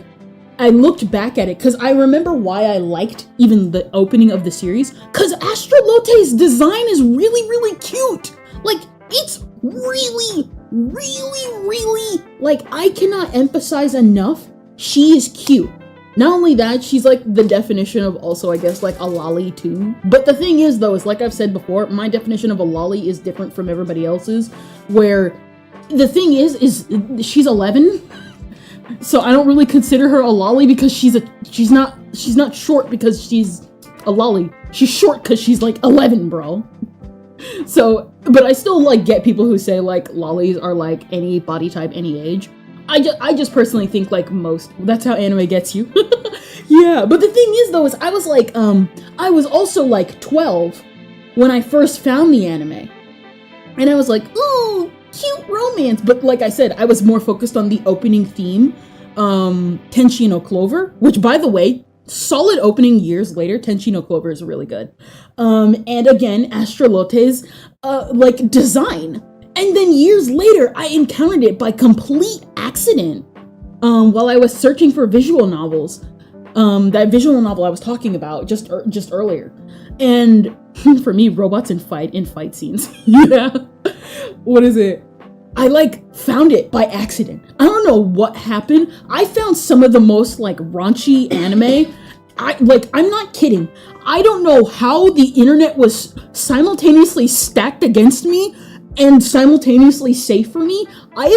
A: I looked back at it because I remember why I liked even the opening of the series, because Astrolote's design is really, really cute. Like, it's really, really, really, like, I cannot emphasize enough, she is cute. Not only that, she's like the definition of also, I guess, like a lolly too. But the thing is, though, is like I've said before, my definition of a lolly is different from everybody else's, where the thing is she's 11, so I don't really consider her a lolly because she's not short because she's a lolly. She's short because she's like 11, bro. So, but I still like get people who say like lollies are like any body type, any age. I just personally think like that's how anime gets you. Yeah, but the thing is though, is I was like, I was also like 12 when I first found the anime. And I was like, ooh, cute romance. But like I said, I was more focused on the opening theme, Tenchi no Clover, which by the way, solid opening years later, Tenchi no Clover is really good. And again, Astrolote's, like design. And then years later, I encountered it by complete accident while I was searching for visual novels. That visual novel I was talking about just earlier. And for me, robots in fight scenes. Yeah. What is it? I like found it by accident. I don't know what happened. I found some of the most like raunchy anime. I'm not kidding. I don't know how the internet was simultaneously stacked against me and simultaneously safe for me. I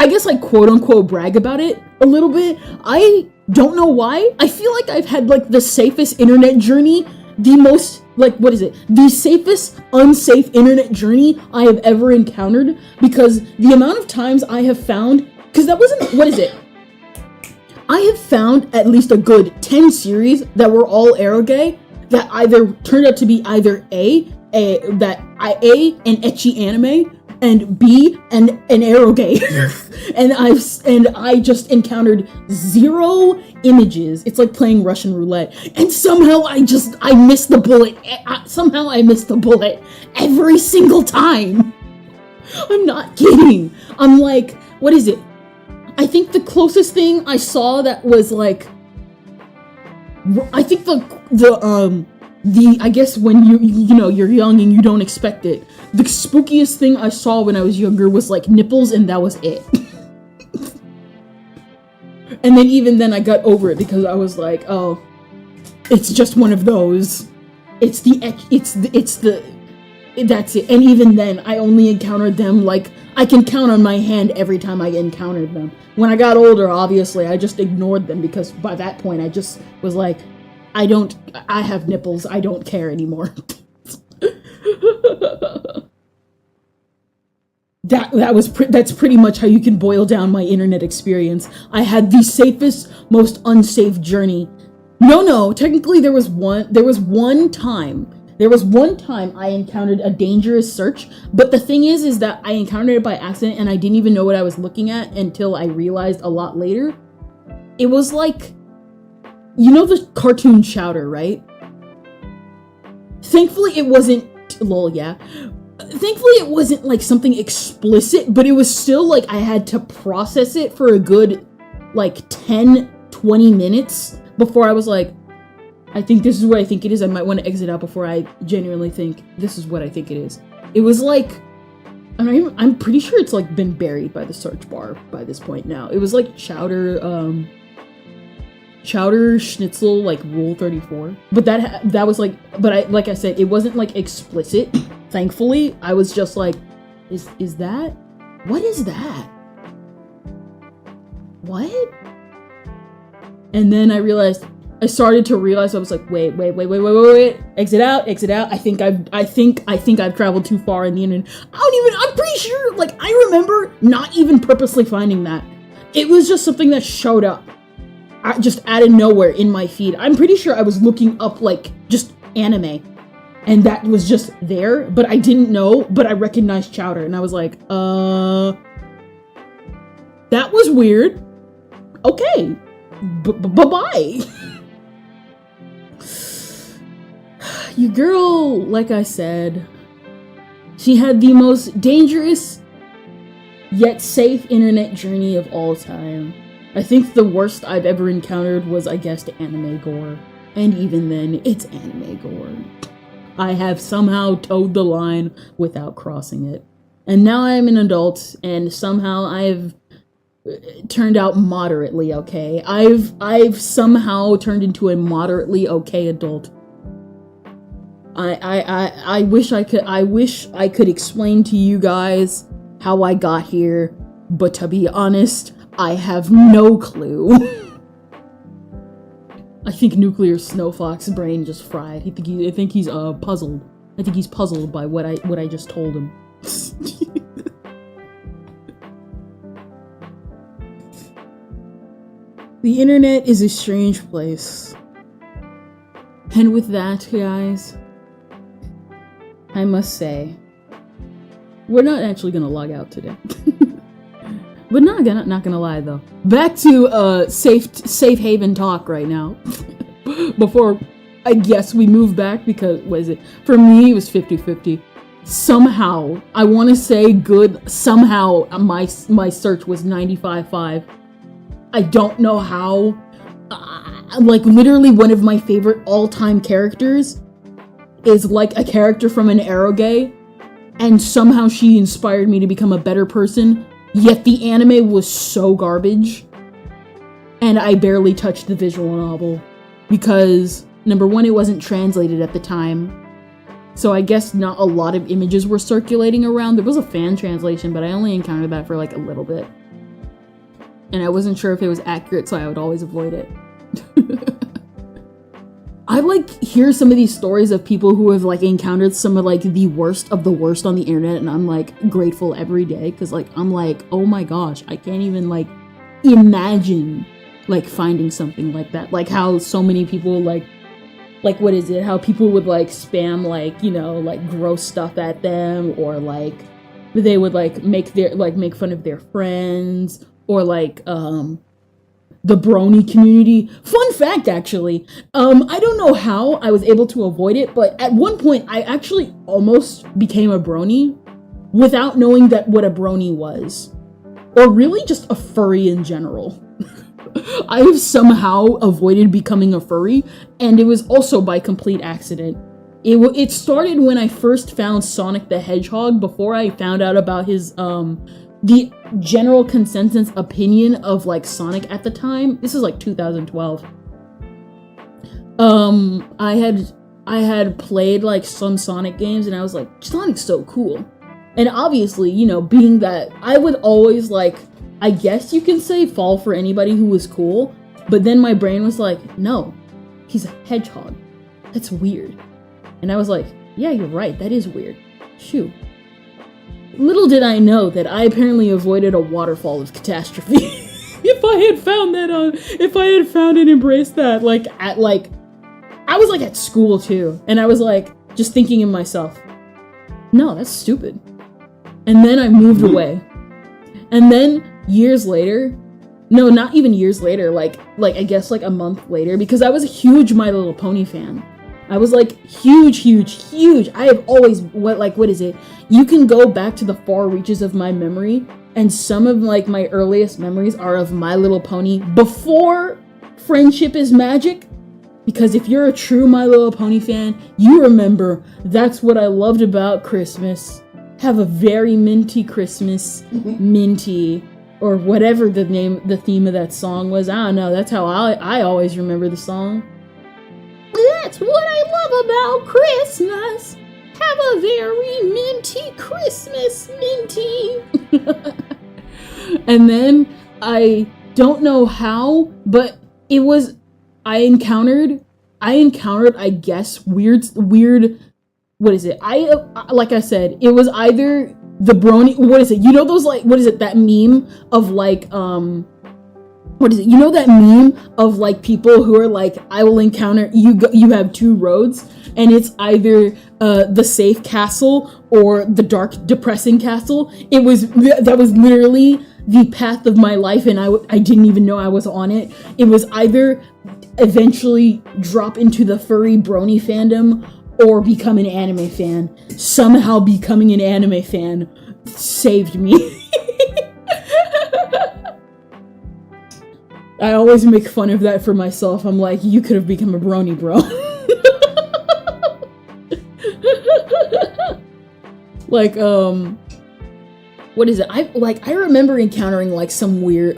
A: guess I quote unquote brag about it a little bit. I don't know why. I feel like I've had like the safest internet journey, the safest unsafe internet journey I have ever encountered, because the amount of times I have found, I have found at least a good 10 series that were all eroge that either turned out to be either an ecchi anime, and B, an eroge. and I just encountered 0 images. It's like playing Russian roulette. And somehow I missed the bullet. Somehow I missed the bullet every single time. I'm not kidding. I'm like, what is it? I think the closest thing I saw that was like, I think I guess when you're young and you don't expect it. The spookiest thing I saw when I was younger was like nipples, and that was it. And then even then I got over it because I was like, oh, it's just one of those. That's it. And even then I only encountered them like, I can count on my hand every time I encountered them. When I got older, obviously, I just ignored them because by that point I just was like, I have nipples, I don't care anymore. That's pretty much how you can boil down my internet experience. I had the safest, most unsafe journey. No, technically there was one time I encountered a dangerous search, but the thing is that I encountered it by accident and I didn't even know what I was looking at until I realized a lot later. It was like, you know the cartoon Chowder, right? Thankfully it wasn't, Thankfully it wasn't like something explicit, but it was still like I had to process it for a good like 10-20 minutes before I was like, I think this is what I think it is. I might want to exit out before I genuinely think this is what I think it is. It was like, I'm pretty sure it's like been buried by the search bar by this point now. It was like Chowder Schnitzel, like Rule 34. But that was like, but like I said, it wasn't like explicit. Thankfully, I was just like, Is that? What is that? What? And then I started to realize, I was like, wait. Exit out. I think I've traveled too far in the internet. I'm pretty sure, like, I remember not even purposely finding that. It was just something that showed up. Just out of nowhere in my feed. I'm pretty sure I was looking up, like, just anime. And that was just there, but I didn't know, but I recognized Chowder. And I was like, that was weird. Okay. Bye-bye. Your girl, like I said, she had the most dangerous yet safe internet journey of all time. I think the worst I've ever encountered was, I guess, anime gore. And even then, it's anime gore. I have somehow towed the line without crossing it. And now I'm an adult, and somehow I've turned out moderately okay. I've somehow turned into a moderately okay adult. I wish I could explain to you guys how I got here, but to be honest, I have no clue. I think Nuclear Snowfox's brain just fried. I think he's puzzled. I think he's puzzled by what I just told him. The internet is a strange place. And with that, guys, I must say, we're not actually gonna log out today. But not gonna lie though. Back to safe haven talk right now. Before I guess we move back, because what is it? For me it was 50-50. Somehow, I wanna say good, somehow my search was 95.5. I don't know how. Like literally one of my favorite all-time characters is like a character from an eroge, and somehow she inspired me to become a better person. Yet the anime was so garbage, and I barely touched the visual novel, because, number one, it wasn't translated at the time, so I guess not a lot of images were circulating around. There was a fan translation, but I only encountered that for like a little bit, and I wasn't sure if it was accurate, so I would always avoid it. I like hear some of these stories of people who have like encountered some of like the worst of the worst on the internet, and I'm like grateful every day, because like I'm like, oh my gosh, I can't even like imagine like finding something like that. Like how so many people like what is it? How people would like spam like, you know, like gross stuff at them, or like they would like make fun of their friends, or like the brony community. Fun fact, actually, I don't know how I was able to avoid it, but at one point I actually almost became a brony without knowing that what a brony was, or really just a furry in general. I have somehow avoided becoming a furry, and it was also by complete accident. It started when I first found Sonic the Hedgehog, before I found out about his the general consensus opinion of like Sonic at the time. This is like 2012. I had played like some Sonic games, and I was like, Sonic's so cool. And obviously, you know, being that I would always like, I guess you can say, fall for anybody who was cool, but then my brain was like, no, he's a hedgehog. That's weird. And I was like, yeah, you're right, that is weird. Shoot. Little did I know that I apparently avoided a waterfall of catastrophe. If I had found and embraced that, I was like at school too, and I was like just thinking in myself, no, that's stupid. And then I moved away. And then years later, no, not even years later, like I guess like a month later, because I was a huge My Little Pony fan. I was like huge. I have always, what is it? You can go back to the far reaches of my memory, and some of like my earliest memories are of My Little Pony before Friendship is Magic. Because if you're a true My Little Pony fan, you remember that's what I loved about Christmas. Have a very minty Christmas, minty, or whatever the theme of that song was. I don't know, that's how I always remember the song. That's what I love about Christmas. Have a very Minty Christmas, Minty. And then I don't know how, but it was, I encountered, I guess, weird, what is it? Like I said, it was either the brony, what is it? You know those, like, what is it? That meme of, like, what is it? You know that meme of, like, people who are like, I will encounter, you have two roads, and it's either the safe castle or the dark, depressing castle. That was literally the path of my life, and I didn't even know I was on it. It was either eventually drop into the furry brony fandom or become an anime fan. Somehow becoming an anime fan saved me. I always make fun of that for myself. I'm like, you could have become a brony, bro. Like, what is it? I remember encountering like some weird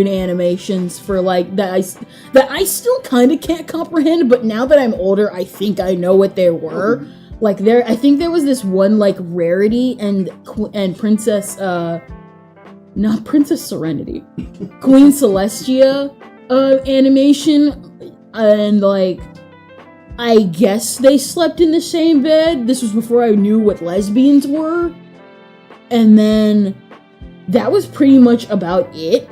A: animations for like that I still kind of can't comprehend, but now that I'm older, I think I know what they were. Like I think there was this one like Rarity and Princess, not Princess Serenity, Queen Celestia animation, and like I guess they slept in the same bed. This was before I knew what lesbians were. And then that was pretty much about it,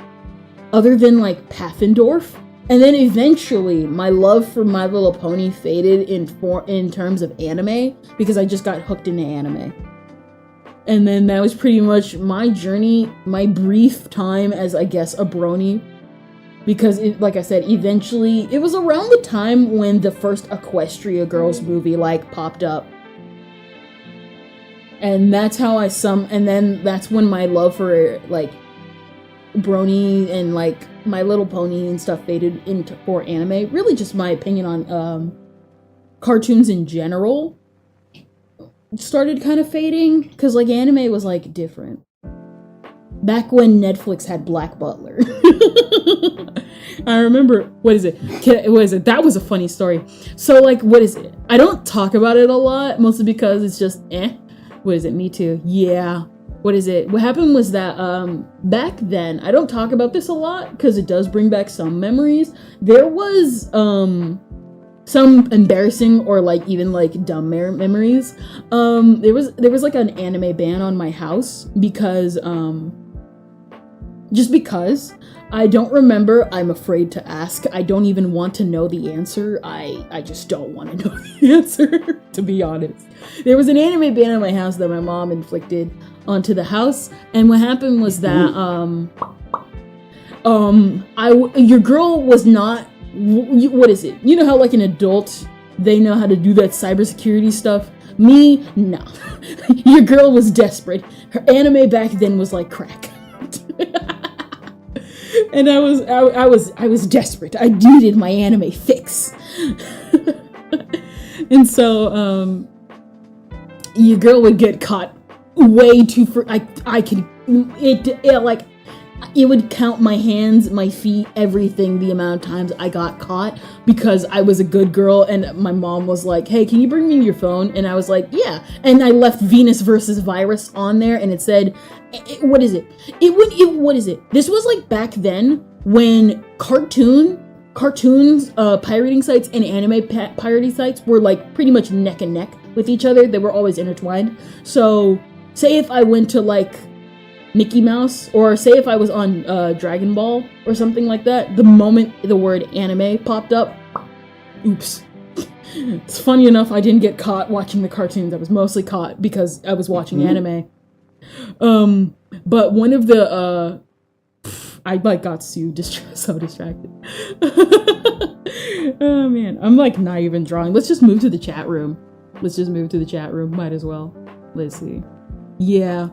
A: other than like Pfaffendorf. And then eventually my love for My Little Pony faded in terms of anime, because I just got hooked into anime. And then that was pretty much my journey, my brief time as, I guess, a brony. Because, like I said, eventually, it was around the time when the first Equestria Girls movie, like, popped up. And that's how and then that's when my love for, like, brony and, like, My Little Pony and stuff faded for anime. Really just my opinion on, cartoons in general started kind of fading. Because, like, anime was, like, different. Back when Netflix had Black Butler. I remember, what is it? That was a funny story. So, like, what is it? I don't talk about it a lot, mostly because it's just, What is it? Me too. Yeah. What is it? What happened was that, back then, I don't talk about this a lot, because it does bring back some memories. There was, some embarrassing or, like, even, like, dumb memories. There was, like, an anime ban on my house, because, just because. I don't remember. I'm afraid to ask. I don't even want to know the answer. I just don't want to know the answer, to be honest. There was an anime ban on my house that my mom inflicted onto the house, and what happened was that, your girl was not, what is it? You know how, like, an adult, they know how to do that cybersecurity stuff? Me, no. Your girl was desperate. Her anime back then was like crack. And I was desperate. I needed my anime fix. And so, your girl would get caught way too it would count my hands, my feet, everything, the amount of times I got caught, because I was a good girl, and my mom was like, hey, can you bring me your phone? And I was like, yeah. And I left Venus versus Virus on there, and it said, what is it? What is it? This was like back then when cartoons, pirating sites and anime pirating sites were like pretty much neck and neck with each other. They were always intertwined. So say if I went to like Mickey Mouse, or say if I was on Dragon Ball or something like that, the moment the word anime popped up, oops. It's funny enough, I didn't get caught watching the cartoons. I was mostly caught because I was watching anime. But one of the, I like got so distracted. Oh man, I'm like not even drawing. Let's just move to the chat room. Might as well. Let's see. Yeah.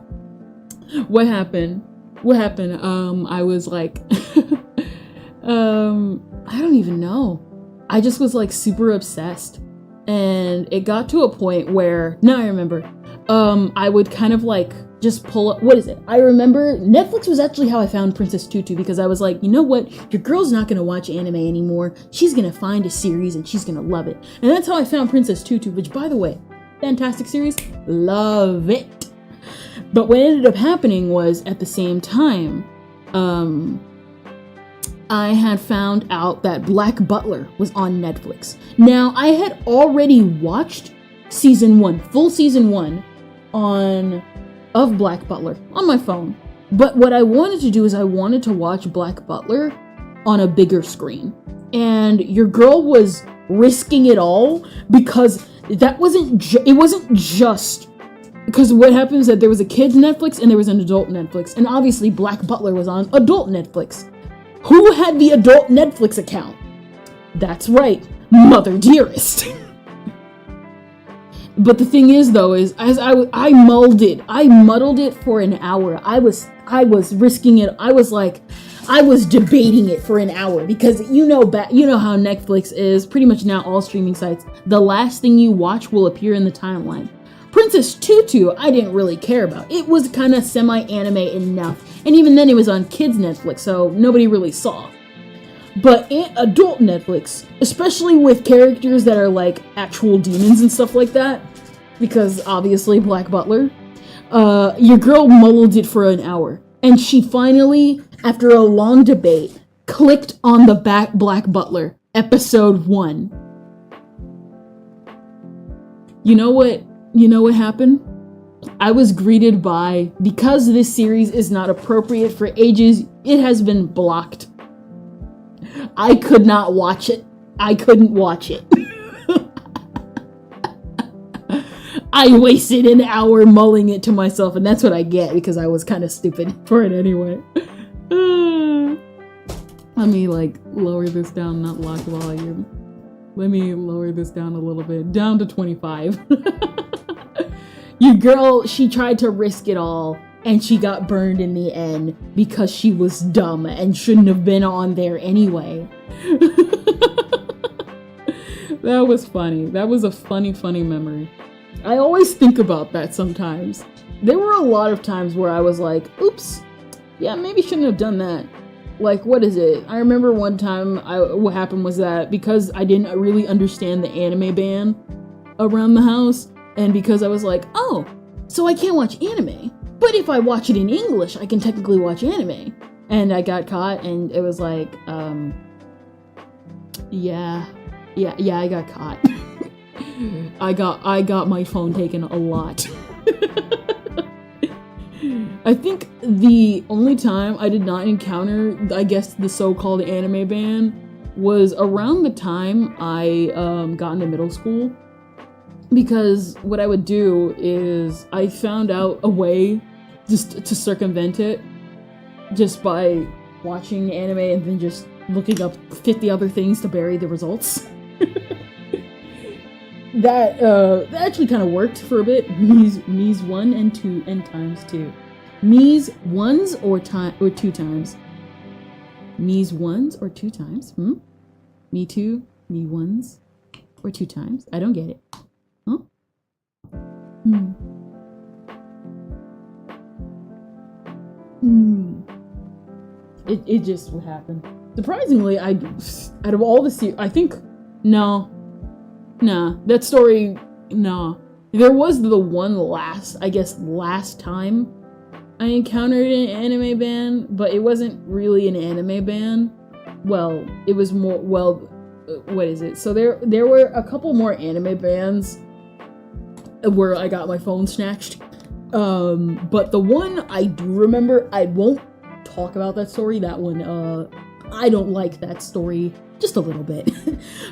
A: What happened? I was like, I don't even know. I just was like super obsessed. And it got to a point where, now I remember, I would kind of like just pull up, what is it? I remember Netflix was actually how I found Princess Tutu, because I was like, you know what? Your girl's not gonna watch anime anymore. She's gonna find a series and she's gonna love it. And that's how I found Princess Tutu, which, by the way, fantastic series, love it. But what ended up happening was, at the same time, I had found out that Black Butler was on Netflix. Now, I had already watched full season 1 of Black Butler on my phone. But what I wanted to do is I wanted to watch Black Butler on a bigger screen. And your girl was risking it all because it wasn't just because what happens is that there was a kid's Netflix and there was an adult Netflix. And obviously Black Butler was on adult Netflix. Who had the adult Netflix account? That's right, Mother Dearest. But the thing is, though, is as I muddled it for an hour. I was risking it. I was debating it for an hour because you know how Netflix is. Pretty much now all streaming sites, the last thing you watch will appear in the timeline. Princess Tutu, I didn't really care about. It was kind of semi-anime enough. And even then it was on kids Netflix, so nobody really saw. But adult Netflix, especially with characters that are like actual demons and stuff like that, because obviously Black Butler, your girl muddled it for an hour. And she finally, after a long debate, clicked on the Black Butler, episode 1. You know what happened? I was greeted by, because this series is not appropriate for ages, it has been blocked. I could not watch it. I couldn't watch it. I wasted an hour mulling it to myself, and that's what I get because I was kind of stupid for it anyway. Let me lower this down, not lock volume. Let me lower this down a little bit, down to 25. Your girl, she tried to risk it all, and she got burned in the end because she was dumb and shouldn't have been on there anyway. That was funny. That was a funny memory. I always think about that sometimes. There were a lot of times where I was like, oops, yeah, maybe shouldn't have done that. Like, what is it? I remember one time what happened was that because I didn't really understand the anime ban around the house, and because I was like, oh, so I can't watch anime. But if I watch it in English, I can technically watch anime. And I got caught, and it was like, yeah, I got caught. I got my phone taken a lot. I think the only time I did not encounter, I guess, the so-called anime ban was around the time I got into middle school. Because what I would do is I found out a way just to circumvent it just by watching anime and then just looking up 50 other things to bury the results. That actually kind of worked for a bit. Me's 1 and 2 and times 2. Me's ones or 2 times? Me's ones or 2 times? Me 2, me ones or 2 times? I don't get it. Huh? It just would happen. Surprisingly, out of all the I think, nah, that story, nah. There was the one last time I encountered an anime ban, but it wasn't really an anime ban. Well, it was more, what is it? So there were a couple more anime bans where I got my phone snatched. But the one I do remember, I won't talk about that story. That one, I don't like that story just a little bit.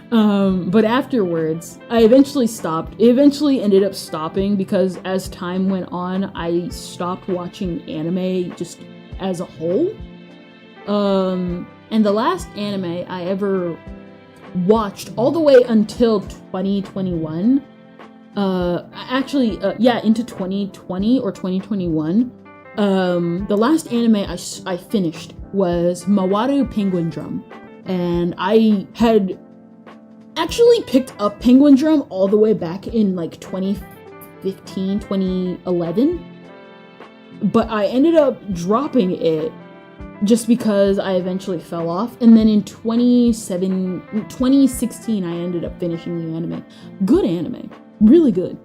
A: But afterwards, I eventually stopped. It eventually ended up stopping because as time went on, I stopped watching anime just as a whole. And the last anime I ever watched all the way until 2021, into 2020 or 2021, the last anime I finished was Mawaru Penguin Drum. And I had actually picked up Penguin Drum all the way back in 2015, 2011. But I ended up dropping it just because I eventually fell off. And then in 2016, I ended up finishing the anime. Good anime. Really good.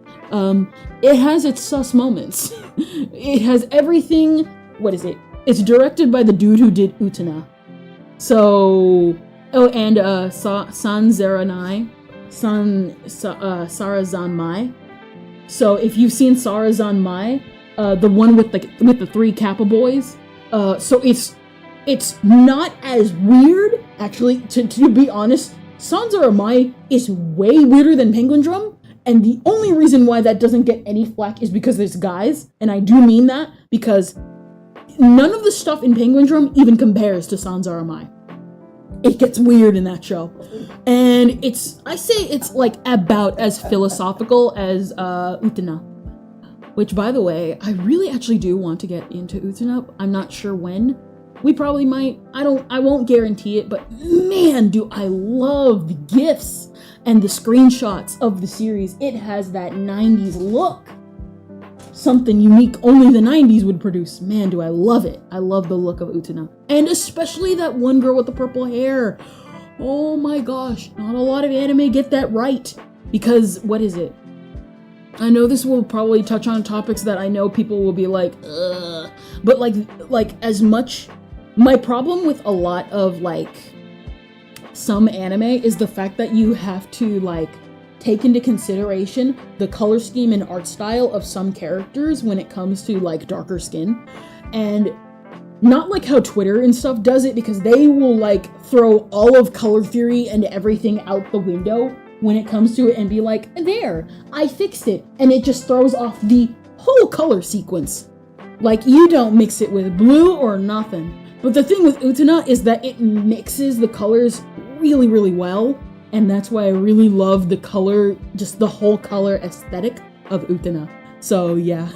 A: It has its sus moments. It has everything. What is it? It's directed by the dude who did Utena. So, and Sarazan Mai. So if you've seen Sarazan Mai, the one with the 3 Kappa boys, so it's not as weird. Actually, to be honest, Sanzara Mai is way weirder than Penguin Drum, and the only reason why that doesn't get any flack is because there's guys, and I do mean that, because none of the stuff in Penguin Drum even compares to Sanzara Mai. It gets weird in that show. And I say it's like about as philosophical as Utena. Which, by the way, I really actually do want to get into Utena. I'm not sure when. We probably might. I won't guarantee it, but man, do I love the GIFs and the screenshots of the series. It has that 90s look. Something unique only the 90s would produce. Man, do I love it. I love the look of Utena. And especially that one girl with the purple hair. Oh my gosh, not a lot of anime get that right. Because, what is it? I know this will probably touch on topics that I know people will be like, ugh. But like as much... My problem with a lot of, some anime is the fact that you have to, take into consideration the color scheme and art style of some characters when it comes to, darker skin. And not like how Twitter and stuff does it, because they will, throw all of color theory and everything out the window when it comes to it and be like, there, I fixed it. And it just throws off the whole color sequence. You don't mix it with blue or nothing. But the thing with Utena is that it mixes the colors really, really well. And that's why I really love the color, just the whole color aesthetic of Utena. So, yeah.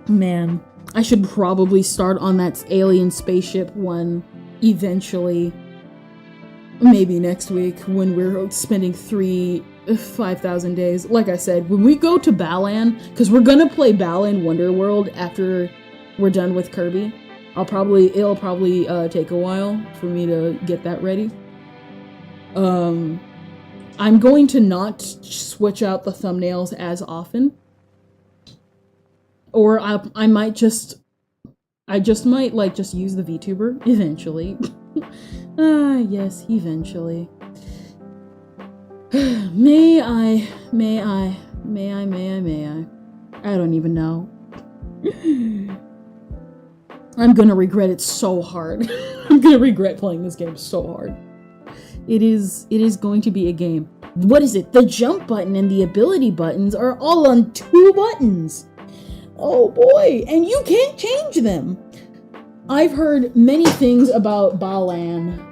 A: Man, I should probably start on that alien spaceship one eventually. Maybe next week when we're spending 5,000 days. Like I said, when we go to Balan, because we're gonna play Balan Wonderworld after we're done with Kirby. It'll probably take a while for me to get that ready. I'm going to not switch out the thumbnails as often. Or I might just might just use the VTuber eventually. Yes, eventually. May I. I don't even know. I'm gonna regret it so hard. I'm gonna regret playing this game so hard. It is going to be a game. What is it? The jump button and the ability buttons are all on 2 buttons. Oh boy, and you can't change them. I've heard many things about Balan.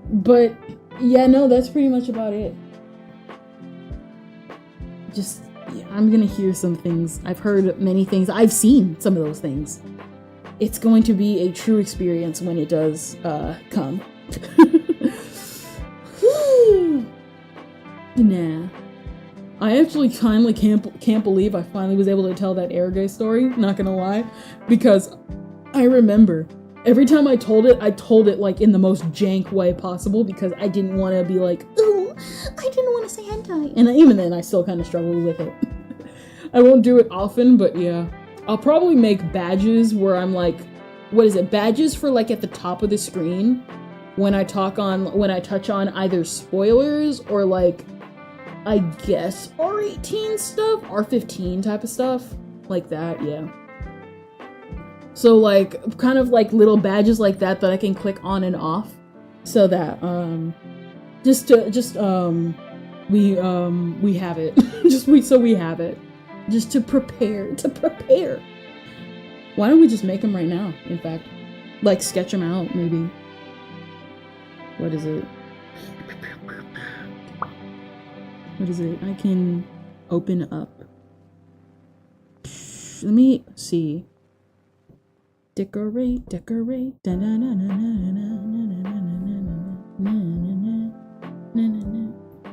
A: But, yeah, no, that's pretty much about it. Just, yeah, I'm gonna hear some things. I've heard many things. I've seen some of those things. It's going to be a true experience when it does, come. Nah. I actually kindly can't believe I finally was able to tell that Erge story, not gonna lie, because I remember every time I told it in the most jank way possible, because I didn't want to be like, ooh, I didn't want to say hentai. And even then, I still kind of struggled with it. I won't do it often, but yeah. I'll probably make badges where I'm badges for at the top of the screen when I touch on either spoilers or I guess R18 stuff, R15 type of stuff, like that, yeah. So kind of little badges like that I can click on and off, so that we have it, so we have it, just to prepare. Why don't we just make them right now? In fact, sketch them out maybe. What is it? What is it? I can open up. Let me see. Decorate.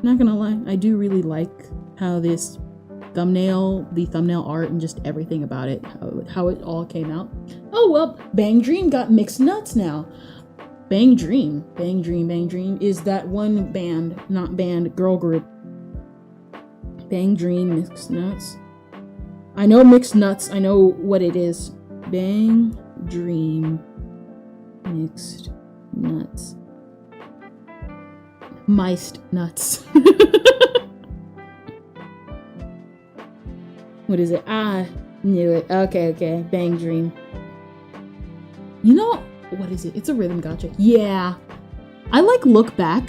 A: Not gonna lie, I do really like how this the thumbnail art and just everything about it, how it all came out. Oh well, Bang Dream got mixed nuts now. Bang Dream. Bang Dream, Bang Dream is that one band, not band, girl group. Bang Dream, Mixed Nuts. I know Mixed Nuts, I know what it is. Bang Dream, Mixed Nuts. Miced Nuts. What is it? Ah, knew it. Okay. Bang Dream. You know, what is it? It's a rhythm gotcha. Yeah. I like look back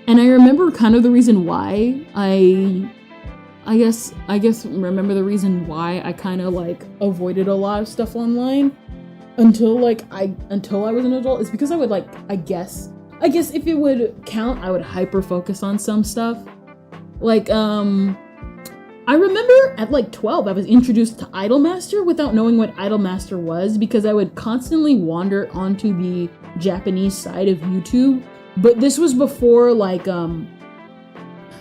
A: and I remember kind of the reason why I guess remember the reason why I kind of like avoided a lot of stuff online until I was an adult is because I would like, I guess if it would count, I would hyper focus on some stuff. Like, I remember at like 12, I was introduced to Idolmaster without knowing what Idolmaster was because I would constantly wander onto the Japanese side of YouTube. But this was before like,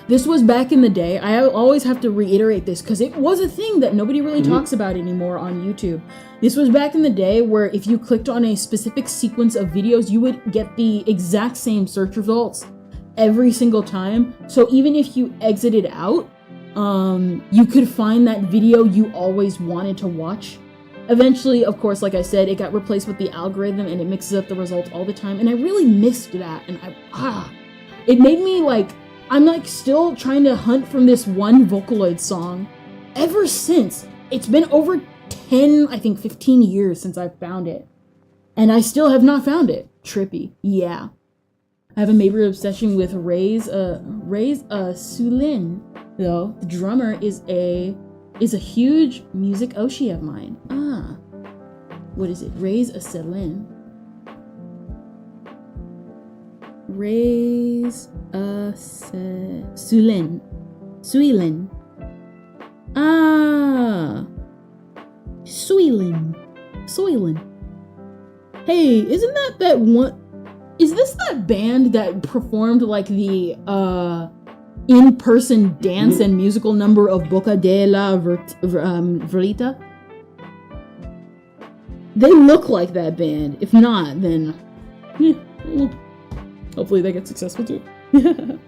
A: this was back in the day. I always have to reiterate this because it was a thing that nobody really talks about anymore on YouTube. This was back in the day where if you clicked on a specific sequence of videos, you would get the exact same search results every single time. So even if you exited out, you could find that video you always wanted to watch. Eventually, of course, like I said, it got replaced with the algorithm and it mixes up the results all the time. And I really missed that. And it made me like, I'm like still trying to hunt from this one Vocaloid song ever since. It's been over 10, I think 15 years since I found it. And I still have not found it. Trippy. Yeah. I have a major obsession with Ray's Sulin. Though the drummer is a huge music oshi of mine. What is it? Raise a Sulin. Raise a Sulin. Suilin. Suilin. Hey, isn't that one? Is this that band that performed like the in-person dance and musical number of Boca de la Verita? They look like that band. If not, then hopefully they get successful too.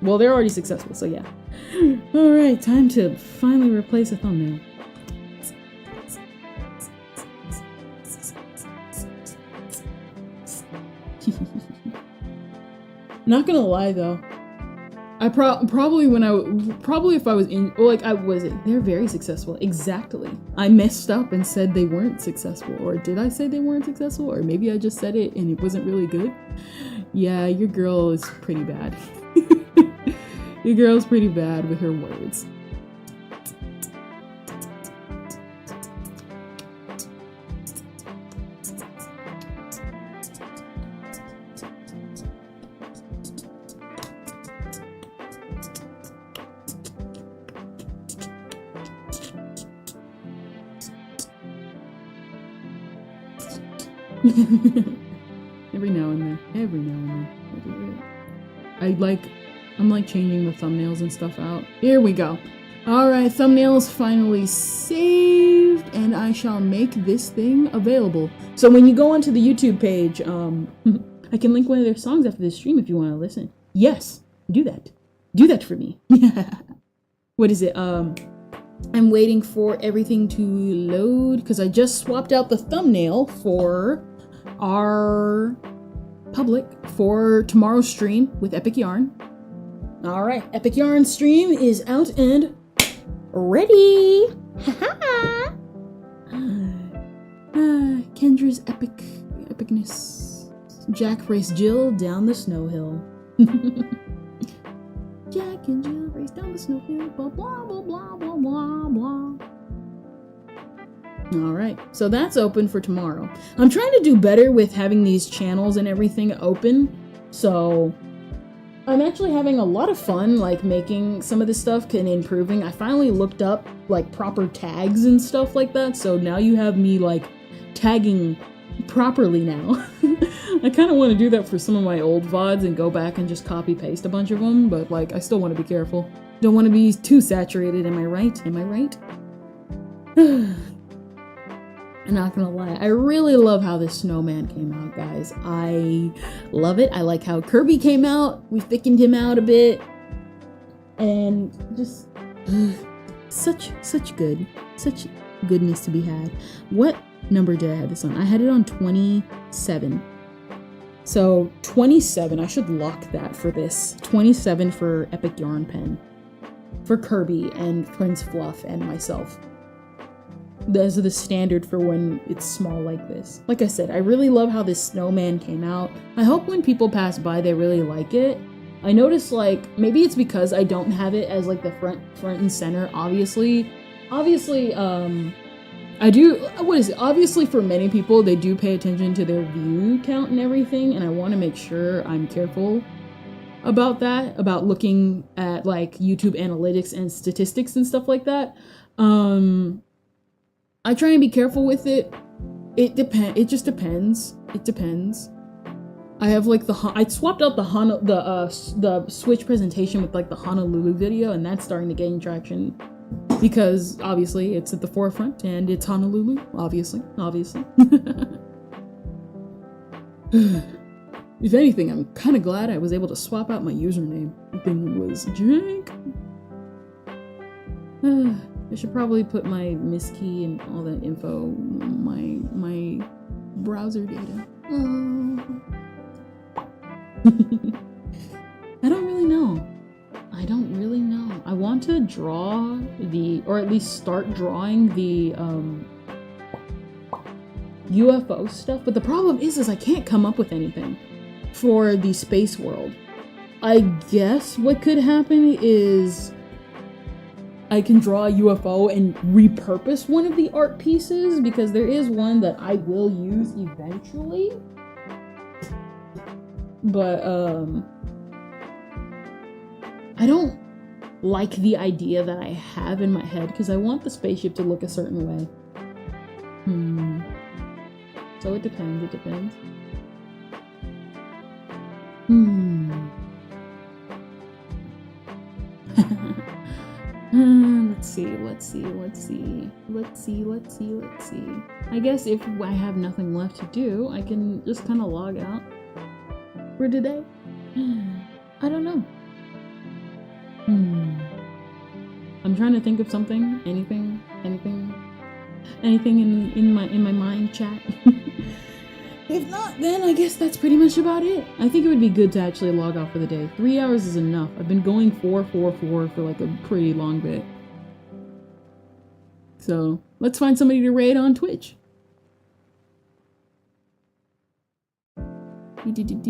A: Well, they're already successful, so yeah. Alright, time to finally replace a thumbnail. Not gonna lie though, I probably if I was in, like I was, they're very successful. Exactly. I messed up and said they weren't successful, or did I say they weren't successful? Or maybe I just said it and it wasn't really good. Yeah, your girl is pretty bad. Your girl's pretty bad with her words. Every now and then. I'm like changing the thumbnails and stuff out. Here we go. Alright, thumbnails finally saved, and I shall make this thing available. So when you go onto the YouTube page, I can link one of their songs after this stream if you want to listen. Yes, do that. Do that for me. What is it? I'm waiting for everything to load because I just swapped out the thumbnail for our public for tomorrow's stream with Epic Yarn. Alright, Epic Yarn stream is out and ready! Kendra's epicness. Jack raced Jill down the snow hill. Jack and Jill race down the snow hill. Blah blah blah blah blah blah blah. Alright, so that's open for tomorrow. I'm trying to do better with having these channels and everything open, so I'm actually having a lot of fun, like, making some of this stuff and improving. I finally looked up, like, proper tags and stuff like that, so now you have me, like, tagging properly now. I kind of want to do that for some of my old VODs and go back and just copy-paste a bunch of them, but, like, I still want to be careful. Don't want to be too saturated, am I right? Am I right? I'm not gonna lie, I really love how this snowman came out, guys. I love it. I like how Kirby came out. We thickened him out a bit. And just such goodness to be had. What number did I have this on? I had it on 27. So 27, I should lock that for this. 27 for Epic Yarn Pen. For Kirby and Prince Fluff and myself. Those are the standard for when it's small like this. Like I said, I really love how this snowman came out. I hope when people pass by, they really like it. I noticed, like, maybe it's because I don't have it as, like, the front and center, obviously. Obviously, I do, what is it? Obviously, for many people, they do pay attention to their view count and everything, and I want to make sure I'm careful about that, about looking at, like, YouTube analytics and statistics and stuff like that. I try and be careful with it. It just depends. It depends. I have like I swapped out the Switch presentation with like the Honolulu video, and that's starting to gain traction because obviously it's at the forefront and it's Honolulu. Obviously. If anything, I'm kind of glad I was able to swap out my username. The thing was jank. I should probably put my miss key and all that info, my browser data. I don't really know. I want to draw or at least start drawing the UFO stuff, but the problem is I can't come up with anything for the space world. I guess what could happen is I can draw a UFO and repurpose one of the art pieces, because there is one that I will use eventually. But, I don't like the idea that I have in my head, because I want the spaceship to look a certain way. So it depends. Let's see. I guess if I have nothing left to do, I can just kind of log out for today. I don't know. I'm trying to think of something. Anything in my mind, chat. If not, then I guess that's pretty much about it. I think it would be good to actually log off for the day. 3 hours is enough. I've been going 4 for like a pretty long bit. So let's find somebody to raid on Twitch. Jack and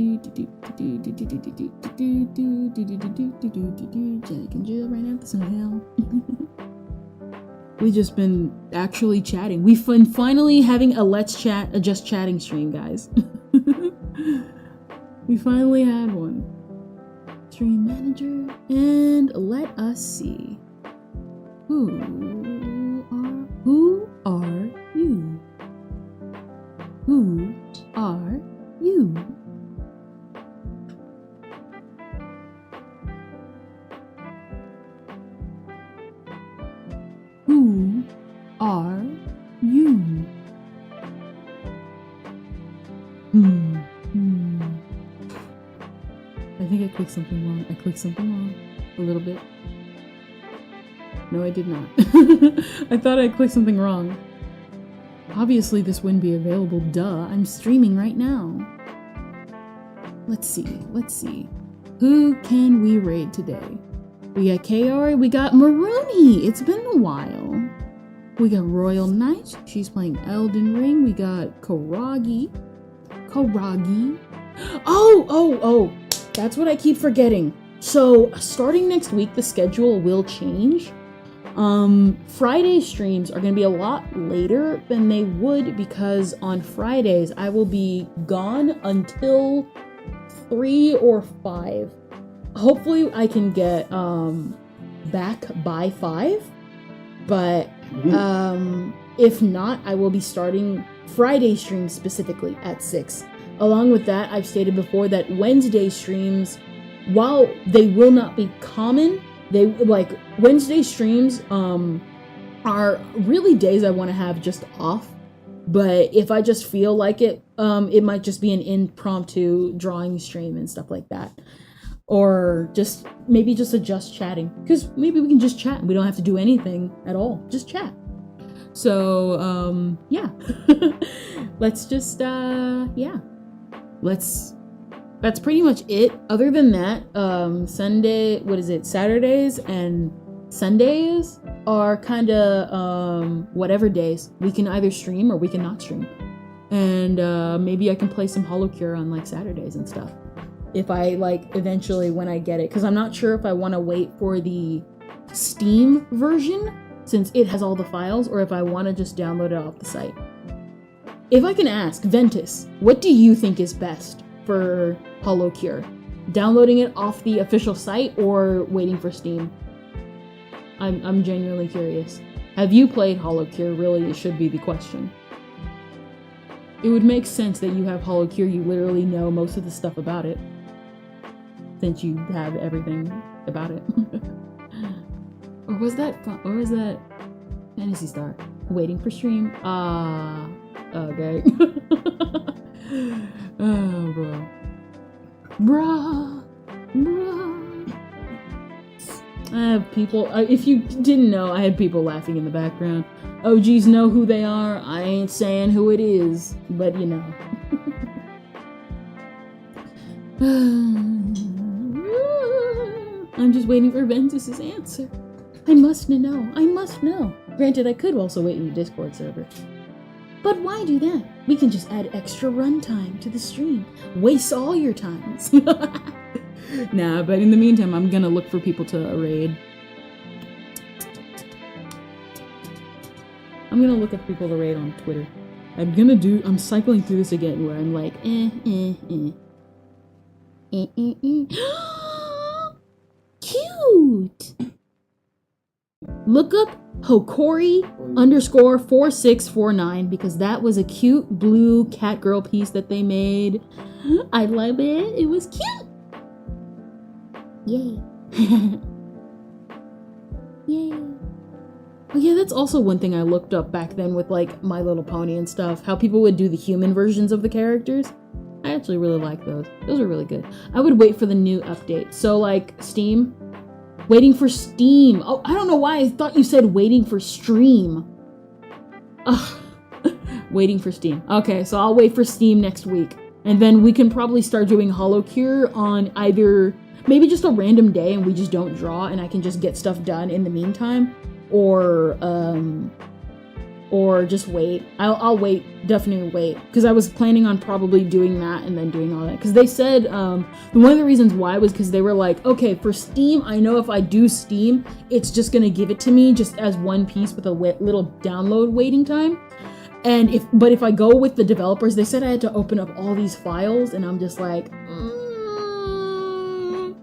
A: Jill ran out the sun. We've just been actually chatting. We've been finally having a just chatting stream, guys. We finally had one. Stream manager, and let us see. Who are you? Who are you? Who are you? I think I clicked something wrong. A little bit. No, I did not. I thought I clicked something wrong. Obviously, this wouldn't be available. Duh. I'm streaming right now. Let's see. Who can we raid today? We got KR, we got Maruni. It's been a while. We got Royal Knight. She's playing Elden Ring. We got Karagi. Oh! That's what I keep forgetting. So, starting next week, the schedule will change. Friday streams are going to be a lot later than they would, because on Fridays, I will be gone until 3 or 5. Hopefully, I can get, back by 5. But, if not, I will be starting Friday streams specifically at 6. Along with that, I've stated before that Wednesday streams, while they will not be common, Wednesday streams are really days I want to have just off. But if I just feel like it, it might just be an impromptu drawing stream and stuff like that. Or maybe just adjust chatting. Because maybe we can just chat and we don't have to do anything at all. Just chat. So, yeah. Let's just, yeah. That's pretty much it. Other than that, Saturdays and Sundays are kind of, whatever days. We can either stream or we can not stream. And, maybe I can play some HoloCure on, like, Saturdays and stuff. If I, like, eventually when I get it. Because I'm not sure if I want to wait for the Steam version, since it has all the files, or if I want to just download it off the site. If I can ask, Ventus, what do you think is best for HoloCure? Downloading it off the official site or waiting for Steam? I'm genuinely curious. Have you played HoloCure? Really, it should be the question. It would make sense that you have HoloCure. You literally know most of the stuff about it, since you have everything about it. Or was that Fantasy Star? Waiting for stream? Okay. Oh, bro. Bruh. I have people, if you didn't know, I had people laughing in the background. OGs know who they are. I ain't saying who it is, but you know. I'm just waiting for Ventus's answer. I must know. Granted, I could also wait in the Discord server. But why do that? We can just add extra runtime to the stream. Waste all your times. Nah, but in the meantime, I'm gonna look for people to raid. I'm gonna look at people to raid on Twitter. I'm cycling through this again where I'm like, Cute! Look up Hokori_4649 because that was a cute blue cat girl piece that they made. I love it. It was cute. Yay. Yay. Oh yeah, that's also one thing I looked up back then with like My Little Pony and stuff. How people would do the human versions of the characters. I actually really like those. Those are really good. I would wait for the new update. So like Steam. Waiting for Steam. Oh, I don't know why I thought you said waiting for stream. Ugh. Waiting for Steam. Okay, so I'll wait for Steam next week. And then we can probably start doing HoloCure on either maybe just a random day and we just don't draw and I can just get stuff done in the meantime. Or just wait. I'll wait, definitely wait. Because I was planning on probably doing that and then doing all that. Because they said, one of the reasons why was because they were like, okay, for Steam, I know if I do Steam, it's just going to give it to me just as one piece with a little download waiting time. But if I go with the developers, they said I had to open up all these files and I'm just like,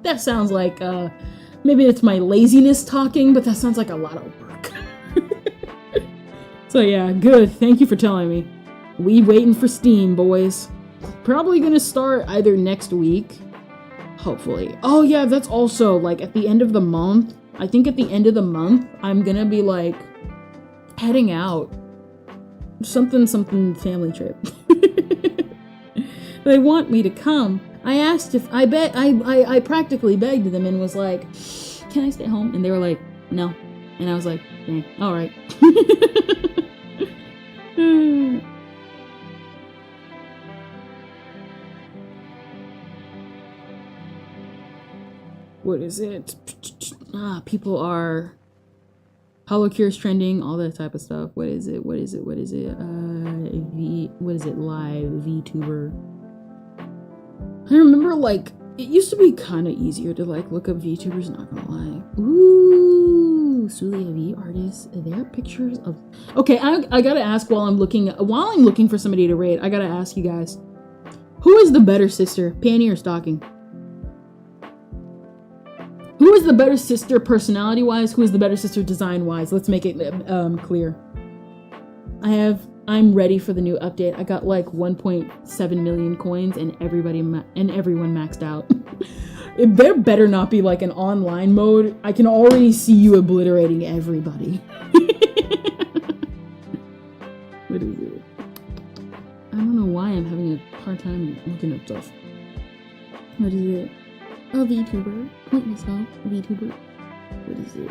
A: that sounds like, maybe it's my laziness talking, but that sounds like a lot of work. So yeah, good. Thank you for telling me. We waiting for Steam, boys. Probably gonna start either next week. Hopefully. Oh yeah, that's also like at the end of the month. I think at the end of the month, I'm gonna be like heading out. Something family trip. They want me to come. I asked if I practically begged them and was like, can I stay home? And they were like, no. And I was like, dang, all right. What is it? People are HoloCure's trending, all that type of stuff. What is it? Live VTuber. I remember like it used to be kind of easier to like look up VTubers, not gonna lie. Ooh, Sulia V artists. Are there pictures of Okay, I gotta ask while I'm looking for somebody to raid, I gotta ask you guys. Who is the better sister, panty or stocking? Who is the better sister personality-wise? Who is the better sister design-wise? Let's make it clear. I'm ready for the new update. I got like 1.7 million coins and everyone maxed out. There better not be like an online mode. I can already see you obliterating everybody. What is it? why I'm having a hard time looking at stuff. What is it? A VTuber. Point myself. A VTuber. What is it?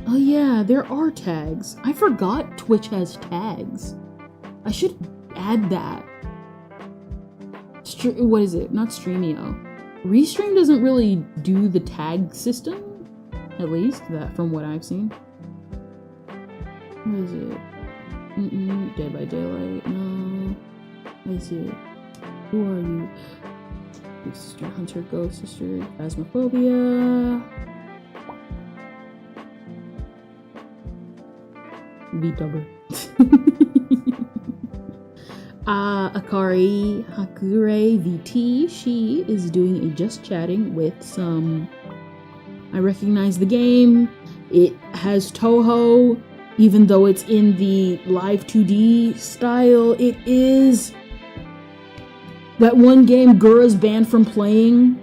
A: Oh yeah, there are tags. I forgot Twitch has tags. I should add that. What is it? Not Streamio. Restream doesn't really do the tag system. At least, that from what I've seen. What is it? Dead by Daylight. No. What is it? Who are you? Big Sister, Hunter, Ghost Sister, Phasmophobia. VTuber. Akari Hakure VT. She is doing a just chatting with some. I recognize the game. It has Toho, even though it's in the live 2D style. It is that one game Gura's banned from playing.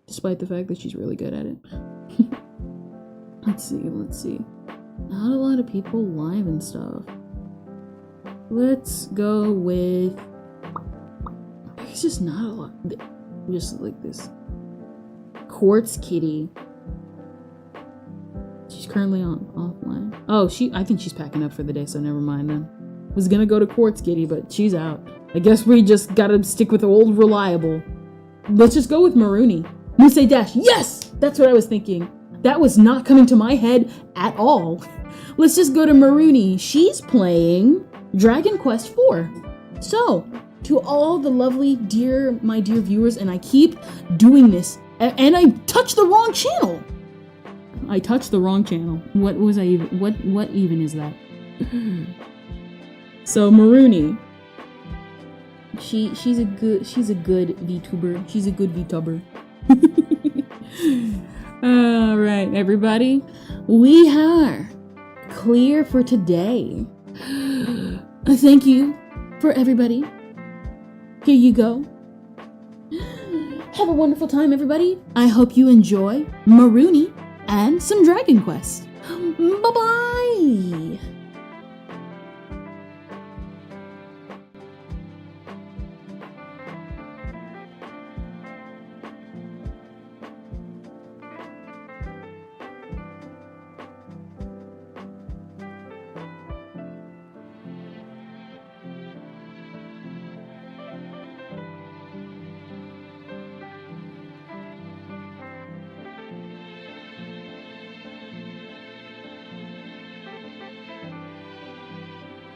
A: Despite the fact that she's really good at it. Let's see. Not a lot of people live and stuff. Let's go with... It's just not a lot. Just like this. Quartz Kitty. She's currently on offline. Oh, I think she's packing up for the day, so never mind then. Was gonna go to Quartz Kitty, but she's out. I guess we just gotta stick with old reliable. Let's just go with Maruni. Musei Dash. Yes! That's what I was thinking. That was not coming to my head at all. Let's just go to Maruni. She's playing Dragon Quest IV. So, to all the lovely, my dear viewers, and I keep doing this, and I touched the wrong channel. I touched the wrong channel. What was I even? What even is that? So Maruni. She's a good VTuber. She's a good VTuber. All right, everybody, we are clear for today. Thank you for everybody. Here you go. Have a wonderful time, everybody. I hope you enjoy Maruni and some Dragon Quest. Bye-bye.